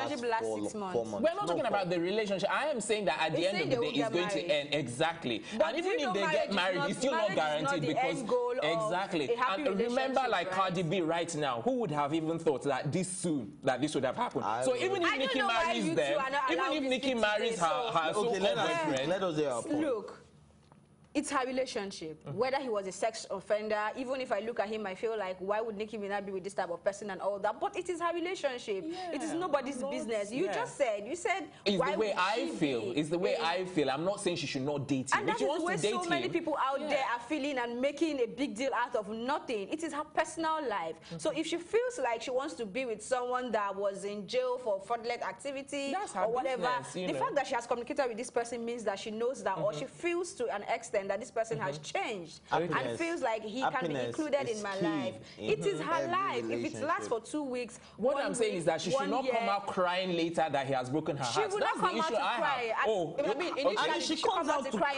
relationship lasts 6 months. We're not talking about the relationship. I am saying that at the end of the day, it's going to end. Exactly. But and even if they get married, it's still not guaranteed because exactly. And remember, like Cardi B right now, who would have even thought that this soon that this would have happened? So even if Nicki marries them, even if Nicki marries her so-called boyfriend, let us hear our point. Look. It's her relationship. Whether he was a sex offender, even if I look at him, I feel like, why would Nicki Minaj be with this type of person and all that? But it is her relationship. Yeah, it is nobody's business. You just said, it's the way I feel. It's the way I feel. I'm not saying she should not date him. And that is the way so many people out there are feeling and making a big deal out of nothing. It is her personal life. So if she feels like she wants to be with someone that was in jail for fraudulent activity or whatever, the fact that she has communicated with this person means that she knows that, or she feels to an extent that this person has changed and feels like he can be included in my life. It is her life. If it lasts for 2 weeks, what I'm saying is that she should not come out crying later that he has broken her heart. She would not come out to cry. And if she comes out to cry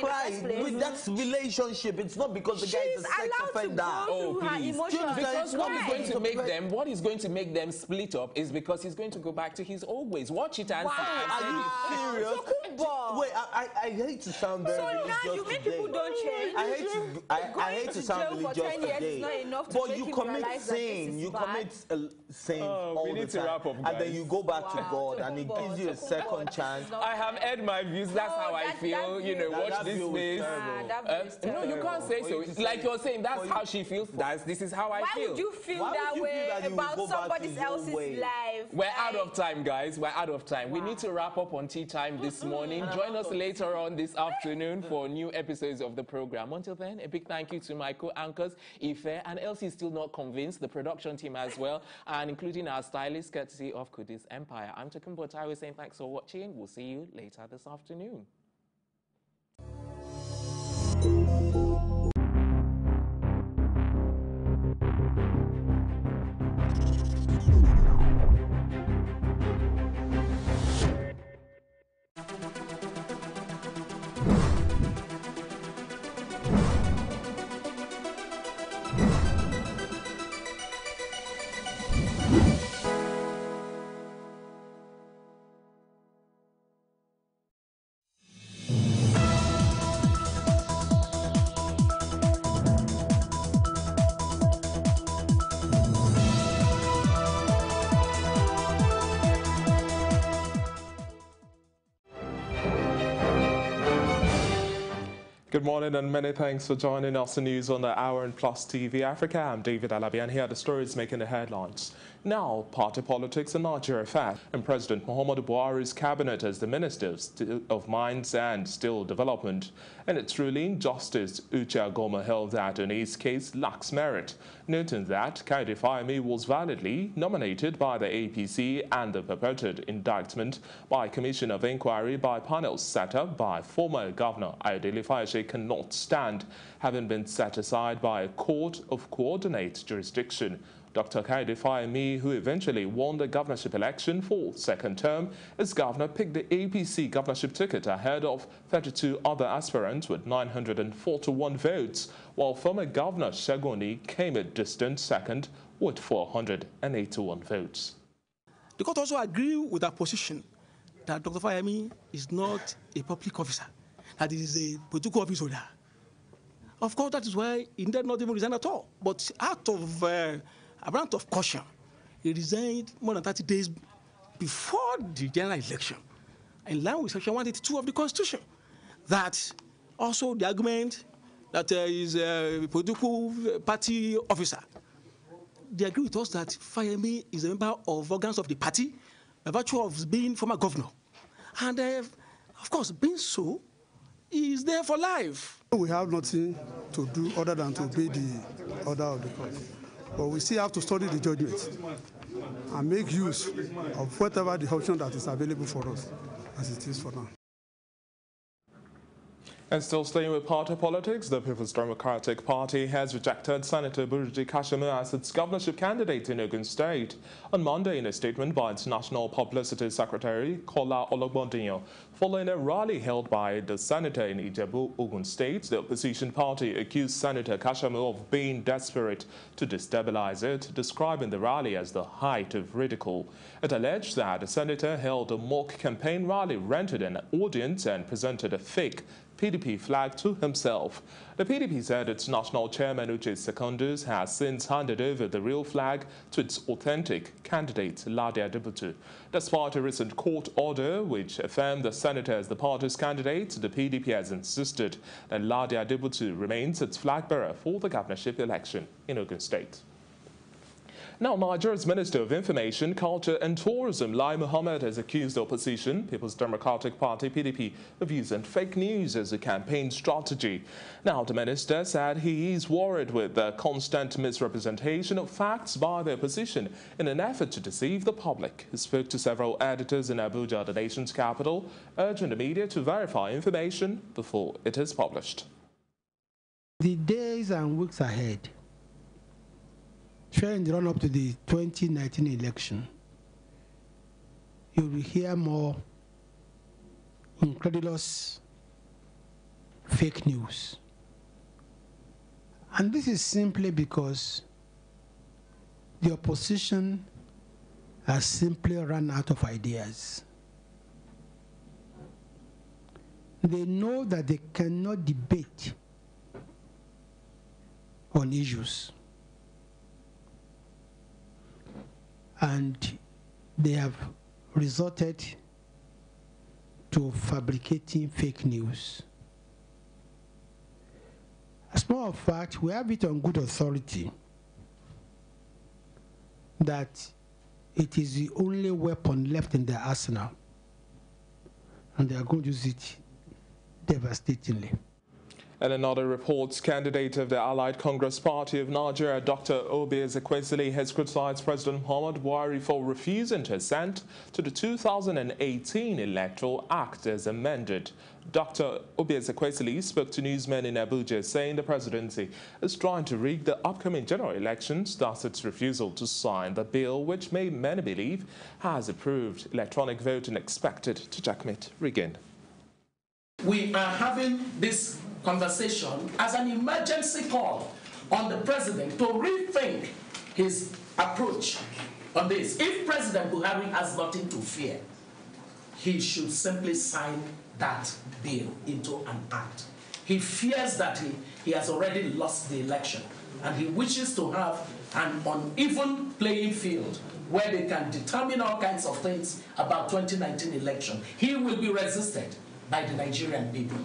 with that relationship, it's not because the guy is a sex offender. Because what is going to make them split up is because he's going to go back to his old ways. Watch it and see. Are you serious? Wait, I hate to sound very religious now you mean people don't change. I hate to sound religious today, but you commit sin. You commit sin all the time, and then you go back to God, and He gives you a second chance. I have aired my views. That's how I feel. Watch this space. No, you can't say so. Like you're saying, that's how she feels. This is how I feel. Why would you feel that way about somebody else's life? We're out of time, guys. We're out of time. We need to wrap up on tea time this morning. Join us later on this afternoon for new episodes of the program. Until then, a big thank you to my co-anchors, Ife, and Elsie is still not convinced, the production team as well, and including our stylist, courtesy of Kudis Empire. I'm Tokunbo Taiwo saying thanks for watching. We'll see you later this afternoon. Good morning and many thanks for joining us in News on the Hour and Plus TV Africa. I'm David Alabi and here are the stories making the headlines. Now, party politics in Nigeria fast, and President Muhammadu Buhari's cabinet as the Minister of Mines and Steel Development. In its ruling, Justice Uche Agoma held that Oni's case lacks merit, noting that Kayode Fayemi was validly nominated by the APC and the purported indictment by Commission of Inquiry by panel set up by former Governor Ayodele Fayose cannot stand, having been set aside by a court of coordinate jurisdiction. Dr. Kayode Fayemi, who eventually won the governorship election for second term as governor, picked the APC governorship ticket ahead of 32 other aspirants with 941 votes, while former governor Segun Oni came a distant second with 481 votes. The court also agreed with our position that Dr. Fayemi is not a public officer, that he is a political office holder. Of course, that is why he did not even resign at all. But out of a amount of caution, he resigned more than 30 days before the general election, in line with Section 182 of the Constitution. That also the argument that he is a political party officer. They agree with us that Fayemi is a member of organs of the party by virtue of being former governor. And of course, being so, he is there for life. We have nothing to do other than to obey the order of the court. But we still have to study the judgment and make use of whatever the option that is available for us as it is for now. And still staying with party politics, the People's Democratic Party has rejected Senator Buriji Kashimu as its governorship candidate in Ogun State. On Monday, in a statement by its National Publicity Secretary, Kola Ologbondiyan, following a rally held by the senator in Ijebu, Ogun State, the opposition party accused Senator Kashimu of being desperate to destabilize it, describing the rally as the height of ridicule. It alleged that the senator held a mock campaign rally, rented an audience, and presented a fake PDP flag to himself. The PDP said its national chairman, Uche Secondus, has since handed over the real flag to its authentic candidate, Ladi Adibutu. Despite a recent court order which affirmed the senator as the party's candidate, the PDP has insisted that Ladi Adibutu remains its flag bearer for the governorship election in Ogun State. Now, Nigeria's Minister of Information, Culture and Tourism, Lai Mohammed, has accused the opposition, People's Democratic Party, PDP, of using fake news as a campaign strategy. Now, the minister said he is worried with the constant misrepresentation of facts by the opposition in an effort to deceive the public. He spoke to several editors in Abuja, the nation's capital, urging the media to verify information before it is published. The days and weeks ahead, in the run-up to the 2019 election, you will hear more incredulous fake news. And this is simply because the opposition has simply run out of ideas. They know that they cannot debate on issues. And they have resorted to fabricating fake news. As a matter of fact, we have it on good authority that it is the only weapon left in their arsenal, and they are going to use it devastatingly. And another reports, candidate of the Allied Congress Party of Nigeria, Dr. Obi Ezekwesili, has criticized President Muhammadu Buhari for refusing to assent to the 2018 Electoral Act as amended. Dr. Obi Ezekwesili spoke to newsmen in Abuja, saying the presidency is trying to rig the upcoming general elections, thus its refusal to sign the bill, which many believe has approved electronic voting expected to checkmate rigging. We are having this conversation as an emergency call on the president to rethink his approach on this. If President Buhari has nothing to fear, he should simply sign that bill into an act. He fears that he has already lost the election, and he wishes to have an uneven playing field where they can determine all kinds of things about 2019 election. He will be resisted by the Nigerian people.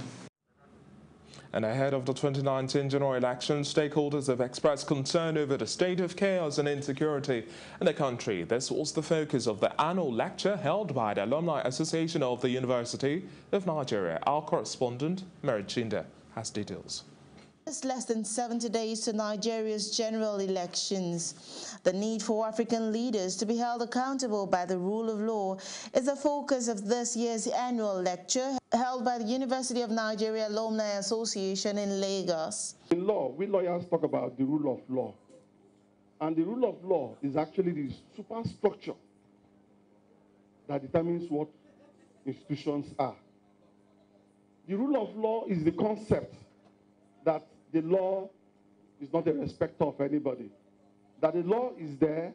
And ahead of the 2019 general election, stakeholders have expressed concern over the state of chaos and insecurity in the country. This was the focus of the annual lecture held by the Alumni Association of the University of Nigeria. Our correspondent, Mary Chinda, has details. It's less than 70 days to Nigeria's general elections. The need for African leaders to be held accountable by the rule of law is the focus of this year's annual lecture held by the University of Nigeria Alumni Association in Lagos. In law, we lawyers talk about the rule of law. And the rule of law is actually the superstructure that determines what institutions are. The rule of law is the concept that the law is not a respecter of anybody, that the law is there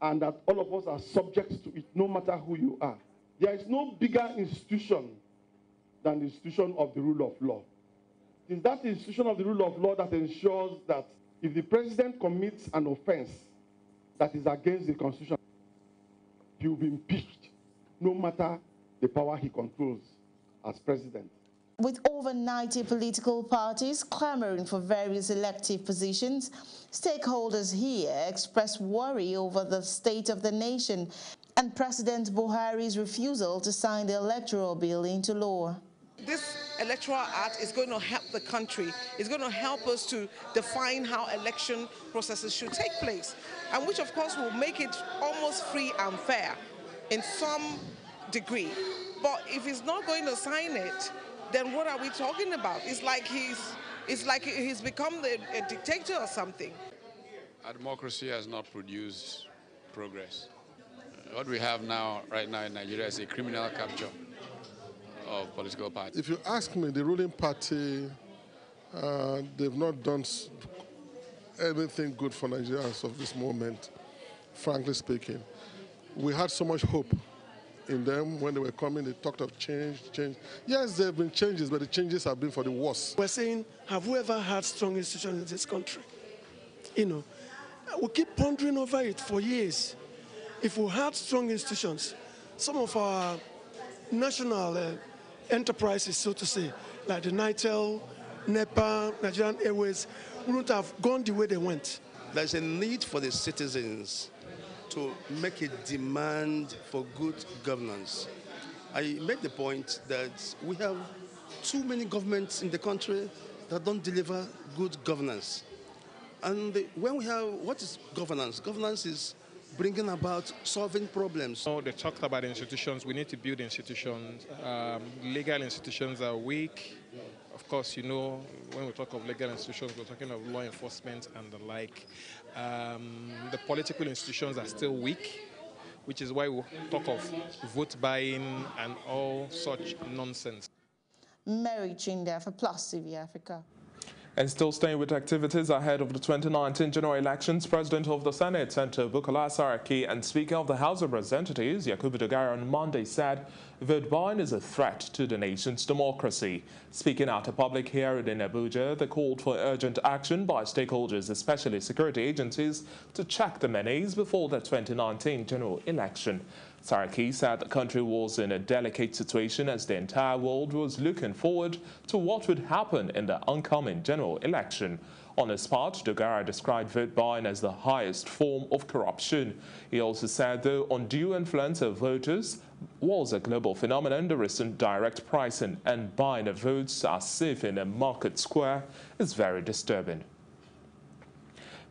and that all of us are subject to it no matter who you are. There is no bigger institution than the institution of the rule of law. It is that institution of the rule of law that ensures that if the president commits an offense that is against the constitution, he will be impeached no matter the power he controls as president. With over 90 political parties clamoring for various elective positions, stakeholders here express worry over the state of the nation and President Buhari's refusal to sign the electoral bill into law. This electoral act is going to help the country. It's going to help us to define how election processes should take place, and which of course will make it almost free and fair in some degree. But if he's not going to sign it, then what are we talking about? It's like he's become a dictator or something. Our democracy has not produced progress. What we have right now in Nigeria is a criminal capture of political parties. If you ask me, the ruling party, they've not done anything good for Nigerians of this moment, frankly speaking. We had so much hope in them when they were coming. They talked of change. Yes, there have been changes, but the changes have been for the worse. We're saying, have we ever had strong institutions in this country? You know, we keep pondering over it for years. If we had strong institutions, some of our national enterprises, so to say, like the NITEL, NEPA, Nigerian Airways, wouldn't have gone the way they went. There's a need for the citizens to make a demand for good governance. I made the point that we have too many governments in the country that don't deliver good governance. And when we have, what is governance? Governance is bringing about solving problems. Oh, they talked about institutions. We need to build institutions. Legal institutions are weak. Of course, you know, when we talk of legal institutions, we're talking of law enforcement and the like. The political institutions are still weak, which is why we talk of vote buying and all such nonsense. Mary Chinda for Plus TV Africa. And still staying with activities ahead of the 2019 general elections, President of the Senate, Senator Bukola Saraki, and Speaker of the House of Representatives, Yakubu Dogara, on Monday said vote buying is a threat to the nation's democracy. Speaking at a public hearing in Abuja, they called for urgent action by stakeholders, especially security agencies, to check the menace before the 2019 general election. Saraki said the country was in a delicate situation as the entire world was looking forward to what would happen in the oncoming general election. On his part, Dogara described vote buying as the highest form of corruption. He also said the undue influence of voters was a global phenomenon. The recent direct pricing and buying of votes as if in a market square is very disturbing.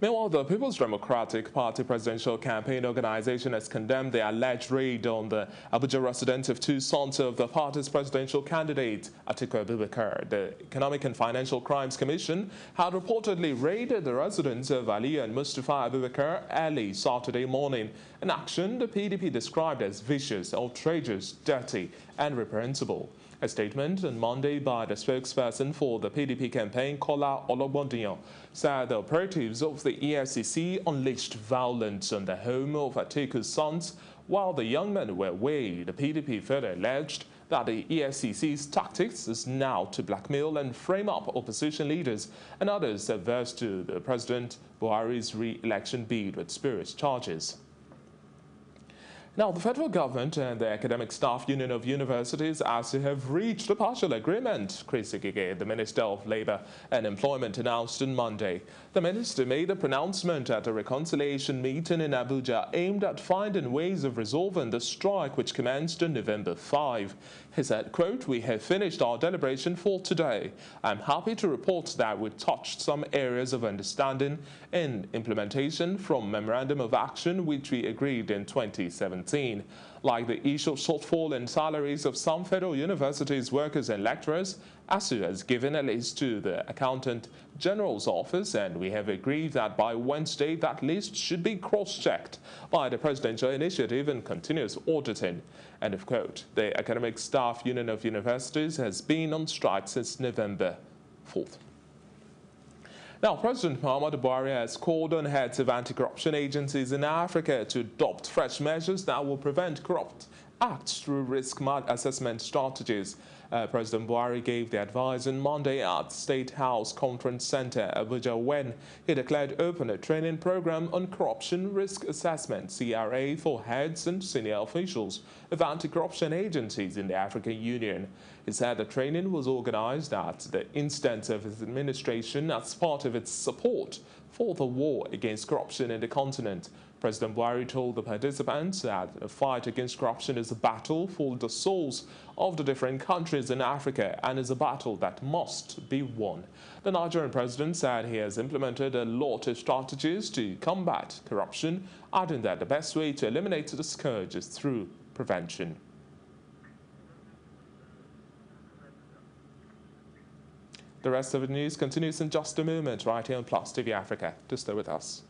Meanwhile, the People's Democratic Party Presidential Campaign Organization has condemned the alleged raid on the Abuja residence of two sons of the party's presidential candidate, Atiku Abubakar. The Economic and Financial Crimes Commission had reportedly raided the residence of Ali and Mustafa Abubakar early Saturday morning, an action the PDP described as vicious, outrageous, dirty, and reprehensible. A statement on Monday by the spokesperson for the PDP campaign, Kola Ologbondiyan, said the operatives of the EFCC unleashed violence on the home of Atiku's sons while the young men were away. The PDP further alleged that the EFCC's tactics is now to blackmail and frame up opposition leaders and others adverse to the President Buhari's re-election bid with spurious charges. Now, the federal government and the Academic Staff Union of Universities have reached a partial agreement, Chris Igige, the Minister of Labour and Employment, announced on Monday. The minister made a pronouncement at a reconciliation meeting in Abuja aimed at finding ways of resolving the strike which commenced on November 5. He said, quote, "We have finished our deliberation for today. I'm happy to report that we touched some areas of understanding in implementation from Memorandum of Action which we agreed in 2017. Like the issue of shortfall in salaries of some federal universities, workers and lecturers, ASU has given a list to the Accountant General's office, and we have agreed that by Wednesday that list should be cross-checked by the Presidential Initiative and continuous auditing." End of quote. The Academic Staff Union of Universities has been on strike since November 4th. Now, President Muhammadu Buhari has called on heads of anti-corruption agencies in Africa to adopt fresh measures that will prevent corrupt acts through risk assessment strategies. President Buhari gave the advice on Monday at State House Conference Center, Abuja, when he declared open a training program on corruption risk assessment, CRA, for heads and senior officials of anti-corruption agencies in the African Union. He said the training was organized at the instance of his administration as part of its support for the war against corruption in the continent. President Buhari told the participants that the fight against corruption is a battle for the souls of the different countries in Africa and is a battle that must be won. The Nigerian president said he has implemented a lot of strategies to combat corruption, adding that the best way to eliminate the scourge is through prevention. The rest of the news continues in just a moment right here on Plus TV Africa. Do stay with us.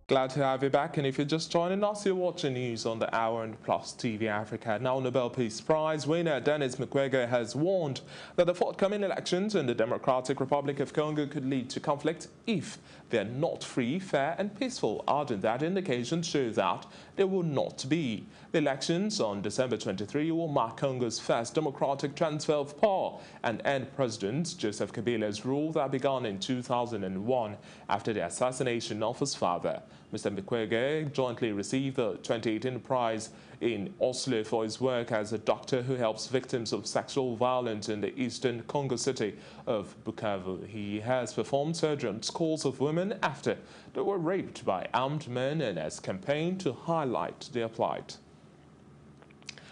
Glad to have you back, and if you're just joining us, you're watching news on the Hour and Plus TV Africa. Now, Nobel Peace Prize winner Denis Mukwege has warned that the forthcoming elections in the Democratic Republic of Congo could lead to conflict if they're not free, fair and peaceful, adding that indications show that they will not be. The elections on December 23 will mark Congo's first democratic transfer of power and end President Joseph Kabila's rule that began in 2001 after the assassination of his father. Mr. Mukwege jointly received the 2018 prize in Oslo for his work as a doctor who helps victims of sexual violence in the eastern Congo city of Bukavu. He has performed surgery on scores of women after they were raped by armed men and has campaigned to highlight their plight.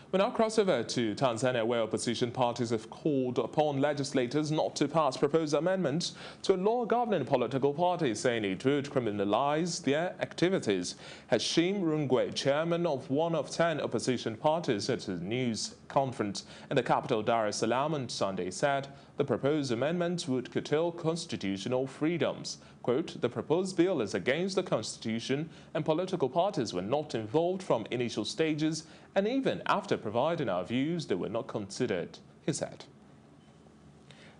We now cross over to Tanzania, where opposition parties have called upon legislators not to pass proposed amendments to a law governing political parties, saying it would criminalize their activities. Hashim Rungwe, chairman of one of 10 opposition parties at a news conference in the capital Dar es Salaam on Sunday, said the proposed amendments would curtail constitutional freedoms. Quote, the proposed bill is against the Constitution and political parties were not involved from initial stages, and even after providing our views, they were not considered, he said.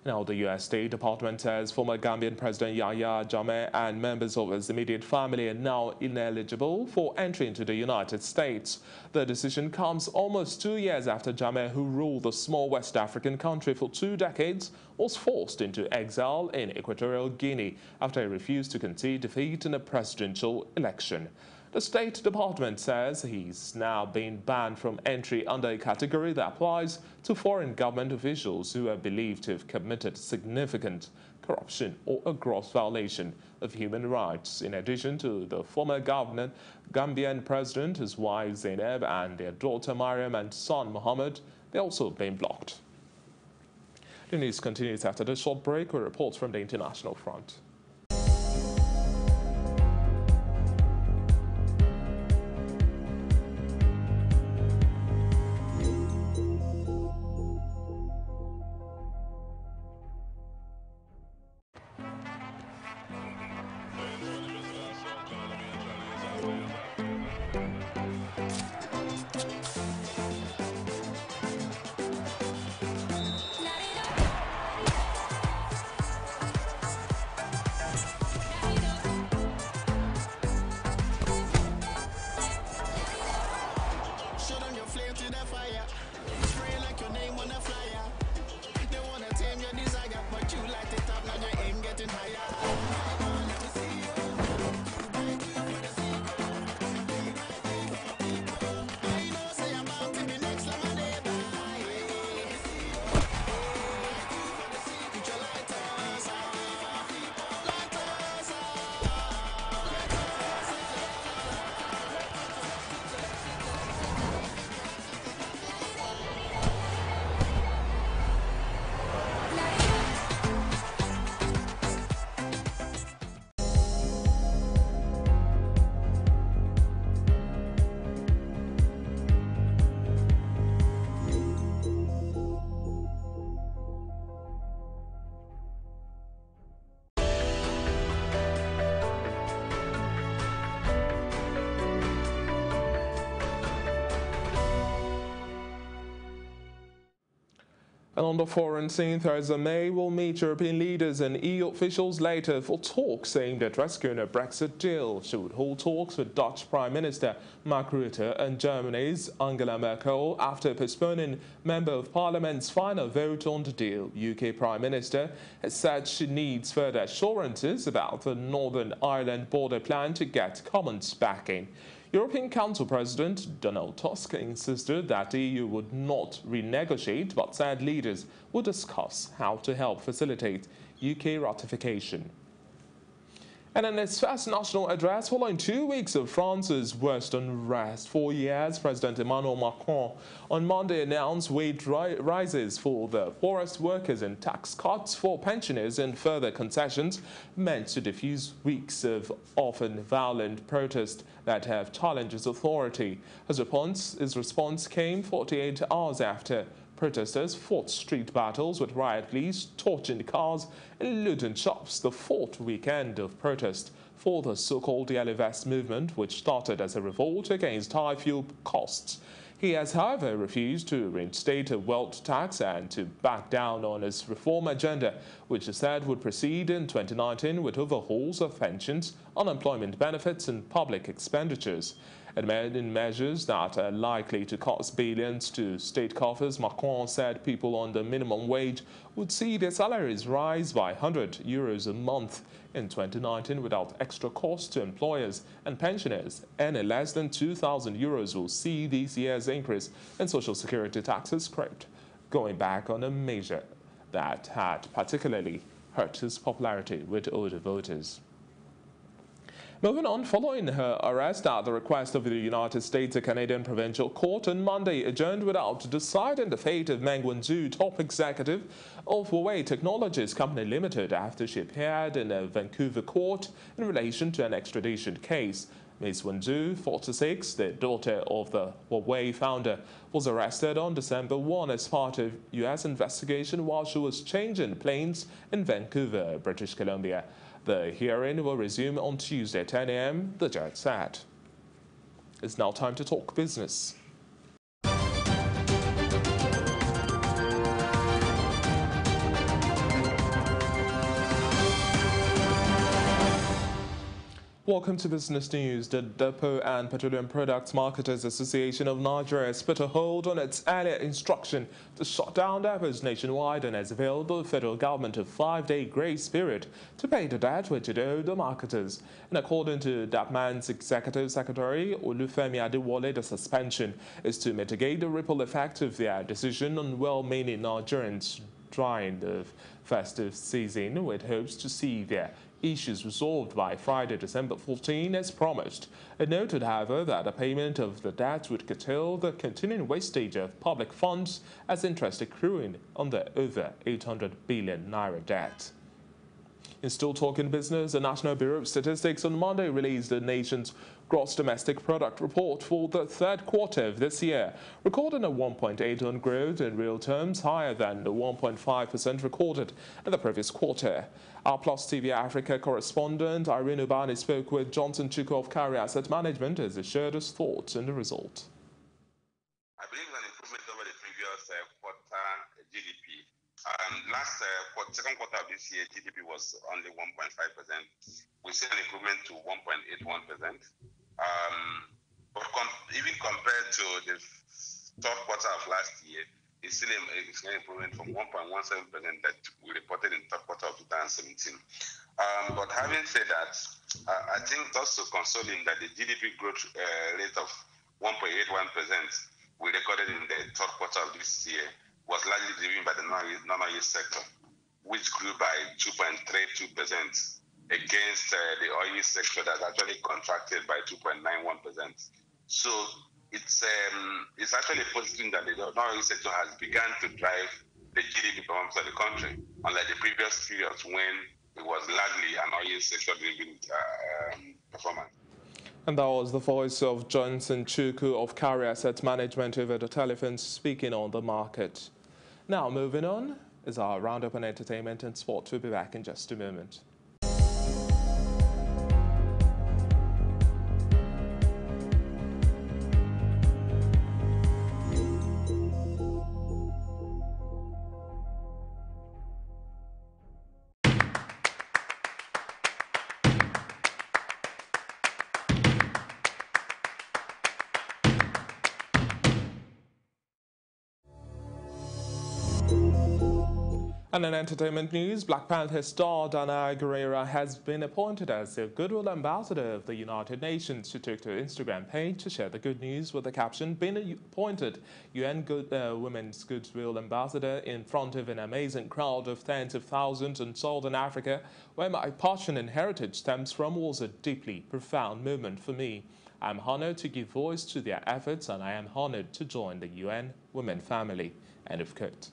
Now, the U.S. State Department says former Gambian President Yahya Jammeh and members of his immediate family are now ineligible for entry into the United States. The decision comes almost 2 years after Jammeh, who ruled the small West African country for 2 decades, was forced into exile in Equatorial Guinea after he refused to concede defeat in a presidential election. The State Department says he's now been banned from entry under a category that applies to foreign government officials who are believed to have committed significant corruption or a gross violation of human rights. In addition to the former Gambian president, his wife Zainab, and their daughter Mariam and son Mohammed, they're also being blocked. The news continues after this short break with reports from the international front. And on the foreign scene, Theresa May will meet European leaders and EU officials later for talks aimed at rescuing a Brexit deal. She would hold talks with Dutch Prime Minister Mark Rutte and Germany's Angela Merkel after postponing Member of Parliament's final vote on the deal. UK Prime Minister has said she needs further assurances about the Northern Ireland border plan to get Commons backing. European Council President Donald Tusk insisted that the EU would not renegotiate, but said leaders would discuss how to help facilitate UK ratification. And in its first national address following 2 weeks of France's worst unrest, 4 years, President Emmanuel Macron on Monday announced wage rises for the poorest workers and tax cuts for pensioners and further concessions meant to diffuse weeks of often violent protest that have challenged his authority. His response came 48 hours after protesters fought street battles with riot police, torching cars and looting shops, the fourth weekend of protest for the so-called Yellow Vest movement, which started as a revolt against high fuel costs. He has, however, refused to reinstate a wealth tax and to back down on his reform agenda, which he said would proceed in 2019 with overhauls of pensions, unemployment benefits and public expenditures. In measures that are likely to cost billions to state coffers, Macron said people on the minimum wage would see their salaries rise by €100 a month in 2019 without extra cost to employers, and pensioners earning less than €2,000 will see this year's increase in social security taxes scrapped, going back on a measure that had particularly hurt his popularity with older voters. Moving on, following her arrest at the request of the United States, a Canadian provincial court on Monday adjourned without deciding the fate of Meng Wanzhou, top executive of Huawei Technologies Company Limited, after she appeared in a Vancouver court in relation to an extradition case. Ms. Wanzhou, 46, the daughter of the Huawei founder, was arrested on December 1 as part of U.S. investigation while she was changing planes in Vancouver, British Columbia. The hearing will resume on Tuesday at 10 a.m., the judge said. It's now time to talk business. Welcome to Business News. The Depot and Petroleum Products Marketers Association of Nigeria has put a hold on its earlier instruction to shut down depots nationwide and has availed the federal government a 5-day grace period to pay the debt which it owed the marketers. And according to DAPMAN's Executive Secretary Olufemi Adewale, the suspension is to mitigate the ripple effect of their decision on well-meaning Nigerians during the festive season, with hopes to see their issues resolved by Friday, December 14, as promised. It noted, however, that the payment of the debt would curtail the continuing wastage of public funds as interest accruing on the over 800 billion naira debt. In still talking business, the National Bureau of Statistics on Monday released the nation's gross domestic product report for the third quarter of this year, recording a 1.8% growth in real terms, higher than the 1.5% recorded in the previous quarter. Our Plus TV Africa correspondent Irene Ubani spoke with Johnson Chukwu of Carry Asset Management as he shared his thoughts on the result. I believe an improvement over the previous quarter GDP. Second quarter of this year, GDP was only 1.5%. We see an improvement to 1.81%. But even compared to the third quarter of last year, it's still an improvement from 1.17% that we reported in the third quarter of 2017. But having said that, I think it's also consoling that the GDP growth rate of 1.81% we recorded in the third quarter of this year was largely driven by the non-oil sector, which grew by 2.32% against the oil sector that actually contracted by 2.91%. So it's actually positive that the non-oil sector has begun to drive the GDP performance of the country, unlike the previous periods when it was largely an oil sector-driven performance. And that was the voice of Johnson Chukwu of Carry Asset Management over the telephone, speaking on the market. Now, moving on is our roundup on entertainment and sport. We'll be back in just a moment. And in entertainment news, Black Panther star Danai Gurira has been appointed as the Goodwill Ambassador of the United Nations. She took to her Instagram page to share the good news with the caption, "Being appointed UN Women's Goodwill Ambassador in front of an amazing crowd of tens of thousands in Southern Africa, where my passion and heritage stems from, was a deeply profound moment for me. I'm honored to give voice to their efforts, and I am honored to join the UN Women family." End of quote.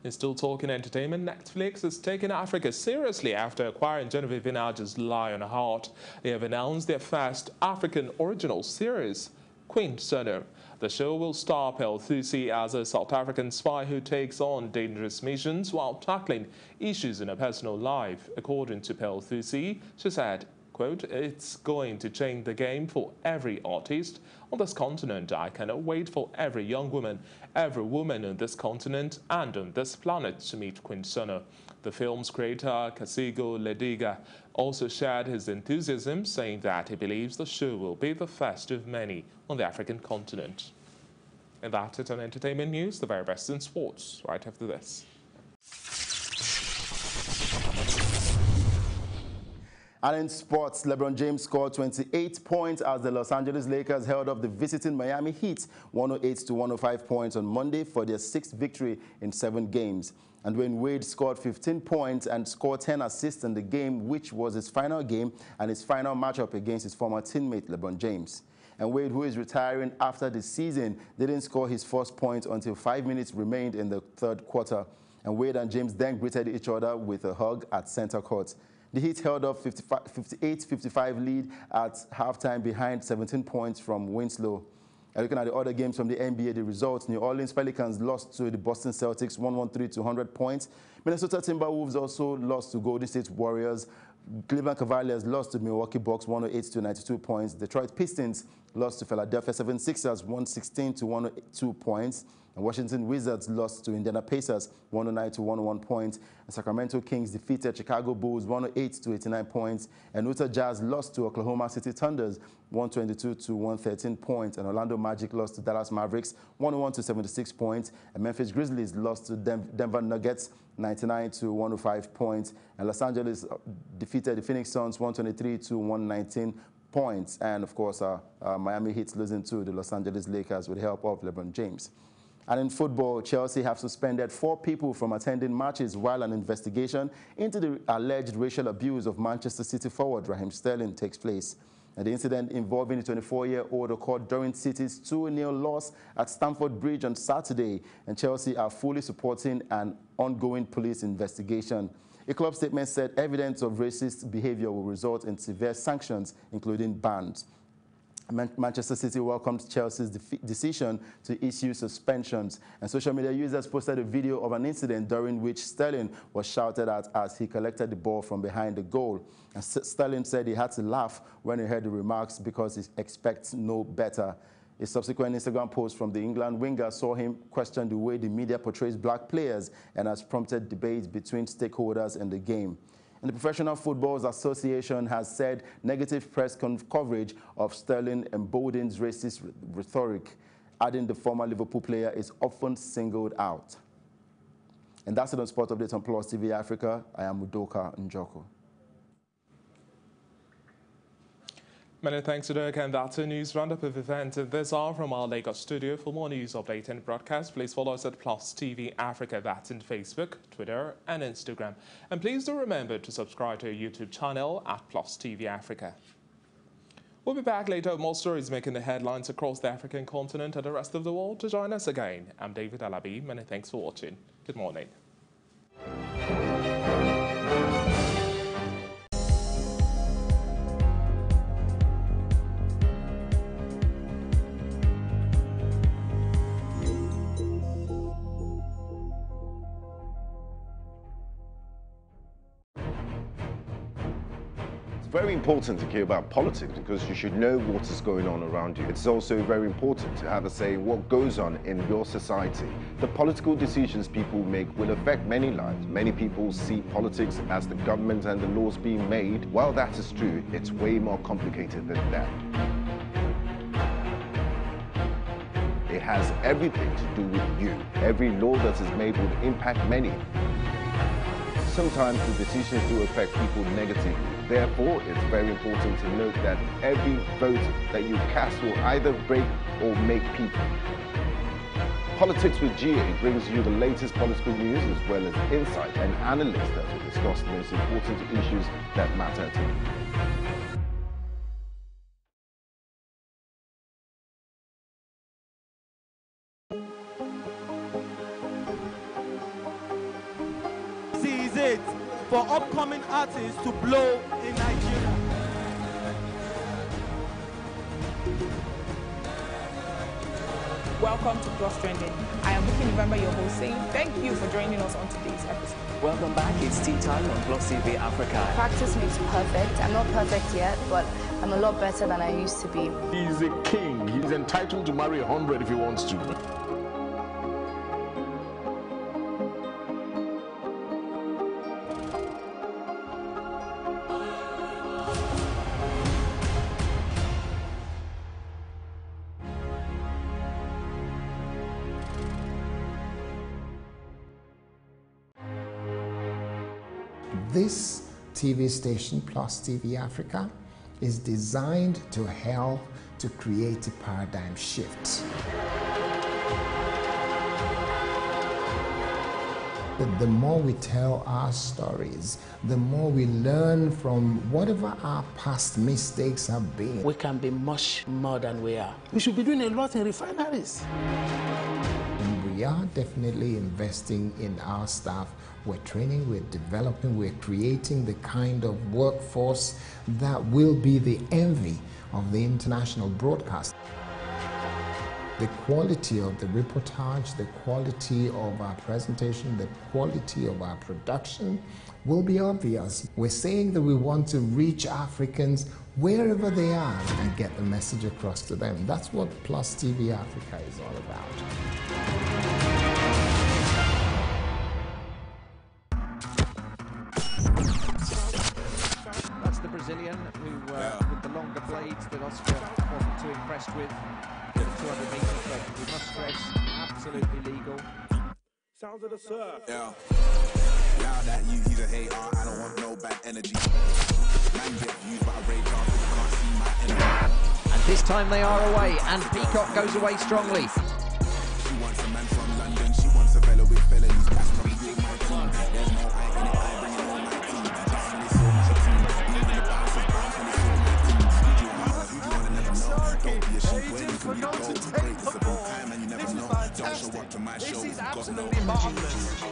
In still talking entertainment, Netflix is taking Africa seriously after acquiring Genevieve Nnaji's Lionheart. They have announced their first African original series, Queen Sono. The show will star Pearl Thusi as a South African spy who takes on dangerous missions while tackling issues in her personal life. According to Pearl Thusi, she said, quote, "It's going to change the game for every artist on this continent. I cannot wait for every young woman, every woman on this continent and on this planet to meet Queen Sono." The film's creator, Kasigo Lediga, also shared his enthusiasm, saying that he believes the show will be the first of many on the African continent. And that's it on entertainment news, the very best in sports, right after this. And in sports, LeBron James scored 28 points as the Los Angeles Lakers held off the visiting Miami Heat 108 to 105 points on Monday for their 6th victory in 7 games. And Dwayne Wade scored 15 points and scored 10 assists in the game, which was his final game and his final matchup against his former teammate LeBron James. And Wade, who is retiring after the season, didn't score his first point until 5 minutes remained in the third quarter. And Wade and James then greeted each other with a hug at center court. The Heat held up 58-55 lead at halftime behind 17 points from Winslow. And looking at the other games from the NBA, the results: New Orleans Pelicans lost to the Boston Celtics 113 to 100 points. Minnesota Timberwolves also lost to Golden State Warriors. Cleveland Cavaliers lost to Milwaukee Bucks 108 to 92 points. Detroit Pistons lost to Philadelphia 76ers 116 to 102 points. And Washington Wizards lost to Indiana Pacers 109 to 101 points. And Sacramento Kings defeated Chicago Bulls 108 to 89 points. And Utah Jazz lost to Oklahoma City Thunders 122 to 113 points. And Orlando Magic lost to Dallas Mavericks 101 to 76 points. And Memphis Grizzlies lost to Denver Nuggets 99 to 105 points. And Los Angeles defeated the Phoenix Suns 123 to 119 points. And of course, Miami Heat losing to the Los Angeles Lakers with the help of LeBron James. And in football, Chelsea have suspended 4 people from attending matches while an investigation into the alleged racial abuse of Manchester City forward Raheem Sterling takes place. And the incident involving the 24-year-old occurred during City's 2-0 loss at Stamford Bridge on Saturday, and Chelsea are fully supporting an ongoing police investigation. A club statement said evidence of racist behavior will result in severe sanctions, including bans. Manchester City welcomed Chelsea's decision to issue suspensions, and social media users posted a video of an incident during which Sterling was shouted at as he collected the ball from behind the goal. And Sterling said he had to laugh when he heard the remarks because he expects no better. A subsequent Instagram post from the England winger saw him question the way the media portrays black players and has prompted debates between stakeholders in the game. And the Professional Football Association has said negative press coverage of Sterling emboldens racist rhetoric, adding the former Liverpool player is often singled out. And that's it on Sport Update on Plus TV Africa. I am Udoka Njoko. Many thanks to Dirk, and that's a news roundup of events this hour from our Lagos studio. For more news, update and broadcast, please follow us at Plus TV Africa. That's in Facebook, Twitter and Instagram. And please do remember to subscribe to our YouTube channel at Plus TV Africa. We'll be back later with more stories making the headlines across the African continent and the rest of the world. To join us again, I'm David Alabi. Many thanks for watching. Good morning. Very important to care about politics because you should know what is going on around you. It's also very important to have a say in what goes on in your society. The political decisions people make will affect many lives. Many people see politics as the government and the laws being made. While that is true, it's way more complicated than that. It has everything to do with you. Every law that is made will impact many. sometimes the decisions do affect people negatively. Therefore, it's very important to note that every vote that you cast will either break or make people. Politics with GA brings you the latest political news as well as insight and analysts that will discuss the most important issues that matter to you. This is it for upcoming artists to blow in Nigeria. Welcome to Plus Trending. I am Buki November, your host, saying thank you for joining us on today's episode. Welcome back. It's Tea Time on Plus TV Africa. Practice makes perfect. I'm not perfect yet, but I'm a lot better than I used to be. He's a king. He's entitled to marry 100 if he wants to. This TV station, Plus TV Africa, is designed to help to create a paradigm shift. The more we tell our stories, the more we learn from whatever our past mistakes have been. We can be much more than we are. We should be doing a lot in refineries. And we are definitely investing in our staff. We're training, we're developing, we're creating the kind of workforce that will be the envy of the international broadcast. The quality of the reportage, the quality of our presentation, the quality of our production will be obvious. We're saying that we want to reach Africans wherever they are and get the message across to them. That's what Plus TV Africa is all about. That's the Brazilian who, with the longer blades that Austria wasn't too impressed with. 200 metres, but we must stress, absolutely legal. Sounds of the surf. Yeah. Now that he's a hater, I don't want no bad energy. Man get used by a radar, can't see my enemy. And this time they are away, and Peacock goes away strongly. She wants a man from London, she wants a fellow with felonies. That's not really my team. There's no I in it, I bring it on my team. Just when it's all my team. Even the bouncers bounce when it's all my team. You wanna never know. Don't be a sheep when you can go to break. It's a full time and you never know. Don't show up to my show. This is Got no absolutely marvellous.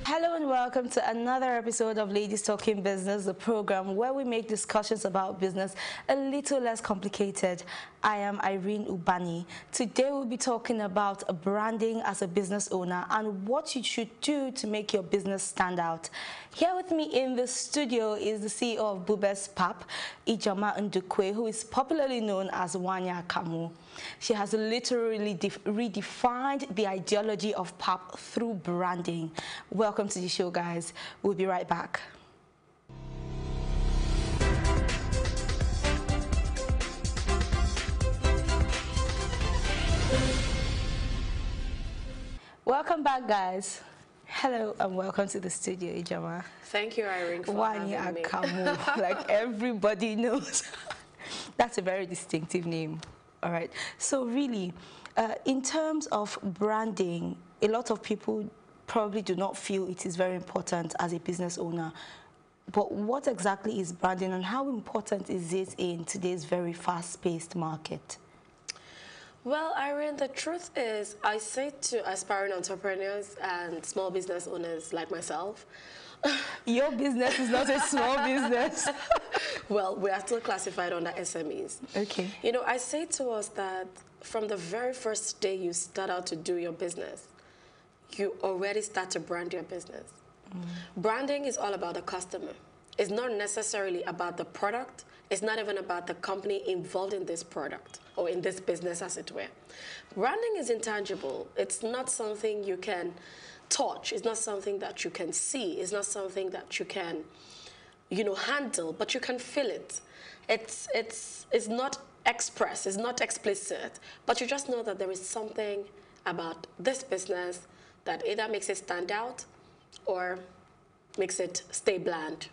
Hello and welcome to another episode of Ladies Talking Business, the program where we make discussions about business a little less complicated. I am Irene Ubani. Today we'll be talking about branding as a business owner and what you should do to make your business stand out. Here with me in the studio is the CEO of Bubes Pap, Ijoma Ndukwe, who is popularly known as Wanya Kamu. She has literally redefined the ideology of pap through branding. Welcome to the show, guys. We'll be right back. Welcome back, guys. Hello and welcome to the studio, Ijoma. Thank you, Irene, for having me. Kamu, like everybody knows. That's a very distinctive name. All right. So really, in terms of branding, a lot of people probably do not feel it is very important as a business owner. But what exactly is branding and how important is it in today's very fast-paced market? Well, Irene, the truth is, I say to aspiring entrepreneurs and small business owners like myself, Your business is not a small business. Well, we are still classified under SMEs. Okay. You know, I say to us that from the very first day you start out to do your business, you already start to brand your business. Branding is all about the customer. It's not necessarily about the product. It's not even about the company involved in this product or in this business, as it were. Branding is intangible. It's not something you can touch. It's not something that you can see. It's not something that you can, you know, handle, but you can feel it. It's not express. It's not explicit, but you just know that there is something about this business that either makes it stand out or makes it stay bland.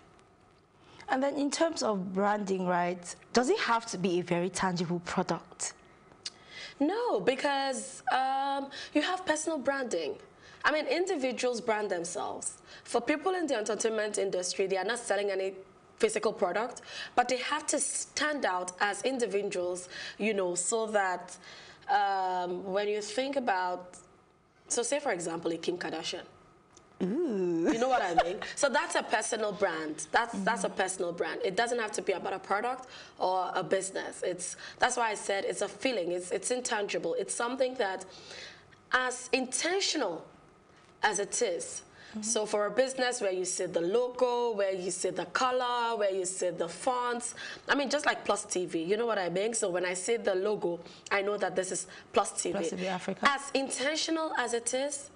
And then in terms of branding, right, does it have to be a very tangible product? No, because you have personal branding. I mean, individuals brand themselves. For people in the entertainment industry, they are not selling any physical product, but they have to stand out as individuals, you know, so that when you think about, so say for example, a Kim Kardashian. Ooh. You know what I mean? So that's a personal brand. That's a personal brand. It doesn't have to be about a product or a business. That's why I said it's a feeling. It's intangible. It's something that, as intentional as it is. So for a business where you see the logo, where you see the color, where you see the fonts, I mean, just like Plus TV, you know what I mean? So when I see the logo, I know that this is Plus TV. Plus TV Africa. As intentional as it is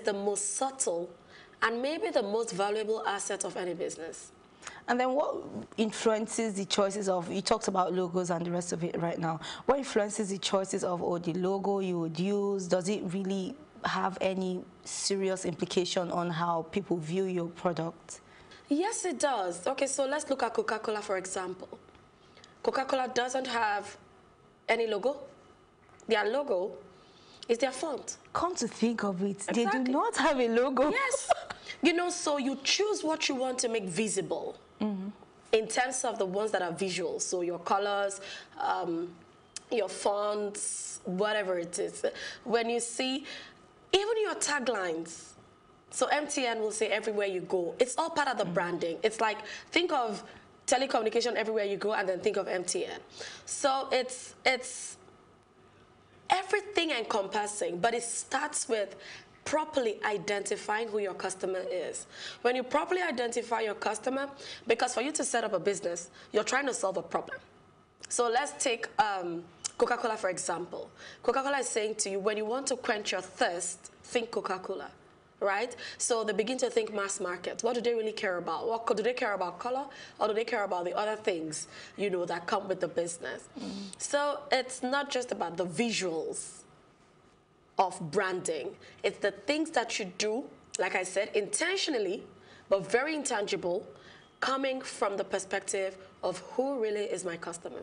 the most subtle and maybe the most valuable asset of any business. And then what influences the choices of, you talked about logos and the rest of it right now, what influences the choices of, or the logo you would use? Does it really have any serious implication on how people view your product? Yes, it does. Okay, so let's look at Coca-Cola, for example. Coca-Cola doesn't have any logo. Their logo is their font. Come to think of it, exactly. They do not have a logo. Yes. You know, so you choose what you want to make visible in terms of the ones that are visual. So your colors, your fonts, whatever it is. When you see, even your taglines. So MTN will say everywhere you go. It's all part of the branding. It's like, think of telecommunication everywhere you go and then think of MTN. So it's everything encompassing, but it starts with properly identifying who your customer is. When you properly identify your customer, because for you to set up a business, you're trying to solve a problem. So let's take Coca-Cola, for example. Coca-Cola is saying to you, when you want to quench your thirst, think Coca-Cola, right? So they begin to think mass market. What do they really care about? What do they care about, color, or do they care about the other things, you know, that come with the business? So it's not just about the visuals of branding. It's the things that you do, like I said, intentionally, but very intangible, coming from the perspective of who really is my customer.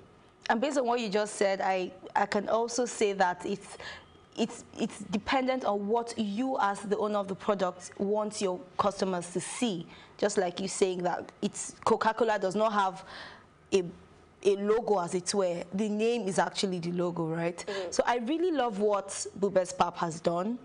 And based on what you just said, I can also say that it's dependent on what you as the owner of the product want your customers to see. Just like you saying that Coca-Cola does not have a logo, as it were. The name is actually the logo, right? So I really love what Bubes Pap has done.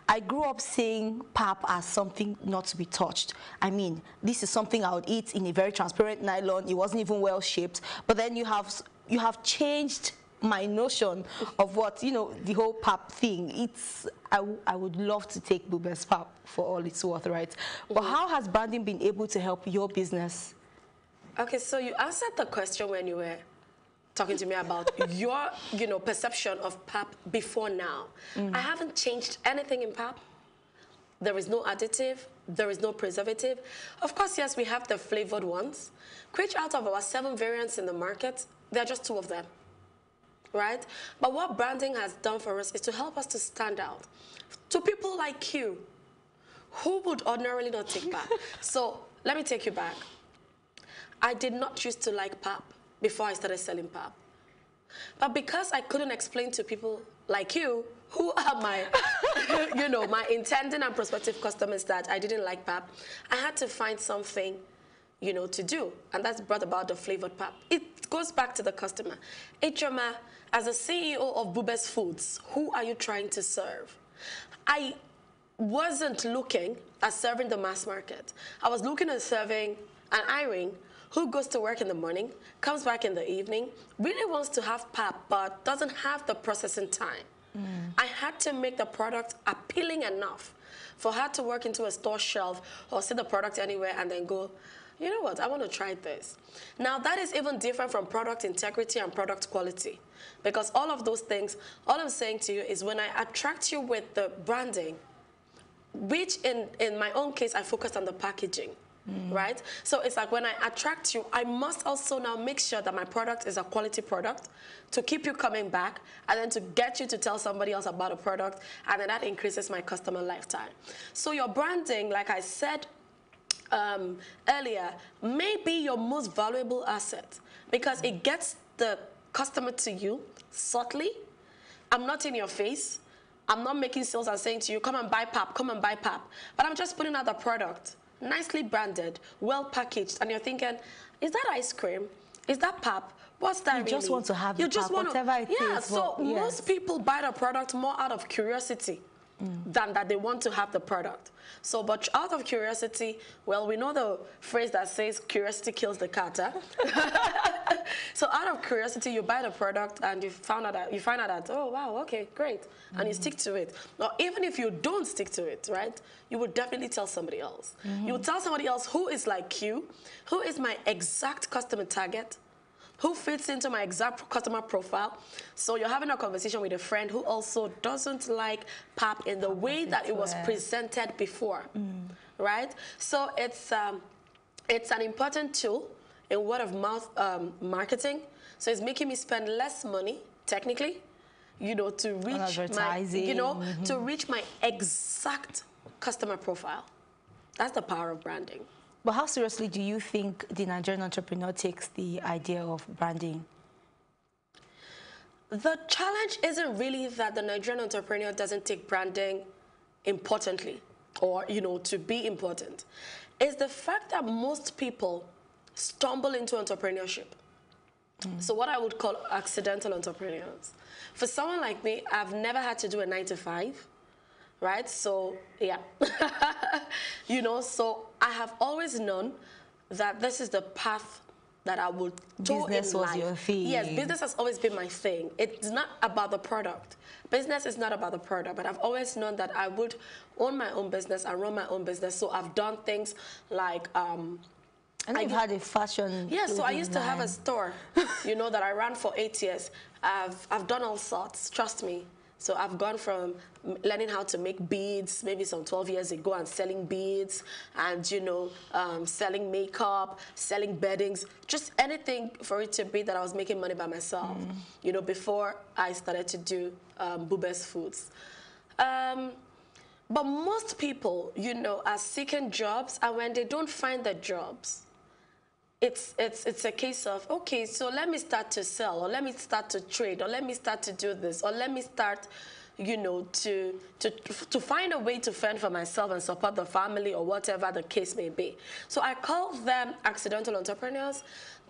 I grew up seeing pap as something not to be touched. I mean, this is something I would eat in a very transparent nylon. It wasn't even well shaped. But then you have changed my notion of what, you know, the whole pap thing. I would love to take Bubes Pap for all it's worth, right? But how has branding been able to help your business? Okay, so you answered the question when you were talking to me about your, you know, perception of pap before now. I haven't changed anything in pap. There is no additive. There is no preservative. Of course, yes, we have the flavored ones, which out of our 7 variants in the market, there are just 2 of them, right? But what branding has done for us is to help us to stand out. To people like you, who would ordinarily not take pap. So let me take you back. I did not used to like pap before I started selling pap. But because I couldn't explain to people like you, who are my, you know, my intending and prospective customers, that I didn't like pap, I had to find something, you know, to do. And that's brought about the flavored pap. It goes back to the customer. Ijoma, as a CEO of Bubes Foods, who are you trying to serve? I wasn't looking at serving the mass market. I was looking at serving an Irene who goes to work in the morning, comes back in the evening, really wants to have pap, but doesn't have the processing time. I had to make the product appealing enough for her to work into a store shelf or see the product anywhere and then go, you know what, I want to try this. Now, that is even different from product integrity and product quality, because all of those things, all I'm saying to you is when I attract you with the branding, which in my own case, I focused on the packaging. Right? So it's like when I attract you, I must also now make sure that my product is a quality product to keep you coming back and then to get you to tell somebody else about a product, and then that increases my customer lifetime. So your branding, like I said earlier, may be your most valuable asset because it gets the customer to you subtly. I'm not in your face. I'm not making sales and saying to you, come and buy pap, come and buy pap. But I'm just putting out the product. Nicely branded, well packaged, and you're thinking, is that ice cream? Is that pap? What's that really? You just want to have you the just pap, want whatever it is. Yeah, so most people buy the product more out of curiosity than that they want to have the product. So, but out of curiosity, well, we know the phrase that says curiosity kills the cat. Huh? So out of curiosity, you buy the product and you find out that, oh, wow, okay, great. And you stick to it. Or even if you don't stick to it, right, you would definitely tell somebody else. You would tell somebody else who is like you, who is my exact customer target, who fits into my exact customer profile. So you're having a conversation with a friend who also doesn't like pap in the way that it was presented before, right? So it's an important tool in word of mouth marketing. So it's making me spend less money, technically, you know, to reach my, you know, to reach my exact customer profile. That's the power of branding. But how seriously do you think the Nigerian entrepreneur takes the idea of branding? The challenge isn't really that the Nigerian entrepreneur doesn't take branding importantly or, you know, to be important. It's the fact that most people stumble into entrepreneurship. So what I would call accidental entrepreneurs. For someone like me, I've never had to do a 9-to-5. Right? So, yeah. You know, so I have always known that this is the path that I would do in life. Business was your thing. Yes, business has always been my thing. It's not about the product. Business is not about the product, but I've always known that I would own my own business and run my own business. So I've done things like... and you've had a fashion... Yeah, so I used to have a store, you know, that I ran for 8 years. I've done all sorts, trust me. So I've gone from learning how to make beads maybe some 12 years ago and selling beads and, you know, selling makeup, selling beddings, just anything for it to be that I was making money by myself, you know, before I started to do Bube's Foods. But most people, you know, are seeking jobs, and when they don't find the jobs, it's a case of, okay, so let me start to sell, or let me start to trade, or let me start to do this, or let me start, you know, to find a way to fend for myself and support the family or whatever the case may be. So I call them accidental entrepreneurs.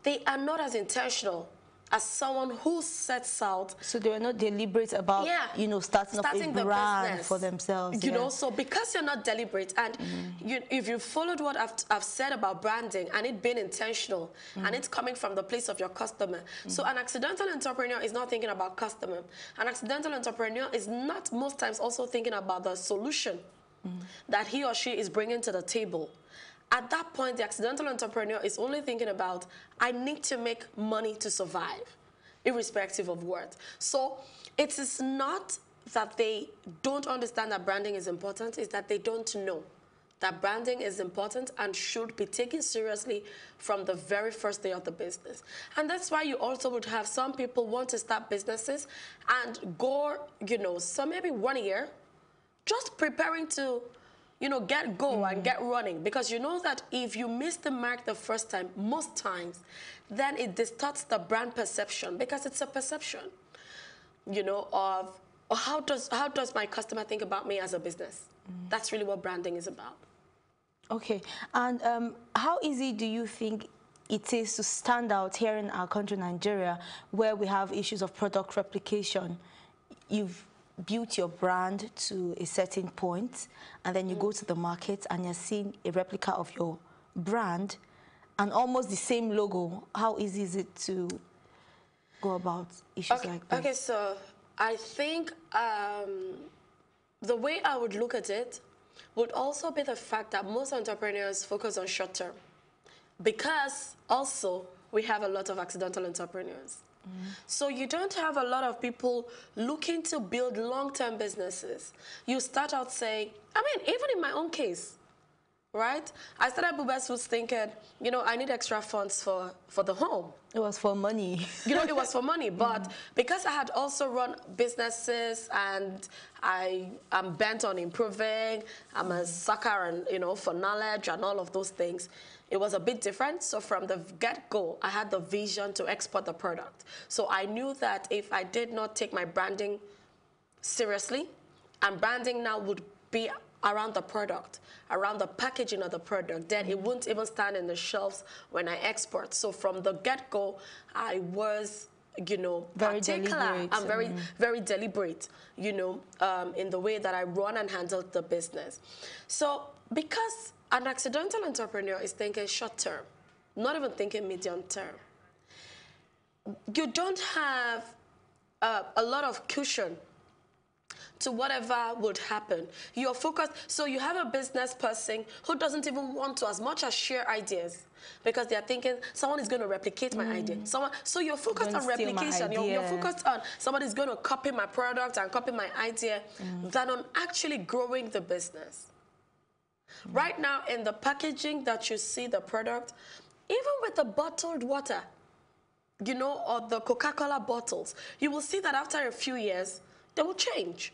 They are not as intentional as someone who sets out. So they were not deliberate about, you know, starting up a brand for themselves. You know, so because you're not deliberate, and if you followed what I've said about branding and it being intentional, and it's coming from the place of your customer. So an accidental entrepreneur is not thinking about customer. An accidental entrepreneur is not most times also thinking about the solution that he or she is bringing to the table. At that point, the accidental entrepreneur is only thinking about, I need to make money to survive, irrespective of what. So it is not that they don't understand that branding is important, it's that they don't know that branding is important and should be taken seriously from the very first day of the business. And that's why you also would have some people want to start businesses and go, you know, so maybe 1 year, just preparing to, you know, get go and get running, because you know that if you miss the mark the first time, most times, then it distorts the brand perception, because it's a perception, you know, of how does my customer think about me as a business? That's really what branding is about. Okay, and how easy do you think it is to stand out here in our country, Nigeria, where we have issues of product replication? You've built your brand to a certain point, and then you go to the market and you're seeing a replica of your brand and almost the same logo. How easy is it to go about issues like this? Okay, so I think the way I would look at it would also be the fact that most entrepreneurs focus on short term, because also we have a lot of accidental entrepreneurs. So you don't have a lot of people looking to build long-term businesses. You start out saying, I mean, even in my own case, right? I started Bubes Foods thinking, you know, I need extra funds for the home. It was for money. You know, it was for money. But because I had also run businesses and I am bent on improving, I'm a sucker and, you know, for knowledge and all of those things, it was a bit different. So from the get-go, I had the vision to export the product. So I knew that if I did not take my branding seriously, and branding now would be around the product, around the packaging of the product, then it wouldn't even stand in the shelves when I export. So from the get-go, I was, you know, very particular. deliberate. I'm very deliberate, you know, in the way that I run and handle the business. So because an accidental entrepreneur is thinking short term, not even thinking medium term, you don't have a lot of cushion to whatever would happen. You're focused, so you have a business person who doesn't even want to as much as share ideas because they're thinking someone is going to replicate my idea. So you're focused on replication. You're focused on somebody's going to copy my product and copy my idea than on actually growing the business. Right now, in the packaging that you see the product, even with the bottled water, you know, or the Coca-Cola bottles, you will see that after a few years, they will change.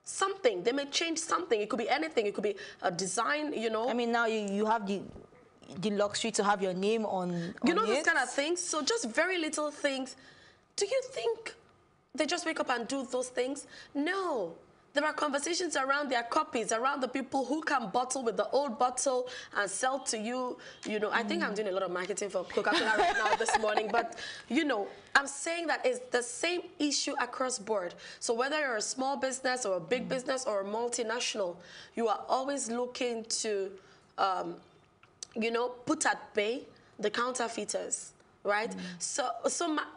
Something. They may change something. It could be anything. It could be a design, you know. I mean, now you have the luxury to have your name on you know, it. those kind of things. So just very little things. Do you think they just wake up and do those things? No. There are conversations around their copies, around the people who can bottle with the old bottle and sell to you. You know, I think I'm doing a lot of marketing for Coca-Cola right now this morning, but, you know, I'm saying that it's the same issue across board. So whether you're a small business or a big business or a multinational, you are always looking to, you know, put at bay the counterfeiters, right? So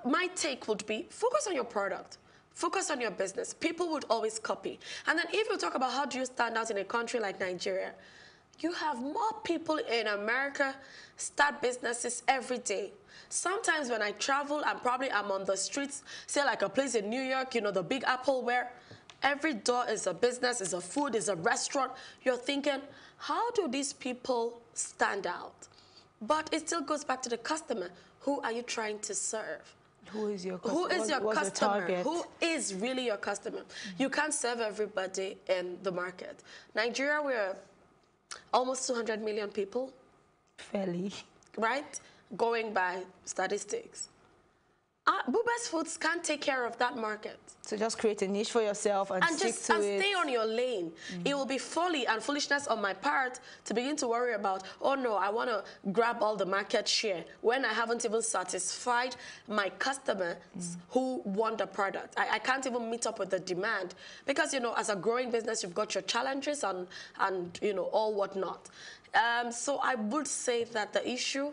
my take would be focus on your product. Focus on your business. People would always copy. And then if you talk about how do you stand out in a country like Nigeria, you have more people in America start businesses every day. Sometimes when I travel, I'm on the streets, say like a place in New York, you know, the Big Apple, where every door is a business, is a food, is a restaurant. You're thinking, how do these people stand out? But it still goes back to the customer. Who are you trying to serve? Who is your customer? Who is your customer? Who is really your customer? You can't serve everybody in the market. Nigeria, we're almost 200 million people. Fairly. Right? Going by statistics. Bubes Foods can't take care of that market. So just create a niche for yourself and stick to it. Stay on your lane. It will be folly and foolishness on my part to begin to worry about, oh no, I want to grab all the market share when I haven't even satisfied my customers who want the product. I can't even meet up with the demand because, you know, as a growing business, you've got your challenges and you know, all whatnot. So I would say that the issue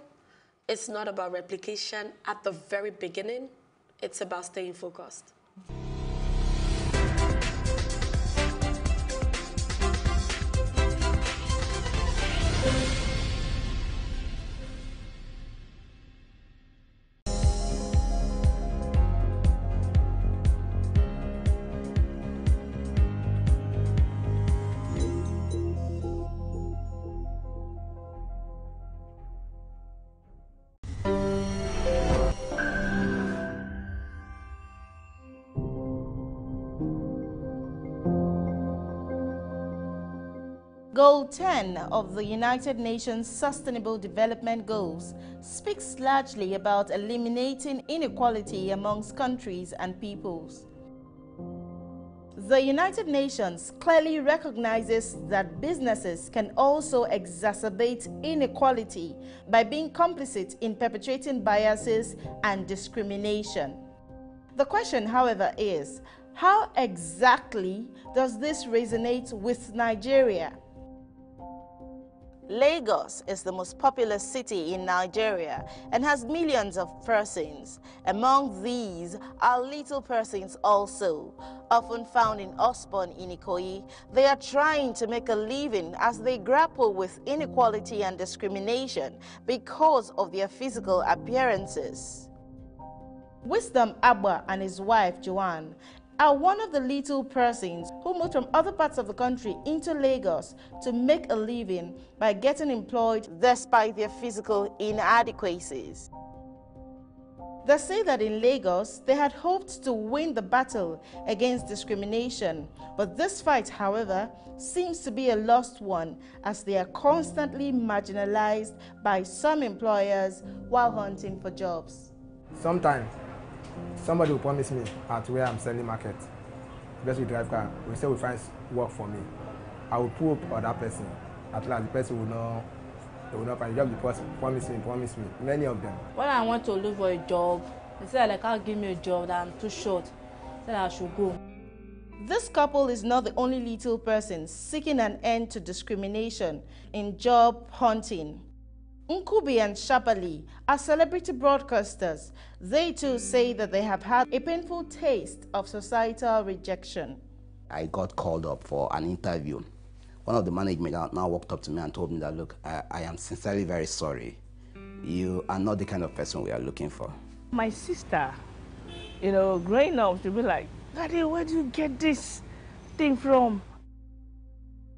is not about replication at the very beginning. It's about staying focused. Goal 10 of the United Nations Sustainable Development Goals speaks largely about eliminating inequality amongst countries and peoples. The United Nations clearly recognizes that businesses can also exacerbate inequality by being complicit in perpetrating biases and discrimination. The question, however, is, How exactly does this resonate with Nigeria? Lagos is the most populous city in Nigeria and has millions of persons. Among these are little persons also, often found in Osborn in Ikoyi. They are trying to make a living as they grapple with inequality and discrimination because of their physical appearances. Wisdom Abba and his wife Joanne are one of the little persons who moved from other parts of the country into Lagos to make a living by getting employed despite their physical inadequacies. They say that in Lagos, they had hoped to win the battle against discrimination, but this fight, however, seems to be a lost one as they are constantly marginalized by some employers while hunting for jobs. Sometimes somebody will promise me at where I'm selling market, best we drive car, we say we find work for me. I will pull up on that person. At last, the person will not find a job. The person promise me, many of them. When I want to look for a job, they said they can't give me a job, that I'm too short, said I should go. This couple is not the only little person seeking an end to discrimination in job hunting. Nkubi and Shapali are celebrity broadcasters. They too say that they have had a painful taste of societal rejection. I got called up for an interview. One of the management now walked up to me and told me that, look, I am sincerely very sorry. You are not the kind of person we are looking for. My sister, growing up, to be like, Daddy, where do you get this thing from?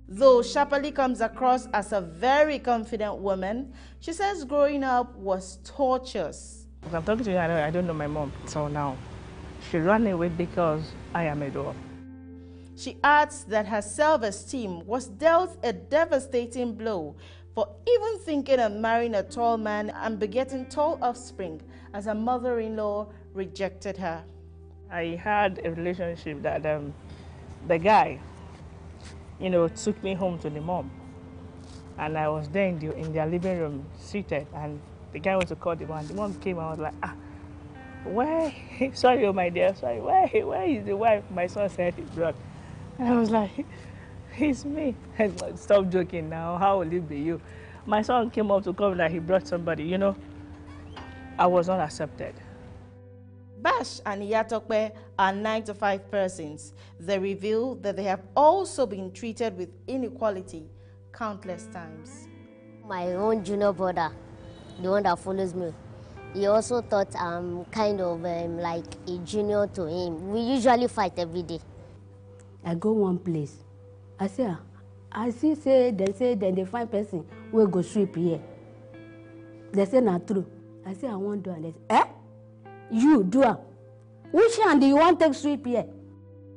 Though Shapali comes across as a very confident woman, she says growing up was torturous. I'm talking to you, I don't know my mom until now. She ran away because I am a dog. She adds that her self-esteem was dealt a devastating blow for even thinking of marrying a tall man and begetting tall offspring, as her mother-in-law rejected her. I had a relationship that the guy, took me home to the mom. And I was there in their living room, seated, and the guy went to call the mom. The mom came and was like, where? Sorry, oh my dear, sorry. Where is the wife? My son said he brought. And I was like, it's me. And like, stop joking now, how will it be you? My son came up to come that he brought somebody, I was not accepted. Bash and Iyatokpe are 9-to-5 persons. They reveal that they have also been treated with inequality countless times. My own junior brother, the one that follows me, he also thought I'm kind of like a junior to him. We usually fight every day. I go one place. I say, then they find person will go sweep here. They say not true. I say I won't do it. They say, you do it. Which hand do you want to take sweep here?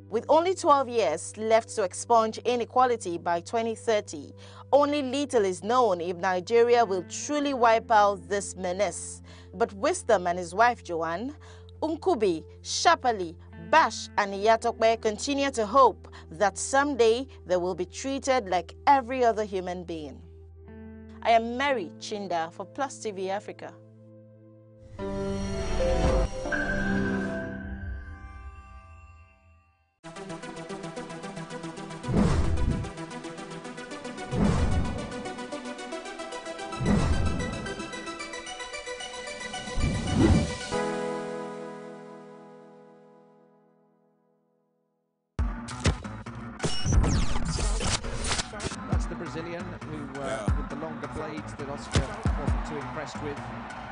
With only 12 years left to expunge inequality by 2030, only little is known if Nigeria will truly wipe out this menace. But Wisdom and his wife Joanne, Nkubi, Shapali, Bash and Iyatokpe continue to hope that someday they will be treated like every other human being. I am Mary Chinda for Plus TV Africa. Brazilian who, with the longer blades that Austria wasn't too impressed with,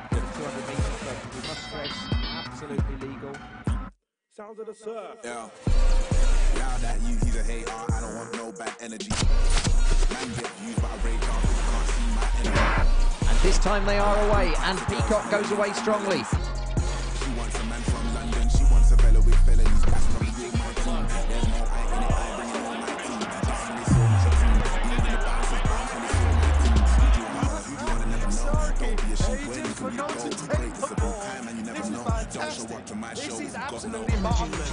the 200 metres, but we must stress, absolutely legal. Sounds of the surf. Yeah. Now that he's a hater, I don't want no bad energy. Man get used by radar, can't see my enemy. And this time they are away, and Peacock goes away strongly. She wants a man from London, she wants a fellow with felonies. That's not with my team. There's no I in it, I bring it on my team. Just when it's so much a team. Even the bouncers bounce when it's so many teams. You wanna never know. Don't be a sheep when you can be a gold. Great, it's about time and you never know. Don't show up to my show. Got no energy.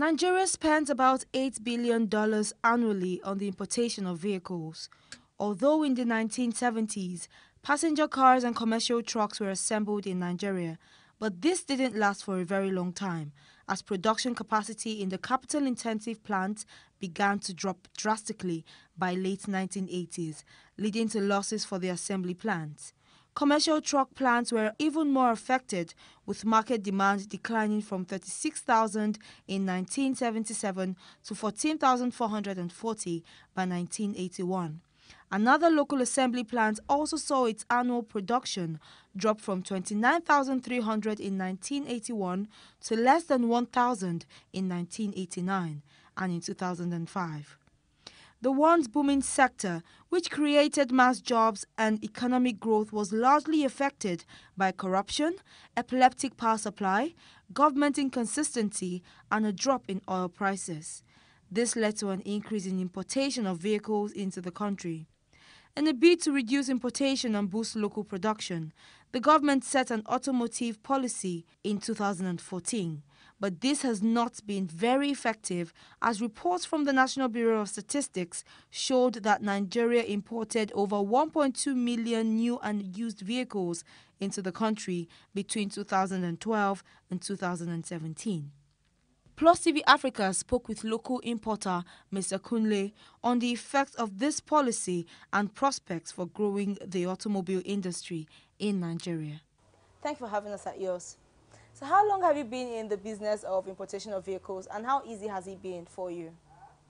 Nigeria spends about $8 billion annually on the importation of vehicles. Although in the 1970s, passenger cars and commercial trucks were assembled in Nigeria, but this didn't last for a very long time, as production capacity in the capital-intensive plants began to drop drastically by late 1980s, leading to losses for the assembly plants. Commercial truck plants were even more affected, with market demand declining from 36,000 in 1977 to 14,440 by 1981. Another local assembly plant also saw its annual production drop from 29,300 in 1981 to less than 1,000 in 1989 and in 2005. The once booming sector, which created mass jobs and economic growth, was largely affected by corruption, epileptic power supply, government inconsistency, and a drop in oil prices. This led to an increase in importation of vehicles into the country. In a bid to reduce importation and boost local production, the government set an automotive policy in 2014. But this has not been very effective, as reports from the National Bureau of Statistics showed that Nigeria imported over 1.2 million new and used vehicles into the country between 2012 and 2017. Plus TV Africa spoke with local importer Mr. Kunle on the effects of this policy and prospects for growing the automobile industry in Nigeria. Thank you for having us at yours. So how long have you been in the business of importation of vehicles, and how easy has it been for you?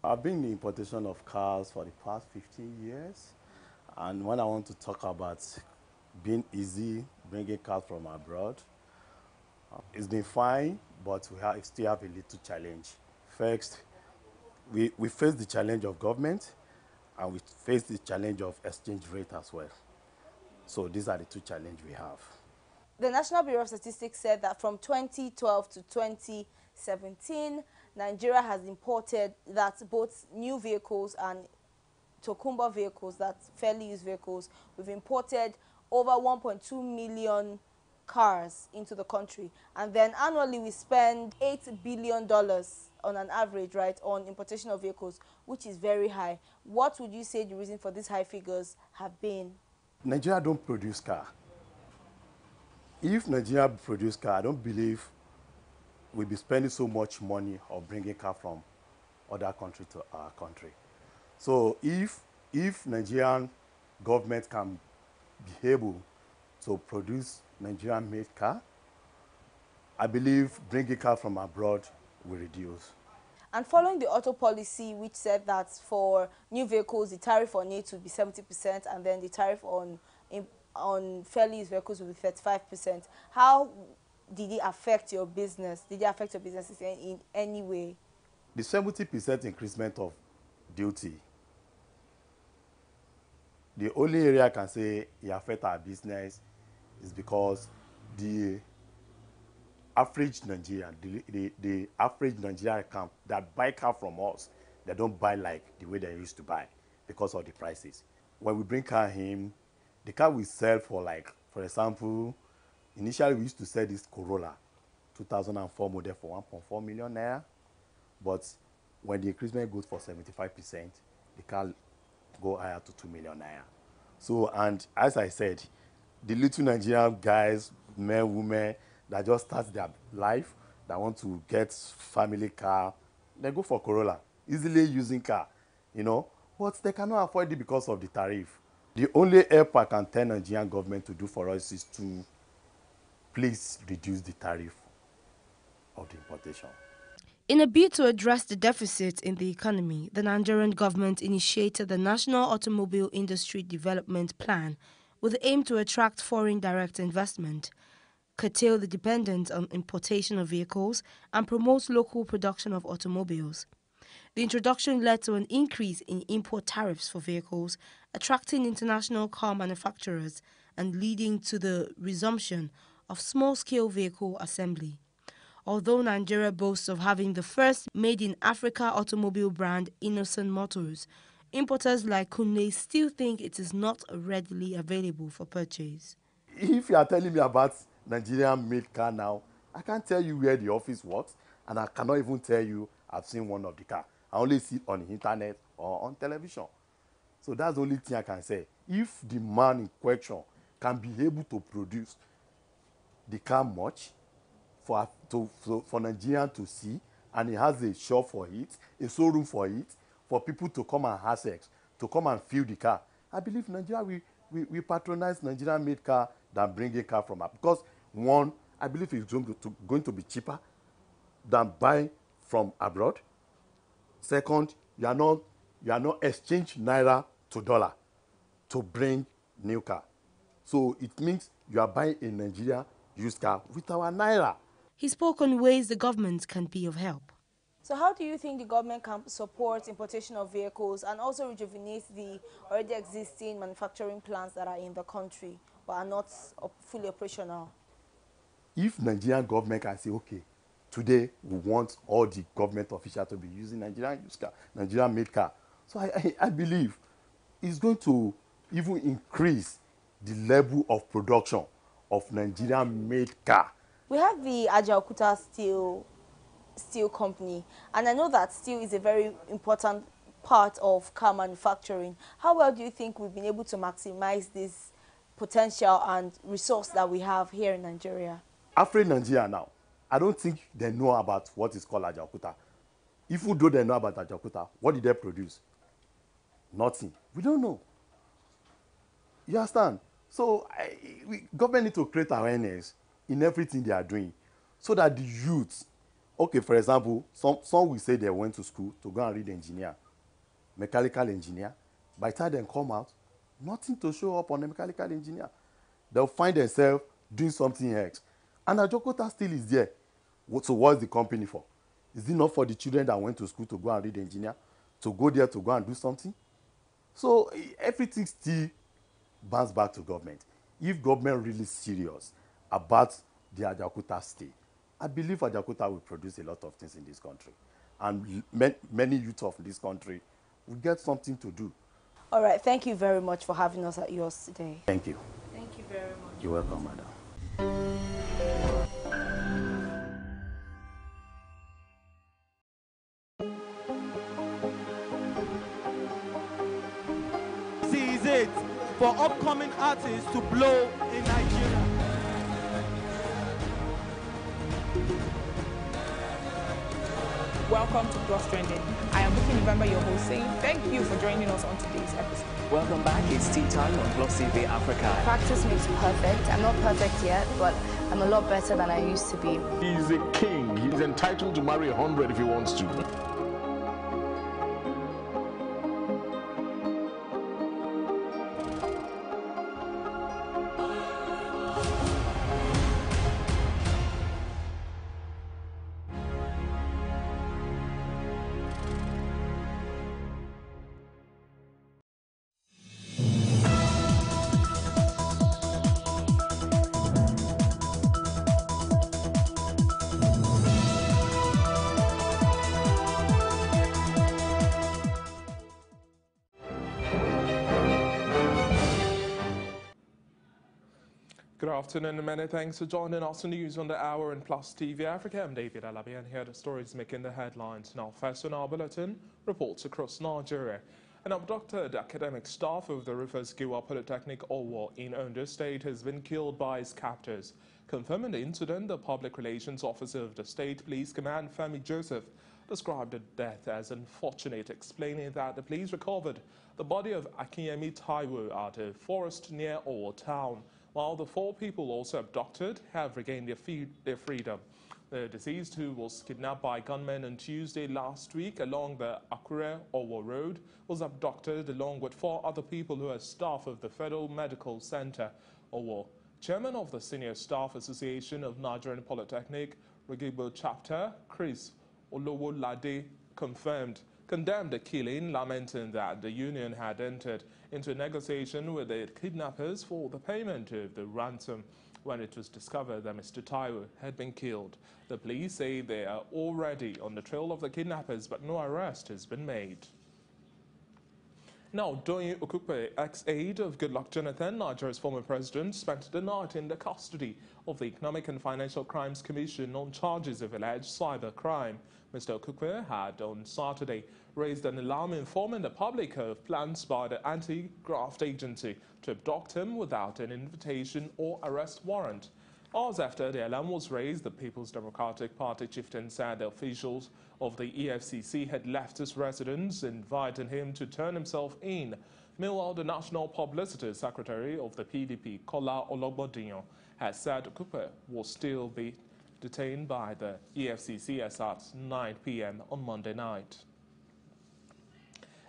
I've been in the importation of cars for the past 15 years. And when I want to talk about being easy, bringing cars from abroad, it's been fine, but we still have a little challenge. First, we face the challenge of government, and we face the challenge of exchange rate as well. So these are the two challenges we have. The National Bureau of Statistics said that from 2012 to 2017, Nigeria has imported that both new vehicles and Tokunbo vehicles, that's fairly used vehicles, we've imported over 1.2 million cars into the country. And then annually we spend $8 billion on an average, right, on importation of vehicles, which is very high. What would you say the reason for these high figures have been? Nigeria don't produce car. If Nigeria produce car, I don't believe we'll be spending so much money or bringing car from other countries to our country. So if Nigerian government can be able to produce Nigerian-made car, I believe bringing car from abroad will reduce. And following the auto policy, which said that for new vehicles, the tariff on it would be 70%, and then the tariff on fairly used vehicles will be 35%. How did it affect your business? Did it affect your businesses in any way? The 70% increasement of duty, the only area I can say it affect our business is because the average Nigerian, the average Nigerian camp that buy car from us, they don't buy like the way they used to buy because of the prices. When we bring car in, the car we sell for, like, for example, initially we used to sell this Corolla 2004 model for 1.4 million naira, but when the increment goes for 75%, the car go higher to 2 million naira. So, and as I said, the little Nigerian guys, men, women, that just start their life, that want to get family car, they go for Corolla, easily using car, you know, but they cannot afford it because of the tariff. The only help I can tell Nigerian government to do for us is to please reduce the tariff of the importation. In a bid to address the deficit in the economy, the Nigerian government initiated the National Automobile Industry Development Plan with the aim to attract foreign direct investment, curtail the dependence on importation of vehicles, and promote local production of automobiles. The introduction led to an increase in import tariffs for vehicles, attracting international car manufacturers and leading to the resumption of small-scale vehicle assembly. Although Nigeria boasts of having the first made-in-Africa automobile brand, Innocent Motors, importers like Kunle still think it is not readily available for purchase. If you are telling me about Nigerian-made car now, I can't tell you where the office works, and I cannot even tell you I've seen one of the car. I only see it on the internet or on television. So that's the only thing I can say. If the man in question can be able to produce the car much for Nigerian to see, and he has a shop for it, a showroom for it, for people to come and have sex, to come and feel the car, I believe Nigeria we patronize Nigerian-made car than bring a car from up. Because one, I believe it's going to be cheaper than buying from abroad. Second, you are not exchange naira to dollar to bring new car. So it means you are buying a Nigeria used car with our naira. He spoke on ways the government can be of help. So how do you think the government can support importation of vehicles and also rejuvenate the already existing manufacturing plants that are in the country but are not fully operational? If Nigerian government can say, okay, today we want all the government officials to be using Nigerian used car, Nigerian made car. So I believe it's going to even increase the level of production of Nigerian made car. We have the Ajaokuta steel company, and I know that steel is a very important part of car manufacturing. How well do you think we've been able to maximize this potential and resource that we have here in Nigeria? After Nigeria now, I don't think they know about what is called Ajaokuta. Even though they know about Ajaokuta, what did they produce? Nothing. We don't know. You understand? So government need to create awareness in everything they are doing so that the youth, okay, for example, some will say they went to school to go and read engineer, mechanical engineer. By the time they come out, nothing to show up on a mechanical engineer. They'll find themselves doing something else. And Ajaokuta still is there. So what's the company for? Is it not for the children that went to school to go and read engineer, to go there to go and do something? So everything still bounce back to government. If government really serious about the Ajaokuta stay, I believe Ajaokuta will produce a lot of things in this country. And many youth of this country will get something to do. All right, thank you very much for having us at yours today. Thank you. Thank you very much. You're welcome, madam. This is it for upcoming artists to blow in Nigeria. Welcome to Plus Trending. I am Bookie November, your host, saying thank you for joining us on today's episode. Welcome back. It's tea time on Plus TV Africa. Practice makes perfect. I'm not perfect yet, but I'm a lot better than I used to be. He's a king. He's entitled to marry 100 if he wants to. Good afternoon and many thanks for joining us on News on the Hour and Plus TV Africa. I'm David Alabi and here are the stories making the headlines. Now, first on our bulletin, reports across Nigeria. An abducted academic staff of the Rufus Giwa Polytechnic Owo in Ondo State has been killed by his captors. Confirming the incident, the Public Relations Officer of the State Police Command, Femi Joseph, described the death as unfortunate, explaining that the police recovered the body of Akinyemi Taiwo at a forest near Owo town, while the 4 people also abducted have regained their freedom. The deceased, who was kidnapped by gunmen on Tuesday last week along the Akure-Owo Road, was abducted along with 4 other people who are staff of the Federal Medical Center, Owo. Chairman of the Senior Staff Association of Nigerian Polytechnic, Regebo Chapter, Chris Olowolade, condemned the killing, lamenting that the union had entered into a negotiation with the kidnappers for the payment of the ransom when it was discovered that Mr. Taiwo had been killed. The police say they are already on the trail of the kidnappers, but no arrest has been made. Now, Doyin Okupe, ex-aide of Goodluck Jonathan, Nigeria's former president, spent the night in the custody of the Economic and Financial Crimes Commission on charges of alleged cybercrime. Mr. Okupe had on Saturday raised an alarm informing the public of plans by the anti-graft agency to abduct him without an invitation or arrest warrant. Hours after the alarm was raised, the People's Democratic Party chieftain said the officials of the EFCC had left his residence, inviting him to turn himself in. Meanwhile, the National Publicity Secretary of the PDP, Kola Ologbondiyan, has said Okupe will still be detained by the EFCC as at 9 p.m. on Monday night.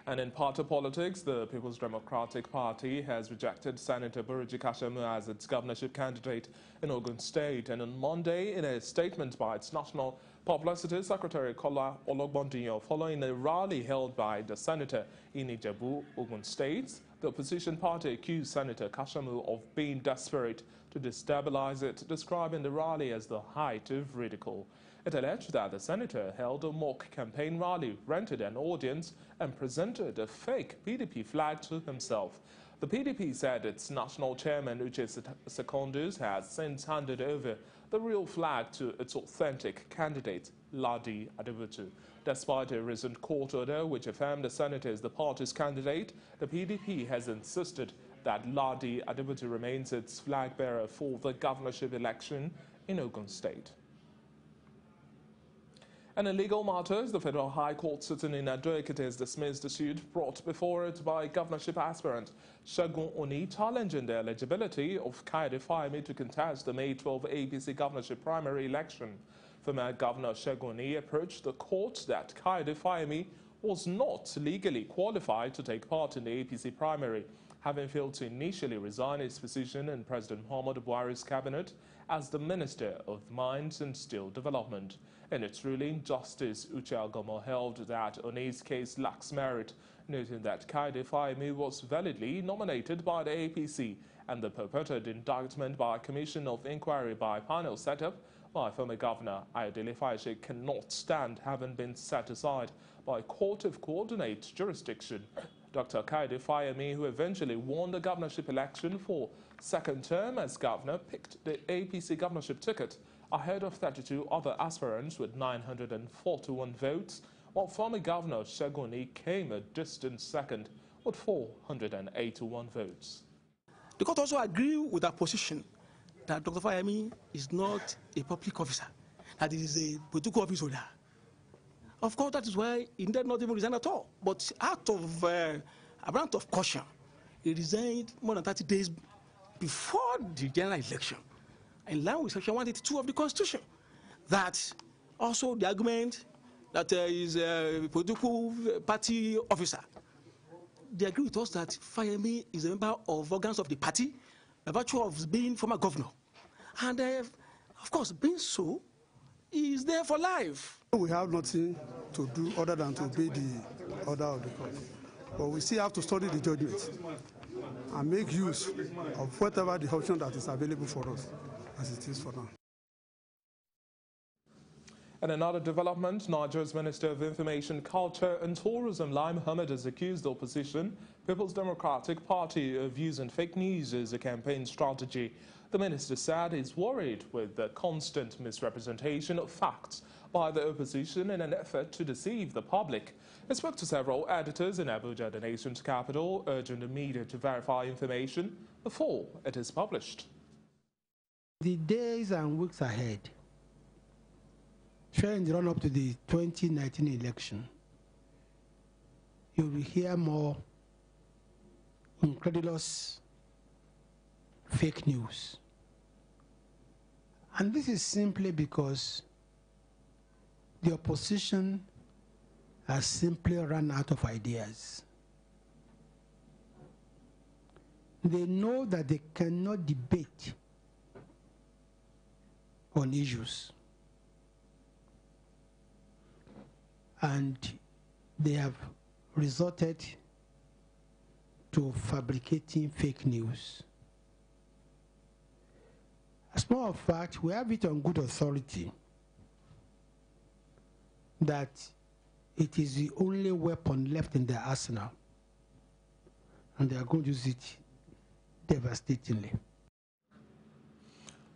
And in party politics, the People's Democratic Party has rejected Senator Buruji Kashamu as its governorship candidate in Ogun State. And on Monday, in a statement by its National Publicity Secretary Kola Ologbondiyan, following a rally held by the senator in Ijebu, Ogun State, the opposition party accused Senator Kashamu of being desperate to destabilize it, describing the rally as the height of ridicule. It alleged that the senator held a mock campaign rally, rented an audience, and presented a fake PDP flag to himself. The PDP said its national chairman, Uche Secondus, has since handed over the real flag to its authentic candidate, Ladi Adibutu. Despite a recent court order which affirmed the senator is the party's candidate, the PDP has insisted that Ladi Adibutu remains its flag bearer for the governorship election in Ogun State. And in legal matters, the Federal High Court sitting in Ado-Ekiti has dismissed the suit brought before it by governorship aspirant Segun Oni, challenging the eligibility of Kayode Fayemi to contest the May 12 APC governorship primary election. Former Governor Segun Oni approached the court that Kayode Fayemi was not legally qualified to take part in the APC primary, having failed to initially resign his position in President Muhammadu Buhari's cabinet as the Minister of Mines and Steel Development. In its ruling, Justice Uche Agomo held that Oni's case lacks merit, noting that Kayode Fayemi was validly nominated by the APC and the purported indictment by a commission of inquiry by panel set up by former Governor Ayodele Fayose cannot stand, having been set aside by a court of coordinate jurisdiction. Dr. Kayode Fayemi, who eventually won the governorship election for second term as governor, picked the APC governorship ticket ahead of 32 other aspirants with 941 votes, while former Governor Segun Oni came a distant second with 481 votes. The court also agreed with our position that Dr. Fayemi is not a public officer, that he is a political office holder. Of course, that is why he did not even resign at all. But out of abundance of caution, he resigned more than 30 days before the general election, in line with Section 182 of the Constitution. That also the argument that he is a political party officer. They agree with us that Fayemi is a member of organs of the party by virtue of being former governor. And of course, being so, he is there for life. We have nothing to do other than to obey the order of the court. But we still have to study the judgment and make use of whatever the option that is available for us as it is for now. In another development, Nigeria's Minister of Information, Culture and Tourism, Lai Mohammed, has accused the opposition, People's Democratic Party, of using fake news as a campaign strategy. The minister said he's worried with the constant misrepresentation of facts by the opposition in an effort to deceive the public. He spoke to several editors in Abuja, the nation's capital, urging the media to verify information before it is published. The days and weeks ahead, in the run-up to the 2019 election, you will hear more incredulous fake news. And this is simply because the opposition has simply run out of ideas. They know that they cannot debate on issues. And they have resorted to fabricating fake news. As a matter of fact, we have it on good authority that it is the only weapon left in the arsenal and they are going to use it devastatingly.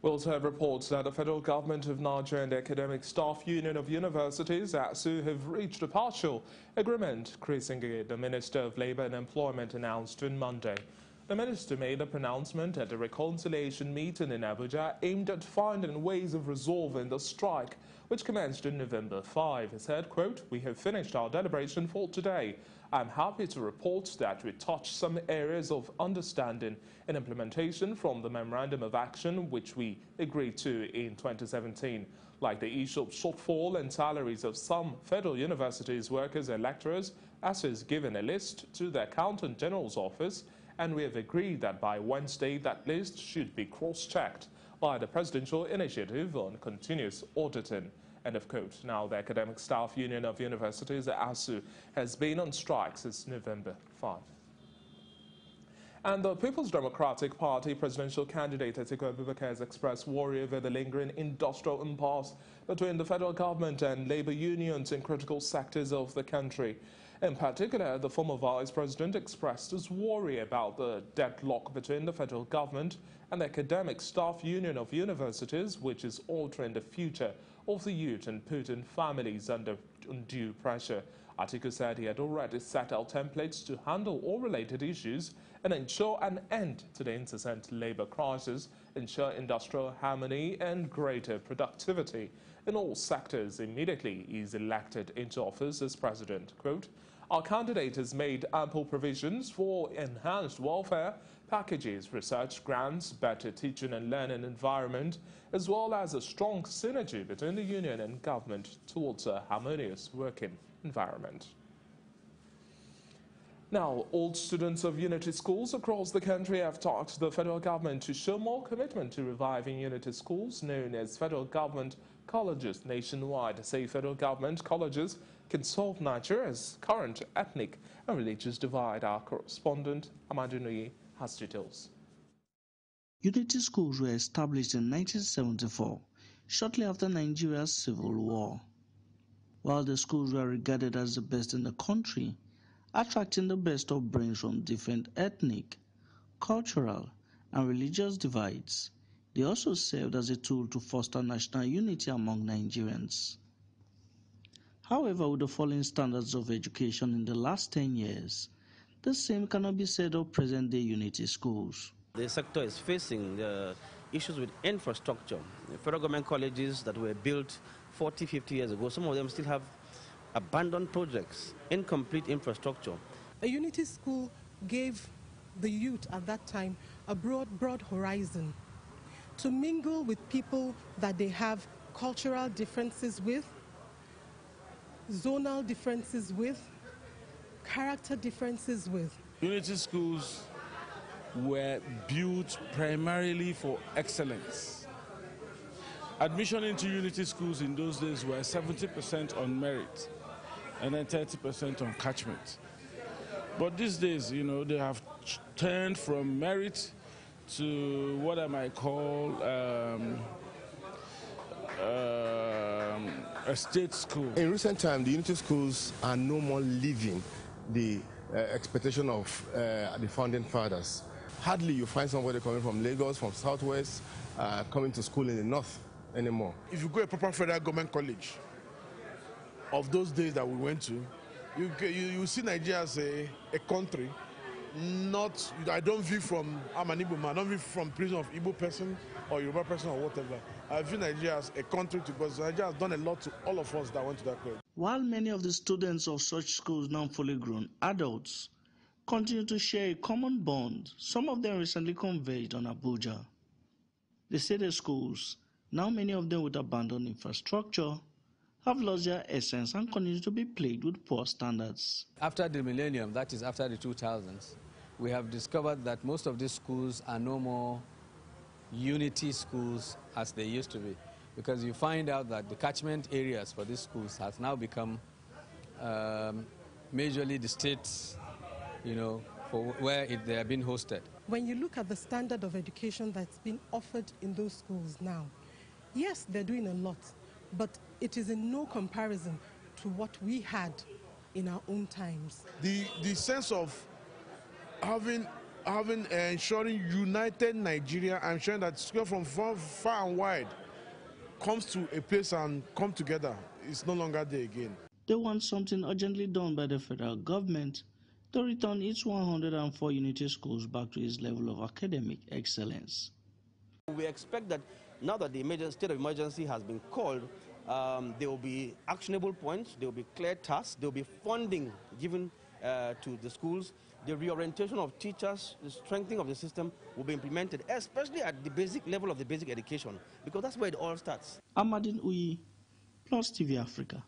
We also have reports that the federal government of Nigeria and the Academic Staff Union of Universities, ASU, have reached a partial agreement. Chris Ngige, the Minister of Labour and Employment, announced on Monday. The minister made the pronouncement at a reconciliation meeting in Abuja aimed at finding ways of resolving the strike, which commenced on November 5. He said, quote, "We have finished our deliberation for today. I'm happy to report that we touched some areas of understanding and implementation from the Memorandum of Action which we agreed to in 2017, like the issue of shortfall in salaries of some federal universities, workers and lecturers, as is given a list to the Accountant General's office, and we have agreed that by Wednesday that list should be cross-checked by the Presidential Initiative on Continuous Auditing." End of quote. Now, the Academic Staff Union of Universities, ASU, has been on strike since November 5. And the People's Democratic Party presidential candidate Atiku Abubakar has expressed worry over the lingering industrial impasse between the federal government and labor unions in critical sectors of the country. In particular, the former vice president expressed his worry about the deadlock between the federal government and the Academic Staff Union of Universities, which is altering the future of the youth and putting families under undue pressure. Atiku said he had already set out templates to handle all related issues and ensure an end to the incessant labor crisis, ensure industrial harmony and greater productivity in all sectors immediately he is elected into office as president. Quote, "Our candidate has made ample provisions for enhanced welfare packages, research grants, better teaching and learning environment, as well as a strong synergy between the union and government towards a harmonious working environment." Now, all students of Unity schools across the country have tasked the federal government to show more commitment to reviving Unity schools, known as federal government colleges nationwide. Say federal government colleges can solve Nigeria's current ethnic and religious divide. Our correspondent, Amadou Nuyi, has details. Unity schools were established in 1974, shortly after Nigeria's civil war. While the schools were regarded as the best in the country, attracting the best of brains from different ethnic, cultural, and religious divides, they also served as a tool to foster national unity among Nigerians. However, with the falling standards of education in the last 10 years, the same cannot be said of present-day Unity schools. The sector is facing issues with infrastructure. The federal government colleges that were built 40, 50 years ago, some of them still have abandoned projects, incomplete infrastructure. A Unity school gave the youth at that time a broad horizon to mingle with people that they have cultural differences with, zonal differences with, character differences with. Unity schools were built primarily for excellence. Admission into Unity schools in those days were 70% on merit and then 30% on catchment. But these days, you know, they have turned from merit to what I might call a state school. In recent times, the Unity schools are no more living the expectation of the founding fathers. Hardly you find somebody coming from Lagos, from Southwest, coming to school in the North anymore. If you go to a proper federal government college of those days that we went to, you see Nigeria as a country. Not, I don't view from, I'm an Igbo man, I don't view from prison of Igbo person or Yoruba person or whatever. I view Nigeria as a country because Nigeria has done a lot to all of us that went to that college. While many of the students of such schools, now fully grown adults, continue to share a common bond, some of them recently converged on Abuja. They say the schools, now many of them with abandoned infrastructure, have lost their essence and continue to be plagued with poor standards. After the millennium, that is after the 2000s, we have discovered that most of these schools are no more Unity schools as they used to be, because you find out that the catchment areas for these schools has now become majorly the states, you know, for where they are being hosted. When you look at the standard of education that's been offered in those schools now, yes, they're doing a lot, but it is in no comparison to what we had in our own times. The sense of ensuring united Nigeria, ensuring that students from far and wide comes to a place and come together. It's no longer there again. They want something urgently done by the federal government to return its 104 unity schools back to its level of academic excellence. We expect that now that the state of emergency has been called, there will be actionable points, there will be clear tasks, there will be funding given to the schools, the reorientation of teachers, the strengthening of the system will be implemented, especially at the basic level of the basic education, because that's where it all starts. Amadine Uyi, Plus TV Africa.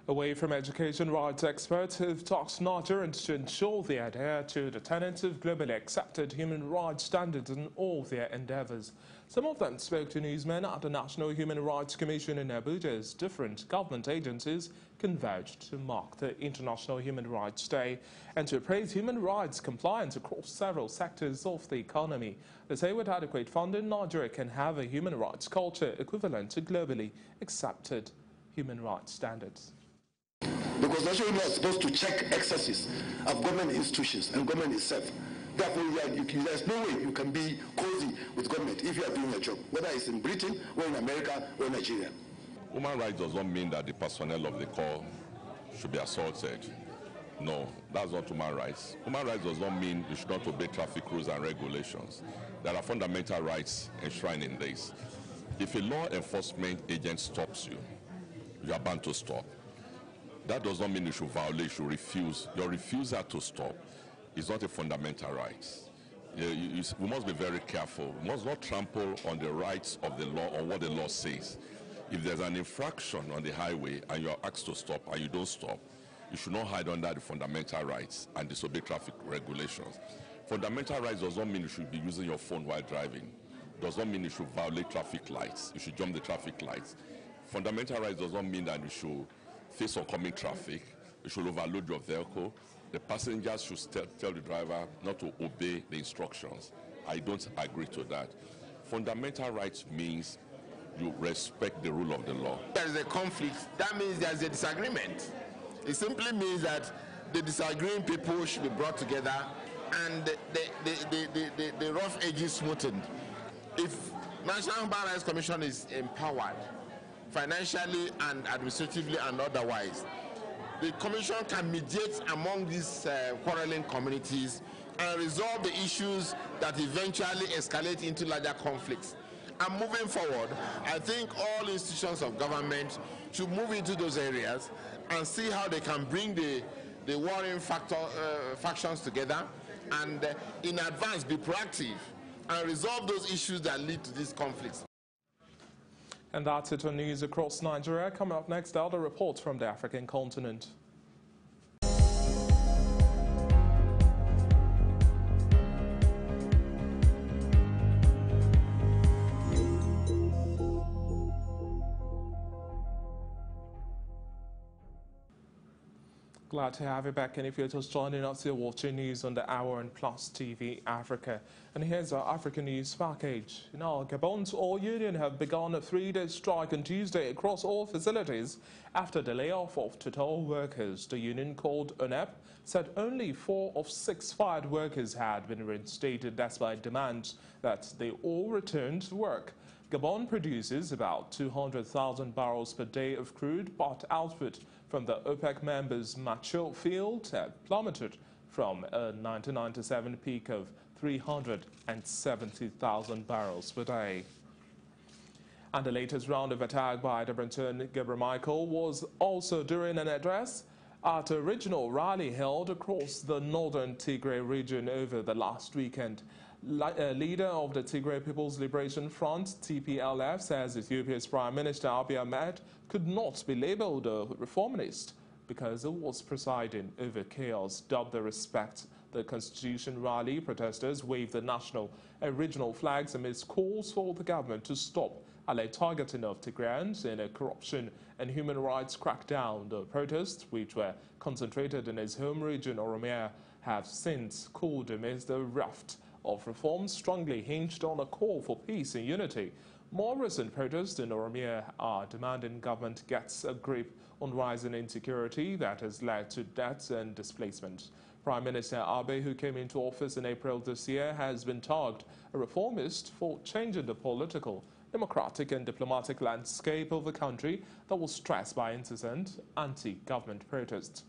Away from education rights experts who've tasked Nigerians to ensure they adhere to the tenets of globally accepted human rights standards in all their endeavors. Some of them spoke to newsmen at the National Human Rights Commission in Abuja as different government agencies converged to mark the International Human Rights Day and to praise human rights compliance across several sectors of the economy. They say with adequate funding, Nigeria can have a human rights culture equivalent to globally accepted human rights standards. Because national law is supposed to check excesses of government institutions and government itself. Therefore, there's no way you can be cozy with government if you are doing your job, whether it's in Britain or in America or Nigeria. Human rights does not mean that the personnel of the corps should be assaulted. No, that's not human rights. Human rights does not mean you should not obey traffic rules and regulations. There are fundamental rights enshrined in this. If a law enforcement agent stops you, you are bound to stop. That does not mean you should violate, you should refuse. Your refusal to stop is not a fundamental right. We must be very careful. We must not trample on the rights of the law or what the law says. If there's an infraction on the highway and you are asked to stop and you don't stop, you should not hide under the fundamental rights and disobey traffic regulations. Fundamental rights does not mean you should be using your phone while driving. Does not mean you should violate traffic lights. You should jump the traffic lights. Fundamental rights does not mean that you should face oncoming traffic, you should overload your vehicle. The passengers should tell the driver not to obey the instructions. I don't agree to that. Fundamental rights means you respect the rule of the law. There is a conflict. That means there is a disagreement. It simply means that the disagreeing people should be brought together and the rough edges smoothened. If National Human Rights Commission is empowered, financially and administratively and otherwise, the Commission can mediate among these quarreling communities and resolve the issues that eventually escalate into larger conflicts. And moving forward, I think all institutions of government should move into those areas and see how they can bring the warring factions together and in advance be proactive and resolve those issues that lead to these conflicts. And that's it on news across Nigeria. Coming up next, other reports from the African continent. Glad to have you back, and if you're just joining us, you're watching news on the Hour and Plus TV Africa. And here's our African news package. Now, Gabon's oil union have begun a 3-day strike on Tuesday across all facilities after the layoff of Total workers. The union, called UNEP, said only 4 of 6 fired workers had been reinstated despite demands that they all return to work. Gabon produces about 200,000 barrels per day of crude, but output from the OPEC members' Macho field had plummeted from a 1997 peak of 370,000 barrels per day. And the latest round of attack by Debretsion Gebremichael was also during an address at a regional rally held across the northern Tigray region over the last weekend. Leader of the Tigray People's Liberation Front, TPLF, says Ethiopia's Prime Minister Abiy Ahmed could not be labeled a reformist because he was presiding over chaos. Dubbed the Respect the Constitution rally, protesters waved the national and regional flags amidst calls for the government to stop alleged targeting of Tigrayans in a corruption and human rights crackdown. The protests, which were concentrated in his home region, Oromia, have since cooled amidst the raft of reforms strongly hinged on a call for peace and unity. More recent protests in Oromia are demanding government gets a grip on rising insecurity that has led to deaths and displacement. Prime Minister Abe, who came into office in April this year, has been tagged a reformist for changing the political, democratic and diplomatic landscape of the country that was stressed by incessant anti-government protests.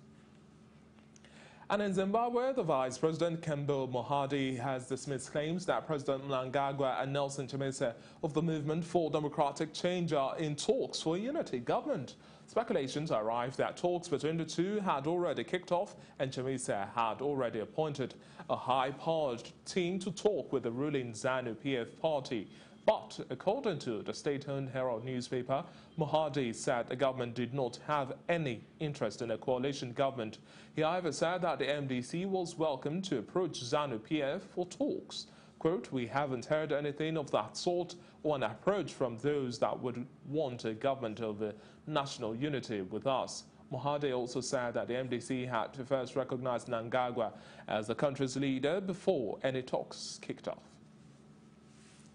And in Zimbabwe, the Vice President Kembo Mohadi has dismissed claims that President Mnangagwa and Nelson Chamisa of the Movement for Democratic Change are in talks for a unity government. Speculations arrived that talks between the two had already kicked off and Chamisa had already appointed a high-powered team to talk with the ruling ZANU-PF party. But according to the state-owned Herald newspaper, Mohadi said the government did not have any interest in a coalition government. He however said that the MDC was welcome to approach ZANU-PF for talks. Quote, "We haven't heard anything of that sort or an approach from those that would want a government of national unity with us." Mohadi also said that the MDC had to first recognize Mnangagwa as the country's leader before any talks kicked off.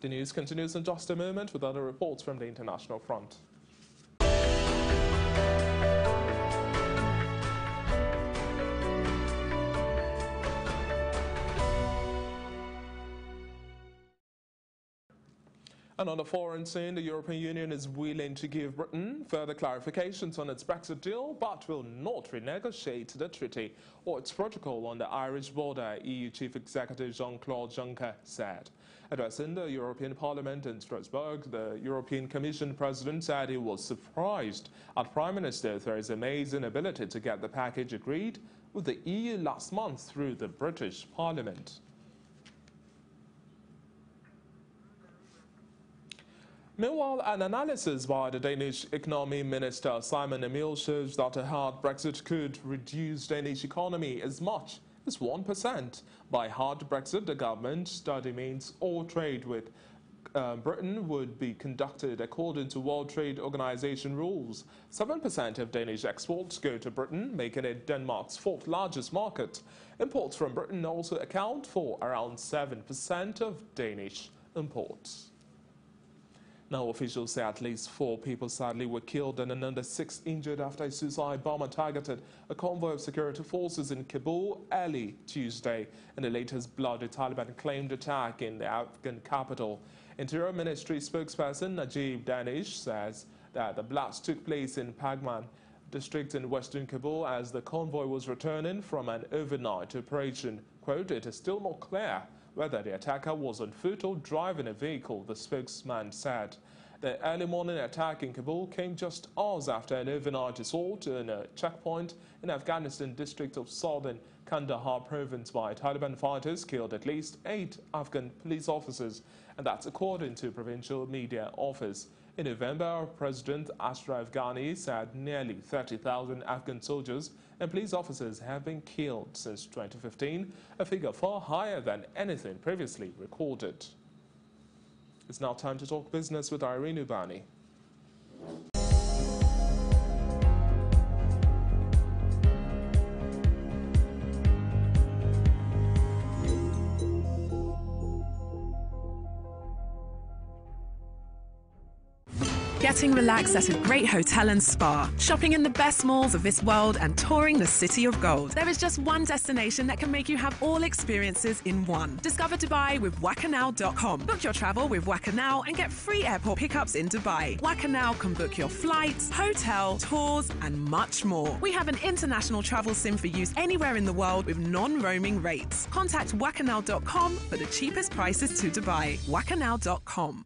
The news continues in just a moment with other reports from the international front. And on the foreign scene, the European Union is willing to give Britain further clarifications on its Brexit deal, but will not renegotiate the treaty or its protocol on the Irish border, EU Chief Executive Jean-Claude Juncker said. Addressing the European Parliament in Strasbourg, the European Commission President said he was surprised at Prime Minister Theresa May's inability to get the package agreed with the EU last month through the British Parliament. Meanwhile, an analysis by the Danish Economy Minister Simon Emil shows that a hard Brexit could reduce Danish economy as much as 1%. By hard Brexit, the government study means all trade with Britain would be conducted according to World Trade Organization rules. 7% of Danish exports go to Britain, making it Denmark's fourth largest market. Imports from Britain also account for around 7% of Danish imports. Now, officials say at least 4 people sadly were killed and another 6 injured after a suicide bomber targeted a convoy of security forces in Kabul early Tuesday in the latest bloody Taliban-claimed attack in the Afghan capital. Interior Ministry spokesperson Najib Danish says that the blast took place in Pagman district in western Kabul as the convoy was returning from an overnight operation. Quote, "It is still not clear whether the attacker was on foot or driving a vehicle," the spokesman said. The early morning attack in Kabul came just hours after an overnight assault in a checkpoint in Afghanistan district of southern Kandahar province by Taliban fighters killed at least 8 Afghan police officers, and that's according to provincial media office. In November, President Ashraf Ghani said nearly 30,000 Afghan soldiers and police officers have been killed since 2015, a figure far higher than anything previously recorded. It's now time to talk business with Irene Ubani. Getting relaxed at a great hotel and spa, shopping in the best malls of this world and touring the City of Gold. There is just one destination that can make you have all experiences in one. Discover Dubai with wakanow.com. Book your travel with Wakanow and get free airport pickups in Dubai. Wakanow can book your flights, hotel, tours and much more. We have an international travel sim for use anywhere in the world with non-roaming rates. Contact wakanow.com for the cheapest prices to Dubai. Wakanow.com.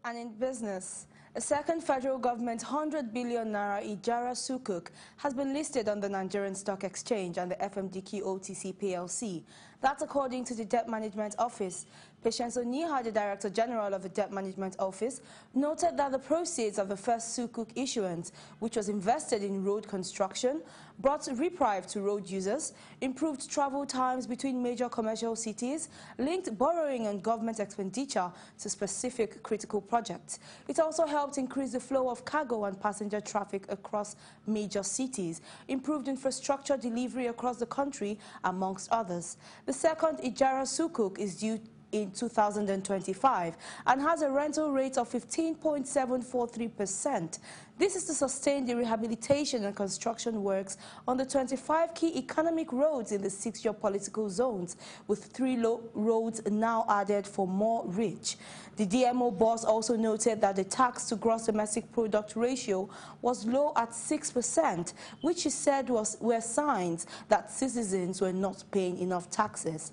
And in business, a second federal government 100 billion naira Ijara Sukuk has been listed on the Nigerian Stock Exchange and the FMDQ OTC PLC. That's according to the Debt Management Office. Patience Oniha, the Director General of the Debt Management Office, noted that the proceeds of the first Sukuk issuance, which was invested in road construction, brought reprieve to road users, improved travel times between major commercial cities, linked borrowing and government expenditure to specific critical projects. It also helped increase the flow of cargo and passenger traffic across major cities, improved infrastructure delivery across the country, amongst others. The second Ijara Sukuk is due in 2025 and has a rental rate of 15.743%. This is to sustain the rehabilitation and construction works on the 25 key economic roads in the 6 geopolitical zones, with 3 roads now added for more reach. The DMO boss also noted that the tax to gross domestic product ratio was low at 6%, which he said were signs that citizens were not paying enough taxes.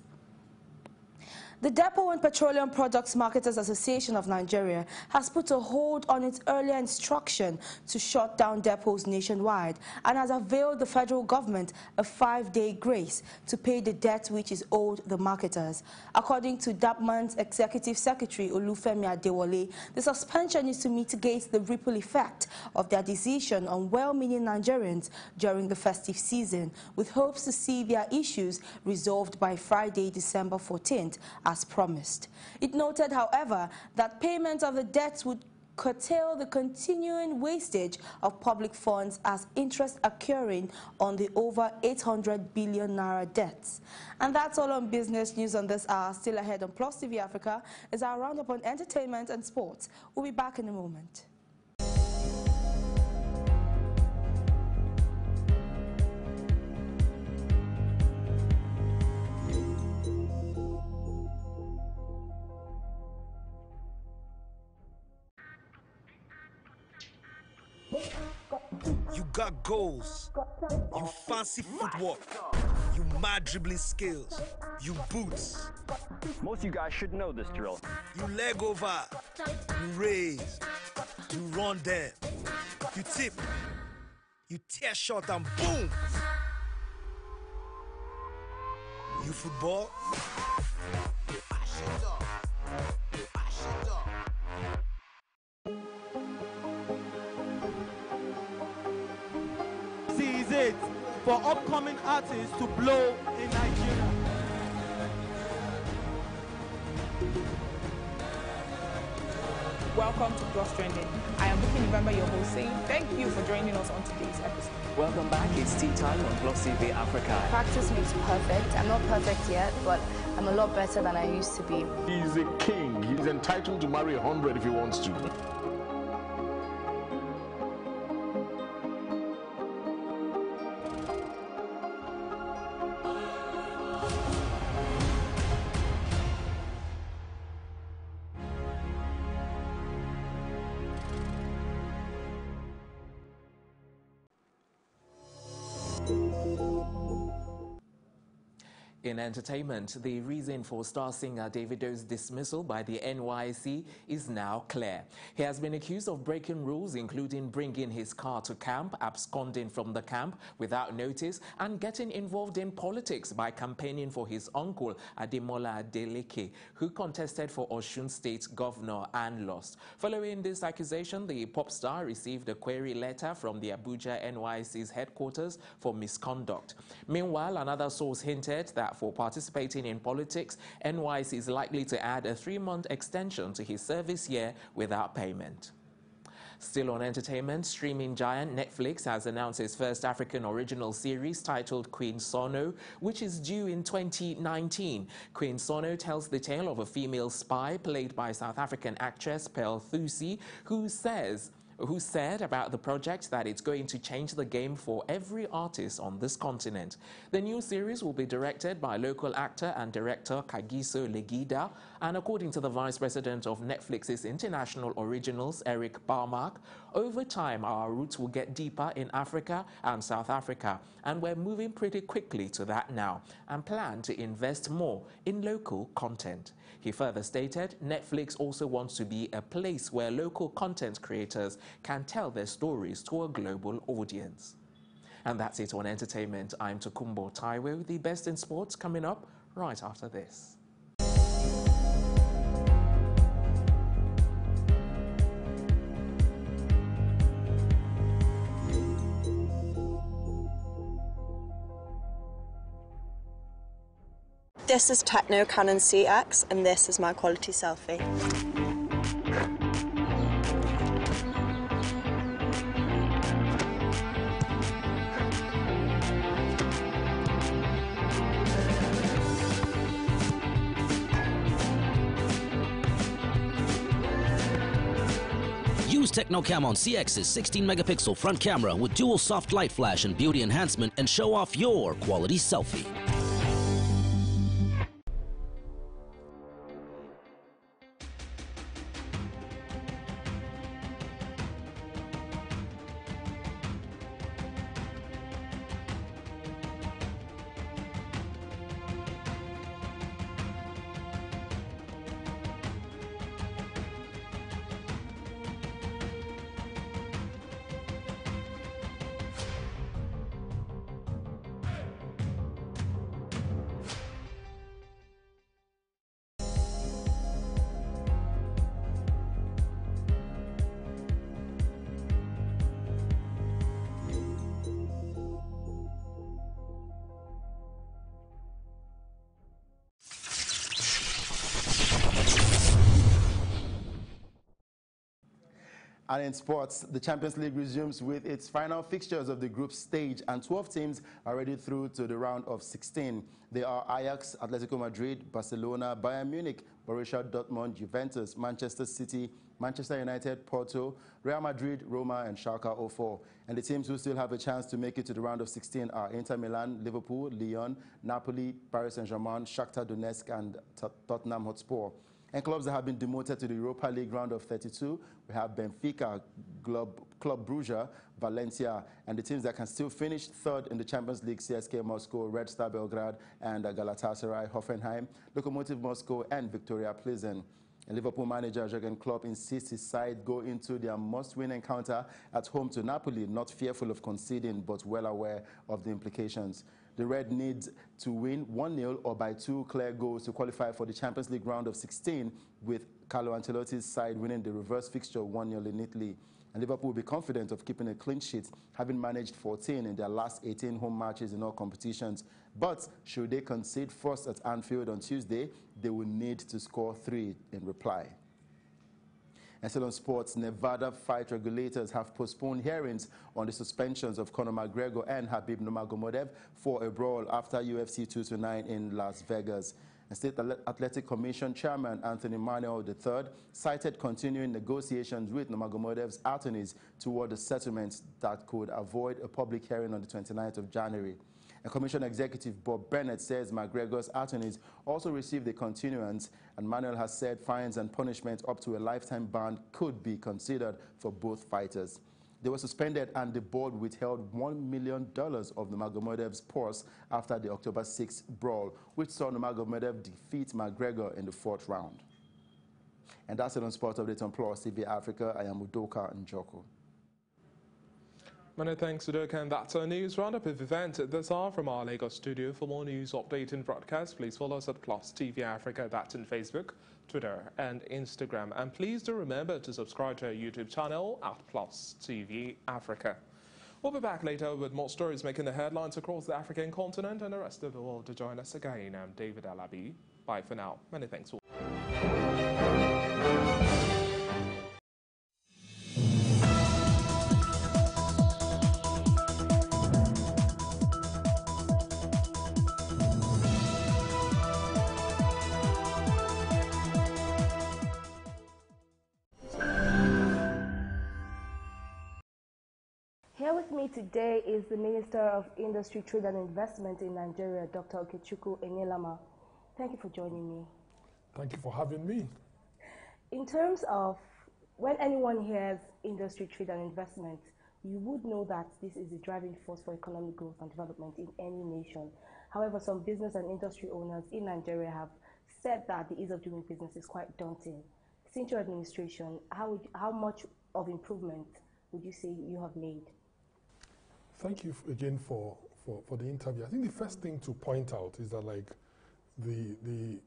The Depot and Petroleum Products Marketers Association of Nigeria has put a hold on its earlier instruction to shut down depots nationwide and has availed the federal government a 5-day grace to pay the debt which is owed the marketers. According to DAPMAN's Executive Secretary Olufemi Adewale, the suspension is to mitigate the ripple effect of their decision on well-meaning Nigerians during the festive season, with hopes to see their issues resolved by Friday, December 14th, as promised. It noted, however, that payment of the debts would curtail the continuing wastage of public funds as interest occurring on the over 800 billion naira debts. And that's all on business news on this hour. Still ahead on Plus TV Africa is our roundup on entertainment and sports. We'll be back in a moment. You got goals, you fancy footwork, you mad dribbling skills, you boots. Most of you guys should know this drill. You leg over, you raise, you run them, you tip, you tear shot and boom. You football. It for upcoming artists to blow in Nigeria. Welcome to Plus Trending. I am Bookie November, your host, saying thank you for joining us on today's episode. Welcome back. It's tea time on Plus TV Africa. Practice makes perfect. I'm not perfect yet, but I'm a lot better than I used to be. He's a king. He's entitled to marry 100 if he wants to. In entertainment, the reason for star singer Davido's dismissal by the NYSC is now clear. He has been accused of breaking rules, including bringing his car to camp, absconding from the camp without notice, and getting involved in politics by campaigning for his uncle, Ademola Adeleke, who contested for Osun State governor and lost. Following this accusation, the pop star received a query letter from the Abuja NYSC's headquarters for misconduct. Meanwhile, another source hinted that for participating in politics, NYSC is likely to add a 3-month extension to his service year without payment. Still on entertainment, streaming giant Netflix has announced its first African original series titled Queen Sono, which is due in 2019. Queen Sono tells the tale of a female spy played by South African actress Pearl Thusi, who said about the project that it's going to change the game for every artist on this continent. The new series will be directed by local actor and director Kagiso Legida, and according to the Vice President of Netflix's International Originals, Eric Barmark, over time our roots will get deeper in Africa and South Africa, and we're moving pretty quickly to that now and plan to invest more in local content. He further stated, Netflix also wants to be a place where local content creators can tell their stories to a global audience. And that's it on entertainment. I'm Tokumbo Taiwo. The best in sports coming up right after this. This is Techno Canon CX, and this is my quality selfie. Use Technocam on CX's 16-megapixel front camera with dual soft light flash and beauty enhancement and show off your quality selfie. And in sports, the Champions League resumes with its final fixtures of the group stage, and 12 teams are already through to the round of 16. They are Ajax, Atletico Madrid, Barcelona, Bayern Munich, Borussia Dortmund, Juventus, Manchester City, Manchester United, Porto, Real Madrid, Roma, and Schalke 04. And the teams who still have a chance to make it to the round of 16 are Inter Milan, Liverpool, Lyon, Napoli, Paris Saint-Germain, Shakhtar Donetsk, and Tottenham Hotspur. And clubs that have been demoted to the Europa League round of 32, we have Benfica, Club Brugge, Valencia, and the teams that can still finish third in the Champions League, CSKA Moscow, Red Star Belgrade, and Galatasaray, Hoffenheim, Lokomotiv Moscow, and Victoria Plzen. And Liverpool manager Jurgen Klopp insists his side go into their must-win encounter at home to Napoli, not fearful of conceding, but well aware of the implications. The Red needs to win 1-0 or by 2 clear goals to qualify for the Champions League round of 16, with Carlo Ancelotti's side winning the reverse fixture 1-0 in Italy. And Liverpool will be confident of keeping a clean sheet, having managed 14 in their last 18 home matches in all competitions. But should they concede first at Anfield on Tuesday, they will need to score 3 in reply. And still on sports, Nevada fight regulators have postponed hearings on the suspensions of Conor McGregor and Khabib Nurmagomedov for a brawl after UFC 229 in Las Vegas. And State Athletic Commission Chairman Anthony Manuel III cited continuing negotiations with Nurmagomedov's attorneys toward a settlement that could avoid a public hearing on the 29th of January. And Commission Executive Bob Bennett says McGregor's attorneys also received a continuance, and Manuel has said fines and punishment up to a lifetime ban could be considered for both fighters. They were suspended, and the board withheld $1 million of Nurmagomedov's purse after the October 6th brawl, which saw Nurmagomedov defeat McGregor in the 4th round. And that's it on Sports Update on Plus TV Africa. I am Udoka Njoko. Many thanks, Udoka, and that's our news roundup of events this hour from our Lagos studio. For more news, update and broadcast, please follow us at Plus TV Africa. That's on Facebook, Twitter, and Instagram. And please do remember to subscribe to our YouTube channel at Plus TV Africa. We'll be back later with more stories making the headlines across the African continent and the rest of the world. To join us again, I'm David Alabi. Bye for now. Many thanks. Here with me today is the Minister of Industry, Trade and Investment in Nigeria, Dr. Okechukwu Engelama. Thank you for joining me. Thank you for having me. In terms of when anyone hears industry, trade and investment, you would know that this is a driving force for economic growth and development in any nation. However, some business and industry owners in Nigeria have said that the ease of doing business is quite daunting. Since your administration, how much of improvement would you say you have made? Thank you again for the interview. I think the first thing to point out is that the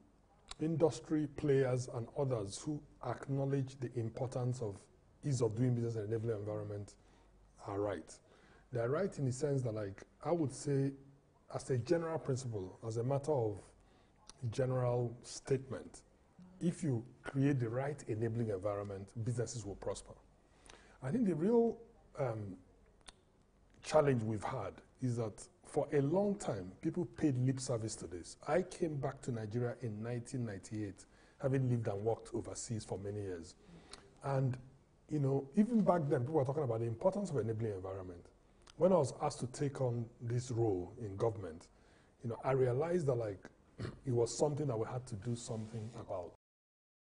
industry players and others who acknowledge the importance of ease of doing business and enabling environment are right. They're right in the sense that I would say as a general principle, as a matter of general statement. If you create the right enabling environment, businesses will prosper. I think the real challenge we've had is that for a long time, people paid lip service to this. I came back to Nigeria in 1998, having lived and worked overseas for many years. And, you know, even back then, people were talking about the importance of enabling environment. When I was asked to take on this role in government, you know, I realized that, like, it was something that we had to do something about.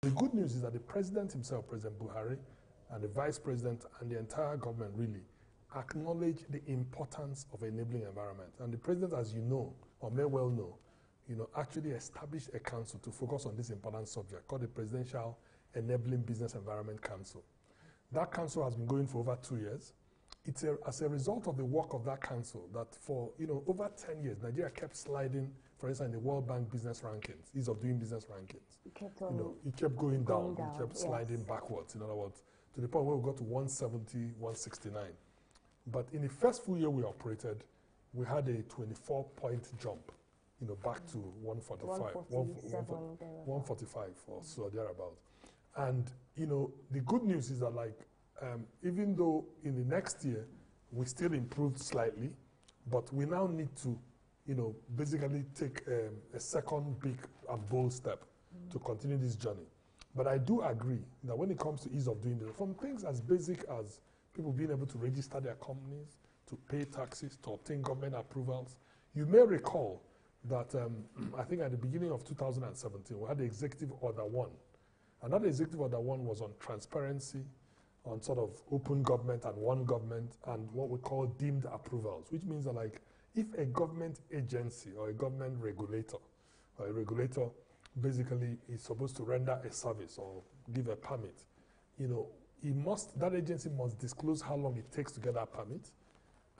The good news is that the president himself, President Buhari, and the vice president and the entire government really acknowledge the importance of enabling environment. And the president, as you know, or may well know, you know, actually established a council to focus on this important subject called the Presidential Enabling Business Environment Council. That council has been going for over 2 years. It's as a result of the work of that council that for, you know, over 10 years, Nigeria kept sliding, for instance, in the World Bank business rankings, ease of doing business rankings. It kept on, you know, it kept going down. It kept sliding backwards, in other words, to the point where we got to 170, 169. But in the first full year we operated, we had a 24-point jump, you know, back to 145, 145 or so thereabout. And, you know, the good news is that, like, even though in the next year we still improved slightly, but we now need to, you know, basically take a second big and bold step to continue this journey. But I do agree that when it comes to ease of doing this, from things as basic as people being able to register their companies, to pay taxes, to obtain government approvals, you may recall that I think at the beginning of 2017, we had the Executive Order 1. And that Executive Order 1 was on transparency, on sort of open government and one government, and what we call deemed approvals, which means that, like, if a government agency or a government regulator or a regulator basically is supposed to render a service or give a permit, you know, that agency must disclose how long it takes to get that permit.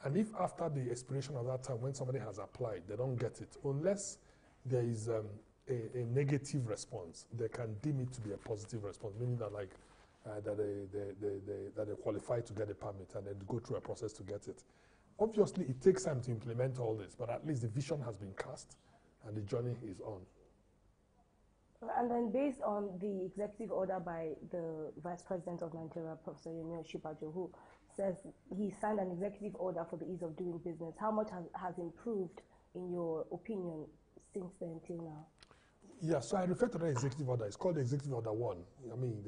And if after the expiration of that time, when somebody has applied, they don't get it, unless there is a negative response, they can deem it to be a positive response, meaning that, like, that they qualify to get a permit and then go through a process to get it. Obviously, it takes time to implement all this, but at least the vision has been cast and the journey is on. And then based on the executive order by the Vice President of Nigeria, Professor Yemi Osinbajo, who says he signed an executive order for the ease of doing business, how much has improved, in your opinion, since then till now? Yeah, so I refer to that executive order. It's called the Executive Order 1. I mean,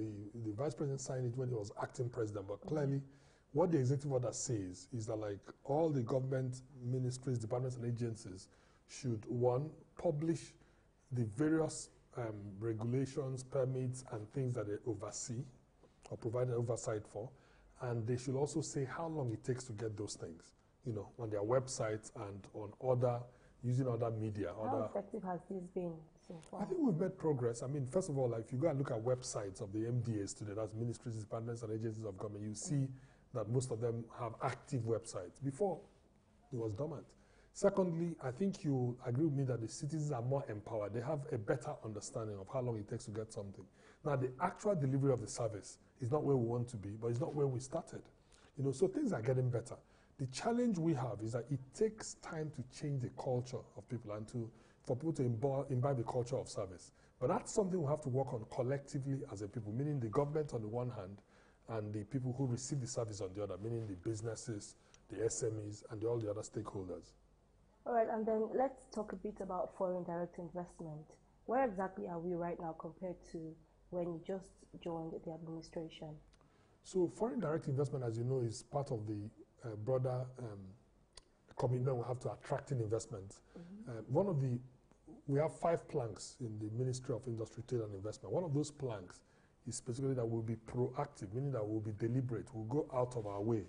the Vice President signed it when he was acting president, but clearly what the executive order says is that, like, all the government ministries, departments, and agencies should, one, publish the various regulations, permits, and things that they oversee or provide an oversight for, and they should also say how long it takes to get those things, you know, on their websites and on using other media. How effective has this been so far? I think we've made progress. I mean, first of all, like, if you go and look at websites of the MDAs today, that's ministries, departments, and agencies of government, you see that most of them have active websites. Before, it was dormant. Secondly, I think you agree with me that the citizens are more empowered. They have a better understanding of how long it takes to get something. Now, the actual delivery of the service is not where we want to be, but it's not where we started. You know, so things are getting better. The challenge we have is that it takes time to change the culture of people and for people to imbibe the culture of service. But that's something we have to work on collectively as a people, meaning the government on the one hand and the people who receive the service on the other, meaning the businesses, the SMEs, and all the other stakeholders. All right, and then let's talk a bit about foreign direct investment. Where exactly are we right now compared to when you just joined the administration? So foreign direct investment, as you know, is part of the broader commitment we have to attracting investment. We have 5 planks in the Ministry of Industry, Trade and Investment. One of those planks is specifically that we'll be proactive, meaning that we'll be deliberate. We'll go out of our way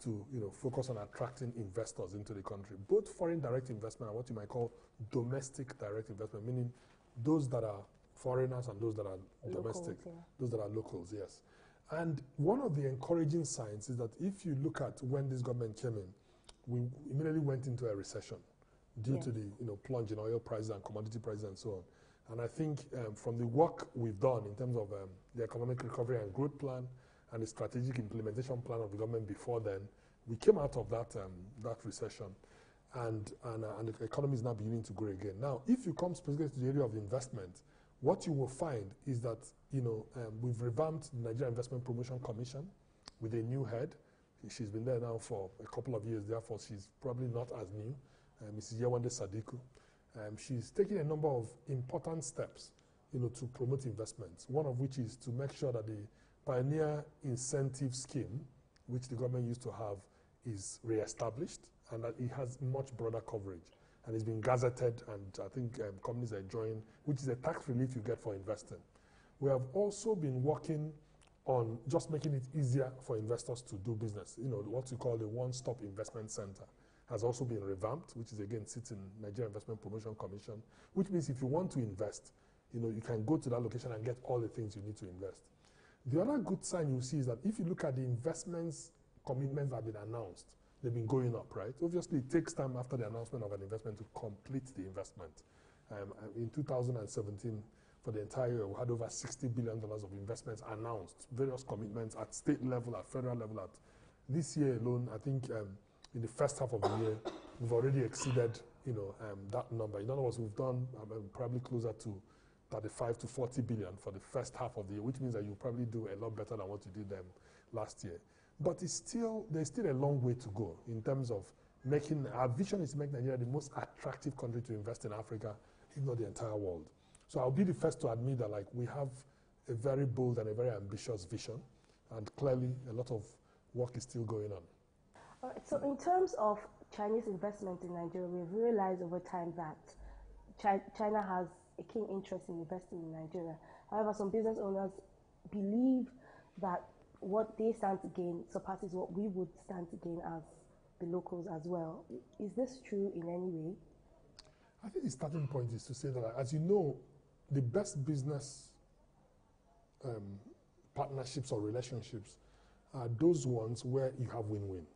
to, you know, focus on attracting investors into the country. Both foreign direct investment and what you might call domestic direct investment, meaning those that are foreigners and those that are domestic, those that are locals, yes. And one of the encouraging signs is that if you look at when this government came in, we immediately went into a recession due to the, you know, plunge in oil prices and commodity prices and so on. And I think from the work we've done in terms of the economic recovery and growth plan and the strategic implementation plan of the government before then, we came out of that recession. and the economy is now beginning to grow again. Now, if you come specifically to the area of investment, what you will find is that, we've revamped the Nigeria Investment Promotion Commission with a new head. She's been there now for a couple of years, therefore she's probably not as new, Mrs. Yewande Sadiku. She's taking a number of important steps, to promote investments, one of which is to make sure that the Pioneer Incentive Scheme, which the government used to have, is re-established and that it has much broader coverage. And it's been gazetted, and I think companies are enjoying, which is a tax relief you get for investing. We have also been working on just making it easier for investors to do business. What we call the One-Stop Investment Center has also been revamped, which is again sits in Nigeria Investment Promotion Commission, which means if you want to invest, you can go to that location and get all the things you need to invest. The other good sign you see is that if you look at the investments commitments that have been announced, they've been going up, right? Obviously, it takes time after the announcement of an investment to complete the investment. In 2017, for the entire year, we had over $60 billion of investments announced, various commitments at state level, at federal level. At this year alone, I think in the first half of the year, we've already exceeded, that number. In other words, we've done probably closer to 35 to 40 billion for the first half of the year, which means that you'll probably do a lot better than what you did last year. But there's still a long way to go in terms of our vision is to make Nigeria the most attractive country to invest in Africa, if not the entire world. So I'll be the first to admit that we have a very bold and a very ambitious vision, and clearly a lot of work is still going on. All right, so in terms of Chinese investment in Nigeria, we've realized over time that China has a keen interest in investing in Nigeria. However, some business owners believe that what they stand to gain surpasses what we would stand to gain as the locals as well. Is this true in any way? I think the starting point is to say that, as you know, the best business partnerships or relationships are those ones where you have win-win.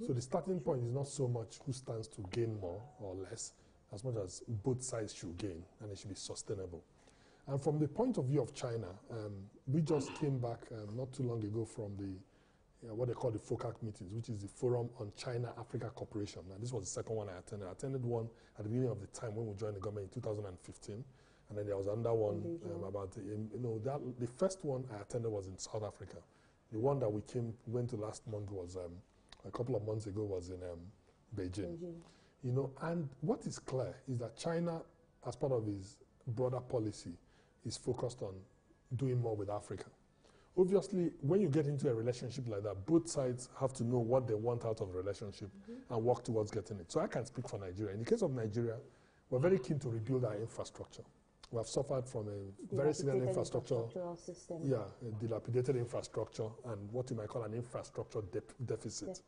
So the starting point is not so much who stands to gain more or less, as much as both sides should gain, and it should be sustainable. And from the point of view of China, we just came back not too long ago from what they call the FOCAC meetings, which is the Forum on China-Africa Cooperation. And this was the second one I attended. I attended one at the beginning of the time when we joined the government in 2015. And then there was another one the first one I attended was in South Africa. The one that we went to last month was, a couple of months ago, was in Beijing. And what is clear is that China, as part of its broader policy, is focused on doing more with Africa. Obviously, when you get into a relationship like that, both sides have to know what they want out of the relationship and work towards getting it. So I can speak for Nigeria. In the case of Nigeria, we're very keen to rebuild our infrastructure. We have suffered from a very significant infrastructure system. Yeah, a dilapidated infrastructure and what you might call an infrastructure deficit.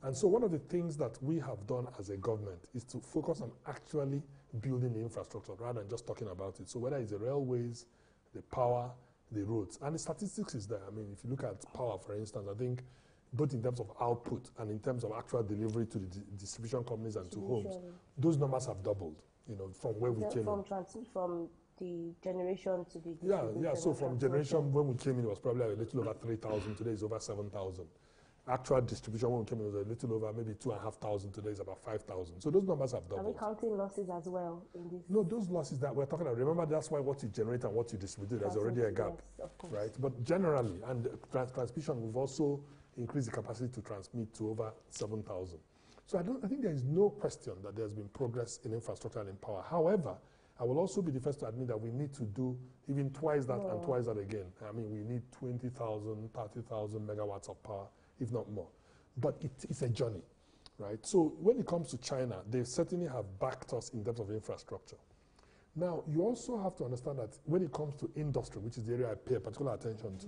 And so one of the things that we have done as a government is to focus on actually building the infrastructure rather than just talking about it. So whether it's the railways, the power, the roads, and the statistics is there. I mean, if you look at power, for instance, I think both in terms of output and in terms of actual delivery to the distribution companies and to homes, those numbers have doubled. From where we came in. From the generation to the distribution. Yeah. So from generation, when we came in, it was probably a little over 3,000. Today it's over 7,000. Actual distribution, when we came in, was a little over maybe 2,500. Today is about 5,000. So those numbers have doubled. Are we counting losses as well in this? No, those losses that we're talking about, remember, that's why what you generate and what you distribute, there's already a gap, right? But generally, and transmission, we've also increased the capacity to transmit to over 7,000. So I think there is no question that there's been progress in infrastructure and in power. However, I will also be the first to admit that we need to do even twice that and twice that again. I mean, we need 20,000, 30,000 megawatts of power, if not more. But it's a journey, right? So when it comes to China, they certainly have backed us in terms of infrastructure. Now, you also have to understand that when it comes to industry, which is the area I pay particular attention to,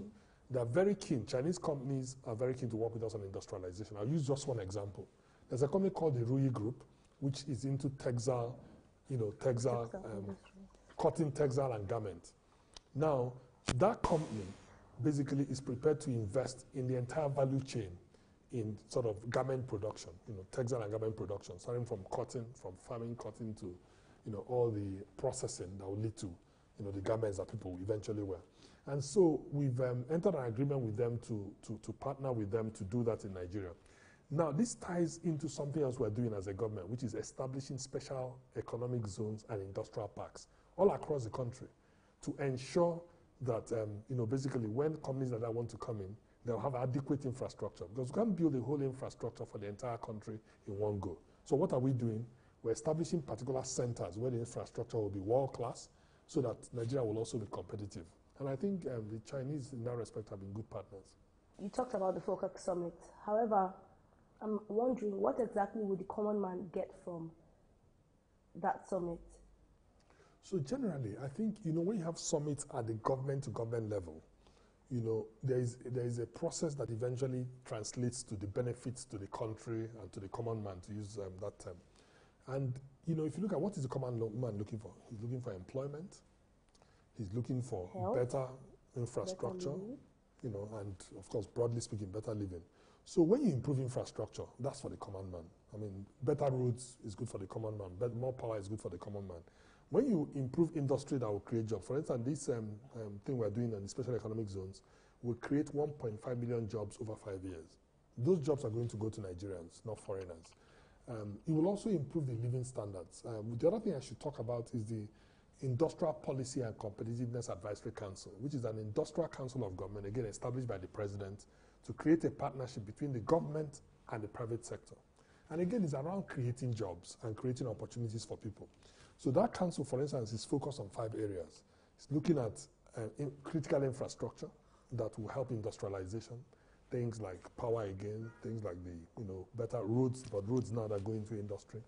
they are very keen. Chinese companies are very keen to work with us on industrialization. I'll use just one example. There's a company called the Rui Group, which is into textile, cotton, textile, and garment. Now, that company basically is prepared to invest in the entire value chain in sort of garment production, textile and garment production, starting from cotton, from farming cotton to, all the processing that will lead to, the garments that people will eventually wear. And so we've entered an agreement with them to partner with them to do that in Nigeria. Now, this ties into something else we're doing as a government, which is establishing special economic zones and industrial parks all across the country to ensure that, basically when companies like that want to come in, they'll have adequate infrastructure, because we can't build a whole infrastructure for the entire country in one go. So what are we doing? We're establishing particular centers where the infrastructure will be world-class so that Nigeria will also be competitive. And I think the Chinese, in that respect, have been good partners. You talked about the FOCAC summit. However, I'm wondering, what exactly would the common man get from that summit? So generally, I think, when you have summits at the government-to-government level, there is a process that eventually translates to the benefits to the country and to the common man, to use that term. And, if you look at what is the common man looking for, he's looking for employment, he's looking for health, better infrastructure, and, of course, broadly speaking, better living. So when you improve infrastructure, that's for the common man. I mean, better roads is good for the common man, but more power is good for the common man. When you improve industry that will create jobs, for instance, this thing we're doing in the special economic zones will create 1.5 million jobs over 5 years. Those jobs are going to go to Nigerians, not foreigners. It will also improve the living standards. The other thing I should talk about is the Industrial Policy and Competitiveness Advisory Council, which is an industrial council of government, again established by the president, to create a partnership between the government and the private sector. And again, it's around creating jobs and creating opportunities for people. So that council, for instance, is focused on 5 areas. It's looking at critical infrastructure that will help industrialization, things like power again, things like the, better roads, but roads now that go into industry.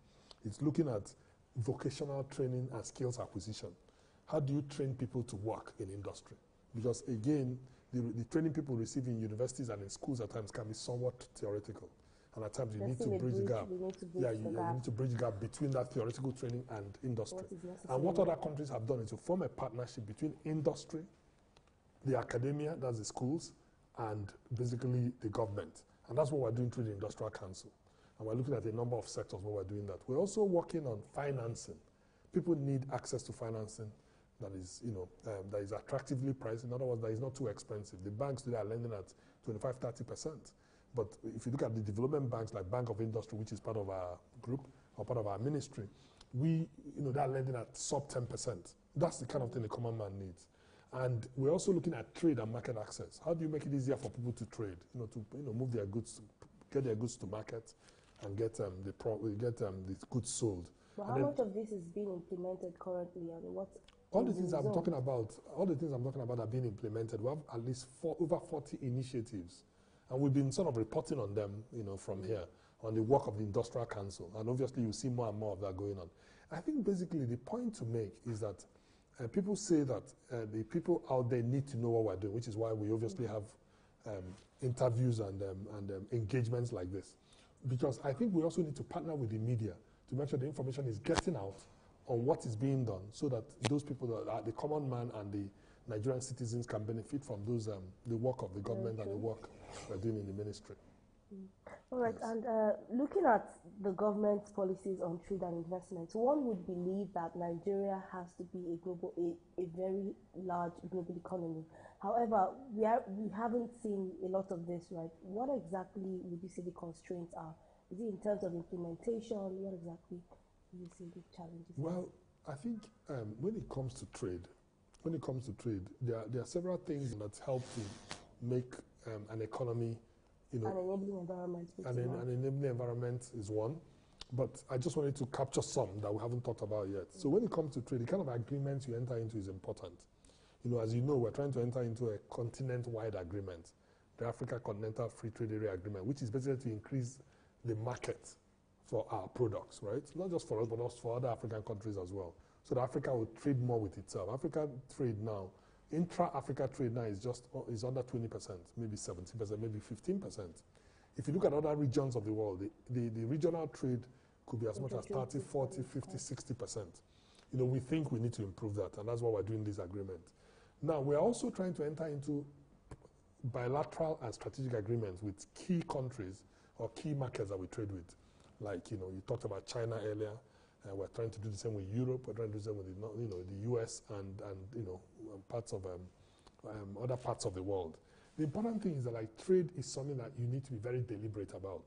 It's looking at vocational training and skills acquisition. How do you train people to work in industry? Because again, the training people receive in universities and in schools at times can be somewhat theoretical. And at times you need to bridge the gap. You need to bridge the gap between that theoretical training and industry. And what other countries have done is to form a partnership between industry, the academia, that's the schools, and basically the government. And that's what we're doing through the Industrial Council. And we're looking at a number of sectors where we're doing that. We're also working on financing. People need access to financing that is, that is attractively priced. In other words, that is not too expensive. The banks today are lending at 25–30%. But if you look at the development banks like Bank of Industry, which is part of our group or part of our ministry, they're lending at sub 10%. That's the kind of thing the common man needs. And we're also looking at trade and market access. How do you make it easier for people to trade? To move their goods, get their goods to market, and get the goods sold. But how much of this is being implemented currently? I mean, all the things I'm talking about are being implemented. We have at least over 40 initiatives. And we've been sort of reporting on them, from here, on the work of the Industrial Council. And obviously, you see more and more of that going on. I think basically the point to make is that people say that the people out there need to know what we're doing, which is why we obviously have interviews and engagements like this. Because I think we also need to partner with the media to make sure the information is getting out on what is being done so that those people, that are the common man and the Nigerian citizens, can benefit from those the work of the government and the work we're doing in the ministry. All right, yes. And looking at the government's policies on trade and investment, one would believe that Nigeria has to be a very large global economy. However, we haven't seen a lot of this, right? What exactly would you say the constraints are? Is it in terms of implementation? What exactly do you see the challenges? Well, I think when it comes to trade, there are several things that help to make an economy, an enabling environment. An enabling environment is one, but I just wanted to capture some that we haven't talked about yet. So when it comes to trade, the kind of agreements you enter into is important. As you know, we're trying to enter into a continent-wide agreement, the Africa Continental Free Trade Area Agreement, which is basically to increase the market for our products, right? Not just for us, but also for other African countries as well. So that Africa will trade more with itself. African trade now, intra-Africa trade now is under 20%, maybe 70%, maybe 15%. If you look at other regions of the world, the regional trade could be as much as 30, 40, 50, 60%. We think we need to improve that, and that's why we're doing this agreement. Now, we're also trying to enter into bilateral and strategic agreements with key countries or key markets that we trade with. Like, you talked about China earlier. We're trying to do the same with Europe. We're trying to do the same with the US and parts of other parts of the world. The important thing is that trade is something that you need to be very deliberate about.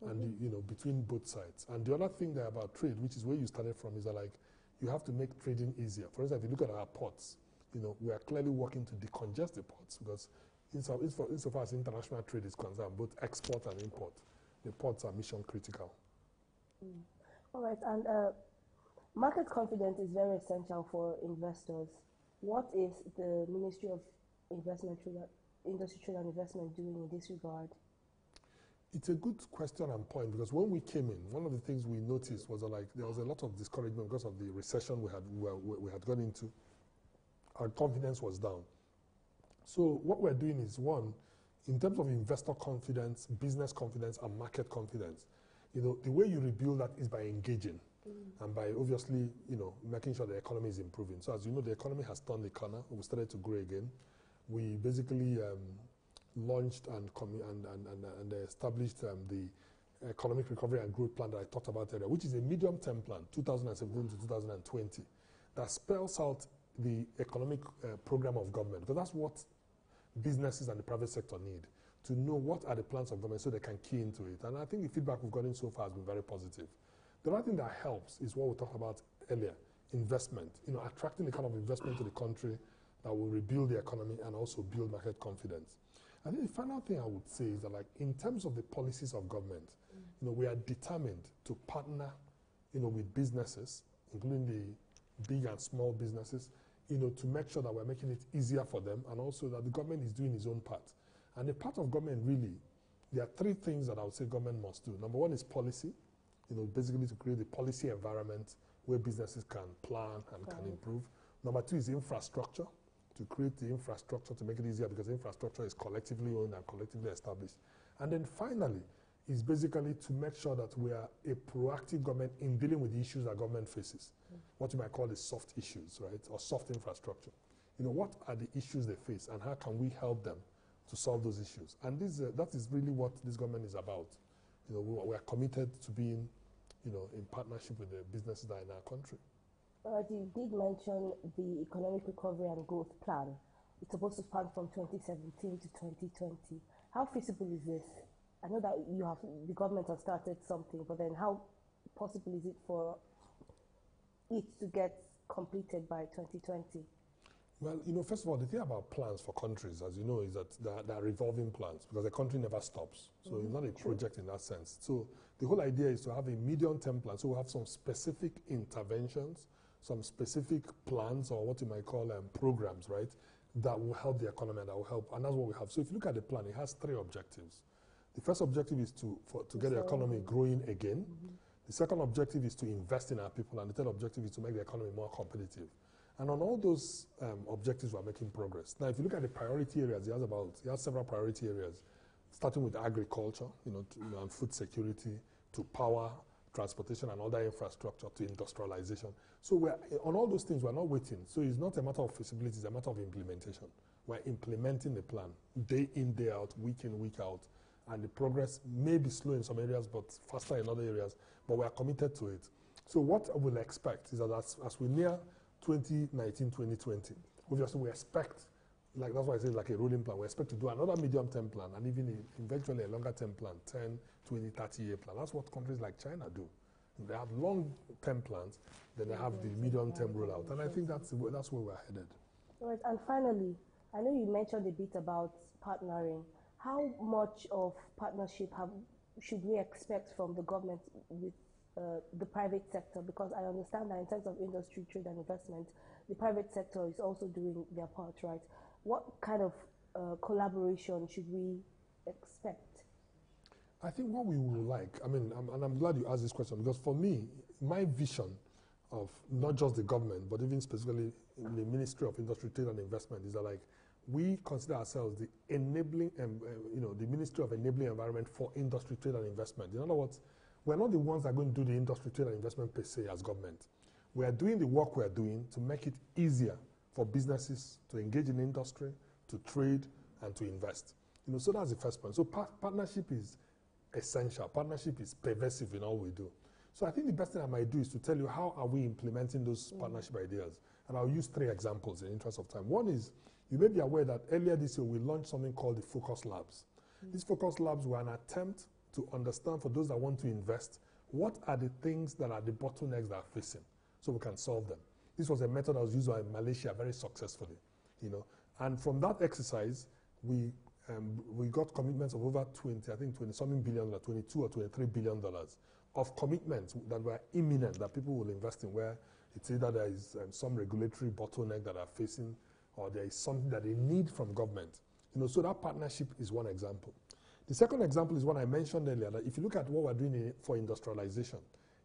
and between both sides. And the other thing there about trade, which is where you started from, is that like you have to make trading easier. For instance, if you look at our ports, we are clearly working to decongest the ports because insofar as international trade is concerned, both export and import, the ports are mission critical. All right, and market confidence is very essential for investors. What is the Ministry of Industry, Trade and Investment doing in this regard? It's a good question and point because when we came in, one of the things we noticed was that like there was a lot of discouragement because of the recession we had gone into. Our confidence was down. So what we're doing is, one, in terms of investor confidence, business confidence, and market confidence, the way you rebuild that is by engaging and by obviously, making sure the economy is improving. So as you know, the economy has turned the corner. We started to grow again. We basically launched and established the Economic Recovery and Growth Plan that I talked about earlier, which is a medium-term plan, 2017 to 2020, that spells out the economic program of government, because that's what businesses and the private sector need, to know what are the plans of government so they can key into it. And I think the feedback we've gotten so far has been very positive. The other thing that helps is what we talked about earlier, investment, attracting the kind of investment to the country that will rebuild the economy and also build market confidence. I think the final thing I would say is that, like, in terms of the policies of government, we are determined to partner, with businesses, including the big and small businesses, to make sure that we're making it easier for them and also that the government is doing its own part. And the part of government really, there are three things that I would say government must do. Number one is policy, basically to create a policy environment where businesses can plan and can improve. Number two is infrastructure, to create the infrastructure to make it easier because infrastructure is collectively owned and collectively established. And then finally is basically to make sure that we are a proactive government in dealing with the issues that government faces, what you might call the soft issues, right, or soft infrastructure. What are the issues they face and how can we help them to solve those issues? And that is really what this government is about. We are committed to being, in partnership with the businesses that are in our country. You did mention the Economic Recovery and Growth Plan. It's supposed to span from 2017 to 2020. How feasible is this? I know that the government has started something, but then how possible is it for it to get completed by 2020? Well, first of all, the thing about plans for countries, as you know, is that they are revolving plans because the country never stops. So it's not a project in that sense. So the whole idea is to have a medium-term plan. So we have some specific interventions, some specific plans, or what you might call programs, right, that will help the economy and that will help. And that's what we have. So if you look at the plan, it has three objectives. The first objective is to get the economy growing again. The second objective is to invest in our people. And the third objective is to make the economy more competitive. And on all those objectives, we're making progress. Now, if you look at the priority areas, it has several priority areas, starting with agriculture, and food security, to power, transportation, and other infrastructure, to industrialization. So on all those things, we're not waiting. So it's not a matter of feasibility, it's a matter of implementation. We're implementing the plan day in, day out, week in, week out. And the progress may be slow in some areas, but faster in other areas. But we are committed to it. So what we'll expect is that as we near 2019, 2020, obviously we expect, that's why I say like a rolling plan, we expect to do another medium-term plan and even eventually a longer-term plan, 10, 20, 30-year plan. That's what countries like China do. They have long-term plans, then they have the medium-term rollout. And I think that's where we're headed. Right, and finally, I know you mentioned a bit about partnering. How much of partnership should we expect from the government with the private sector? Because I understand that in terms of industry, trade and investment, the private sector is also doing their part, right? What kind of collaboration should we expect? I think what we would like, and I'm glad you asked this question, because for me, my vision of not just the government, but even specifically in the Ministry of Industry, Trade and Investment is that we consider ourselves the enabling, the Ministry of Enabling Environment for Industry, Trade and Investment. In other words, we're not the ones that are going to do the industry, trade and investment per se as government. We are doing the work we are doing to make it easier for businesses to engage in industry, to trade, and to invest. So that's the first point. So partnership is essential. Partnership is pervasive in all we do. So I think the best thing I might do is to tell you how are we implementing those partnership ideas. And I'll use three examples in the interest of time. One is, you may be aware that earlier this year we launched something called the Focus Labs. These Focus Labs were an attempt to understand, for those that want to invest, what are the things that are the bottlenecks that are facing, so we can solve them. This was a method that was used by Malaysia very successfully, you know. And from that exercise, we got commitments of over 20-something billion, 22 or 23 billion dollars of commitments that were imminent, that people will invest in, where it's either there is some regulatory bottleneck that are facing, or there is something that they need from government. You know, so that partnership is one example. The second example is what I mentioned earlier, that if you look at what we're doing for industrialization,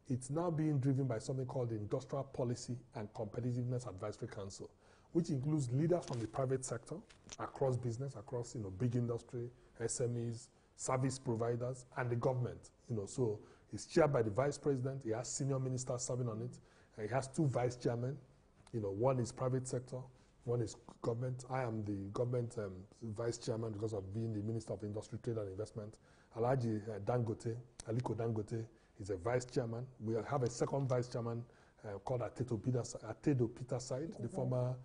it's now being driven by something called the Industrial Policy and Competitiveness Advisory Council, which includes leaders from the private sector, across business, across, you know, big industry, SMEs, service providers, and the government. You know, so it's chaired by the vice president. He has senior ministers serving on it. And he has two vice chairmen. You know, one is private sector, one is government. I am the government vice chairman because of being the Minister of Industry, Trade and Investment. Alhaji Dangote, Aliko Dangote, is a vice chairman. We have a second vice chairman called Atedo Peterside, the former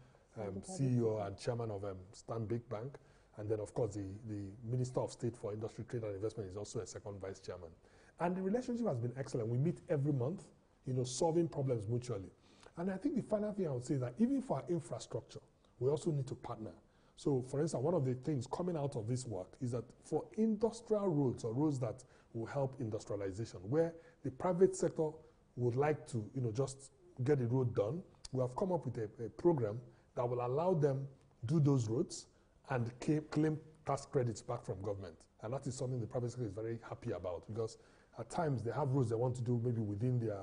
CEO and chairman of Stanbic Bank. And then, of course, the Minister of State for Industry, Trade and Investment is also a second vice chairman. And the relationship has been excellent. We meet every month, you know, solving problems mutually. And I think the final thing I would say is that even for our infrastructure, we also need to partner. So, for instance, one of the things coming out of this work is that for industrial roads, or roads that will help industrialization, where the private sector would like to, you know, just get the road done, we have come up with a program that will allow them do those roads and claim tax credits back from government. And that is something the private sector is very happy about, because at times they have roads they want to do maybe within their